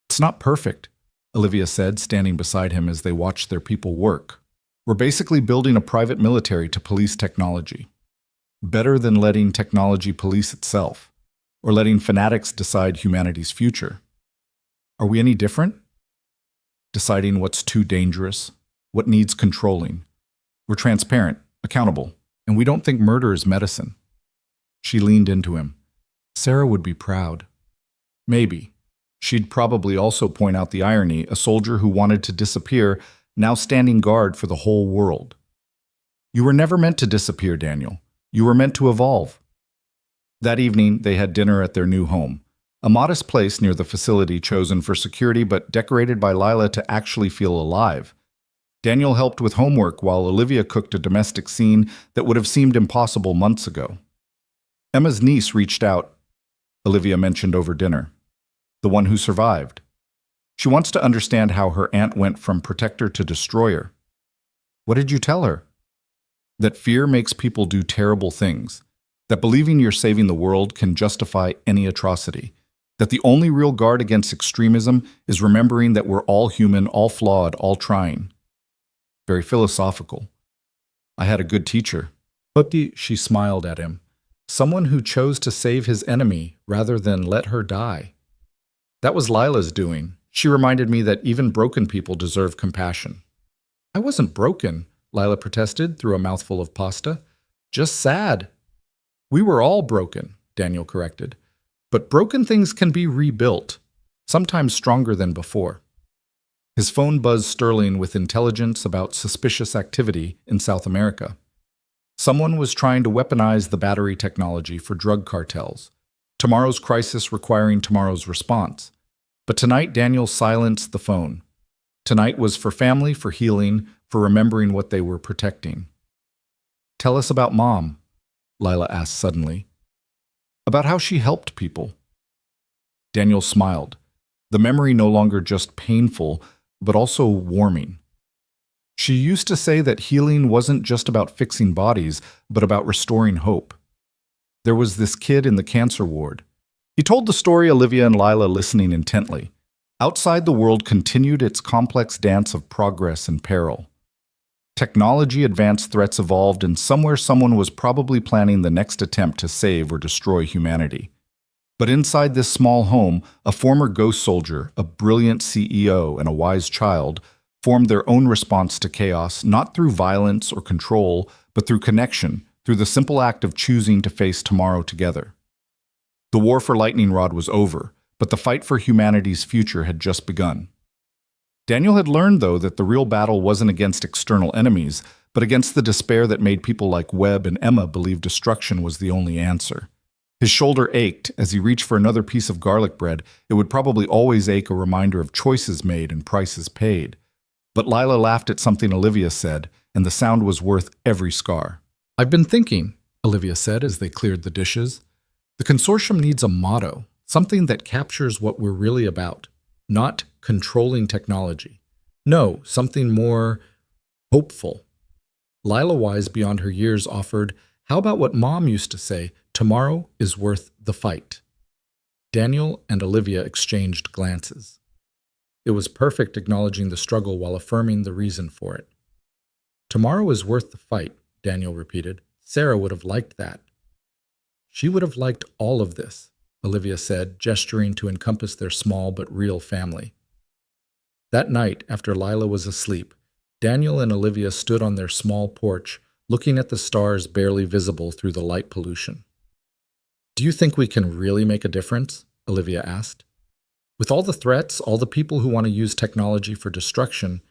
It's not perfect, Olivia said, standing beside him as they watched their people work. We're basically building a private military to police technology. Better than letting technology police itself, or letting fanatics decide humanity's future. Are we any different? Deciding what's too dangerous, what needs controlling. We're transparent, accountable, and we don't think murder is medicine. She leaned into him. Sarah would be proud. Maybe. She'd probably also point out the irony, a soldier who wanted to disappear, now standing guard for the whole world. You were never meant to disappear, Daniel. You were meant to evolve. That evening, they had dinner at their new home, a modest place near the facility chosen for security but decorated by Lila to actually feel alive. Daniel helped with homework while Olivia cooked a domestic scene that would have seemed impossible months ago. Emma's niece reached out, Olivia mentioned over dinner. The one who survived. She wants to understand how her aunt went from protector to destroyer. What did you tell her? That fear makes people do terrible things. That believing you're saving the world can justify any atrocity. That the only real guard against extremism is remembering that we're all human, all flawed, all trying. Very philosophical. I had a good teacher. Hutti, she smiled at him. Someone who chose to save his enemy rather than let her die. That was Lila's doing. She reminded me that even broken people deserve compassion. I wasn't broken, Lila protested through a mouthful of pasta. Just sad. We were all broken, Daniel corrected. But broken things can be rebuilt, sometimes stronger than before. His phone buzzed Sterling with intelligence about suspicious activity in South America. Someone was trying to weaponize the battery technology for drug cartels. Tomorrow's crisis requiring tomorrow's response. But tonight, Daniel silenced the phone. Tonight was for family, for healing, for remembering what they were protecting. Tell us about Mom, Lila asked suddenly. About how she helped people. Daniel smiled, the memory no longer just painful, but also warming. She used to say that healing wasn't just about fixing bodies, but about restoring hope. There was this kid in the cancer ward. He told the story, Olivia and Lila listening intently. Outside, the world continued its complex dance of progress and peril. Technology advanced, threats evolved, and somewhere someone was probably planning the next attempt to save or destroy humanity. But inside this small home, a former ghost soldier, a brilliant CEO, and a wise child formed their own response to chaos, not through violence or control, but through connection, through the simple act of choosing to face tomorrow together. The war for Lightning Rod was over, but the fight for humanity's future had just begun. Daniel had learned, though, that the real battle wasn't against external enemies, but against the despair that made people like Webb and Emma believe destruction was the only answer. His shoulder ached as he reached for another piece of garlic bread. It would probably always ache, a reminder of choices made and prices paid. But Lila laughed at something Olivia said, and the sound was worth every scar. "I've been thinking," Olivia said as they cleared the dishes. "The consortium needs a motto, something that captures what we're really about. Not controlling technology. No, something more hopeful." Lila, wise beyond her years, offered, "How about what Mom used to say, tomorrow is worth the fight?" Daniel and Olivia exchanged glances. It was perfect, acknowledging the struggle while affirming the reason for it. "Tomorrow is worth the fight," Daniel repeated. "Sarah would have liked that." "She would have liked all of this," Olivia said, gesturing to encompass their small but real family. That night, after Lila was asleep, Daniel and Olivia stood on their small porch, looking at the stars barely visible through the light pollution. "Do you think we can really make a difference?" Olivia asked. "With all the threats, all the people who want to use technology for destruction,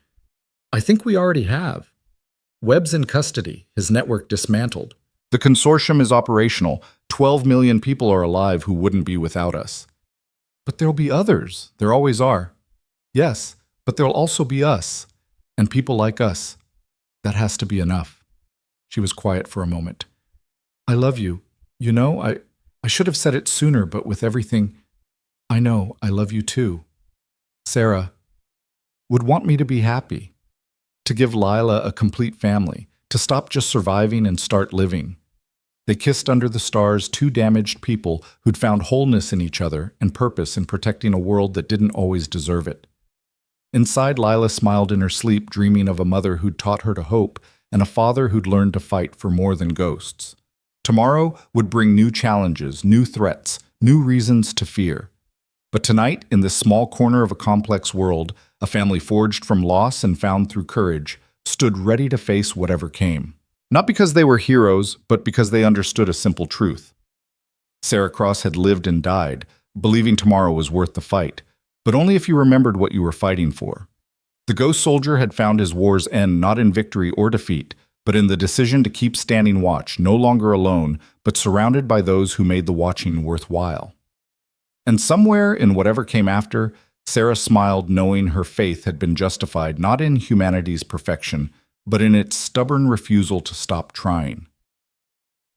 I think we already have. Webb's in custody, his network dismantled. The consortium is operational. 12 million people are alive who wouldn't be without us." "But there'll be others. There always are." "Yes, but there'll also be us. And people like us. That has to be enough." She was quiet for a moment. "I love you. You know, I should have said it sooner, but with everything, I know I love you too. Sarah would want me to be happy, to give Lila a complete family, to stop just surviving and start living." They kissed under the stars, two damaged people who'd found wholeness in each other and purpose in protecting a world that didn't always deserve it. Inside, Lila smiled in her sleep, dreaming of a mother who'd taught her to hope and a father who'd learned to fight for more than ghosts. Tomorrow would bring new challenges, new threats, new reasons to fear. But tonight, in this small corner of a complex world, a family forged from loss and found through courage stood ready to face whatever came. Not because they were heroes, but because they understood a simple truth. Sarah Cross had lived and died, believing tomorrow was worth the fight, but only if you remembered what you were fighting for. The ghost soldier had found his war's end not in victory or defeat, but in the decision to keep standing watch, no longer alone, but surrounded by those who made the watching worthwhile. And somewhere in whatever came after, Sarah smiled, knowing her faith had been justified not in humanity's perfection, but in its stubborn refusal to stop trying.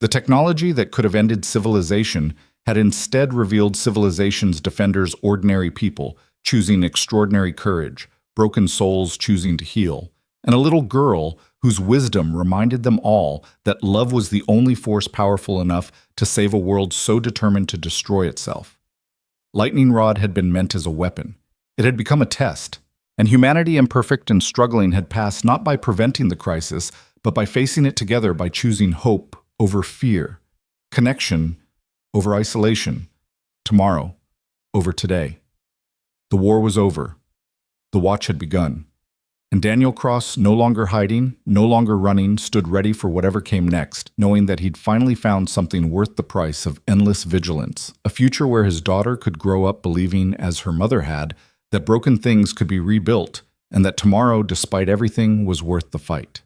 The technology that could have ended civilization had instead revealed civilization's defenders ordinary people, choosing extraordinary courage, broken souls choosing to heal, and a little girl whose wisdom reminded them all that love was the only force powerful enough to save a world so determined to destroy itself. Lightning Rod had been meant as a weapon. It had become a test, and humanity, imperfect and struggling, had passed not by preventing the crisis, but by facing it together, by choosing hope over fear, connection over isolation, tomorrow over today. The war was over. The watch had begun. And Daniel Cross, no longer hiding, no longer running, stood ready for whatever came next, knowing that he'd finally found something worth the price of endless vigilance, a future where his daughter could grow up believing, as her mother had, that broken things could be rebuilt, and that tomorrow, despite everything, was worth the fight.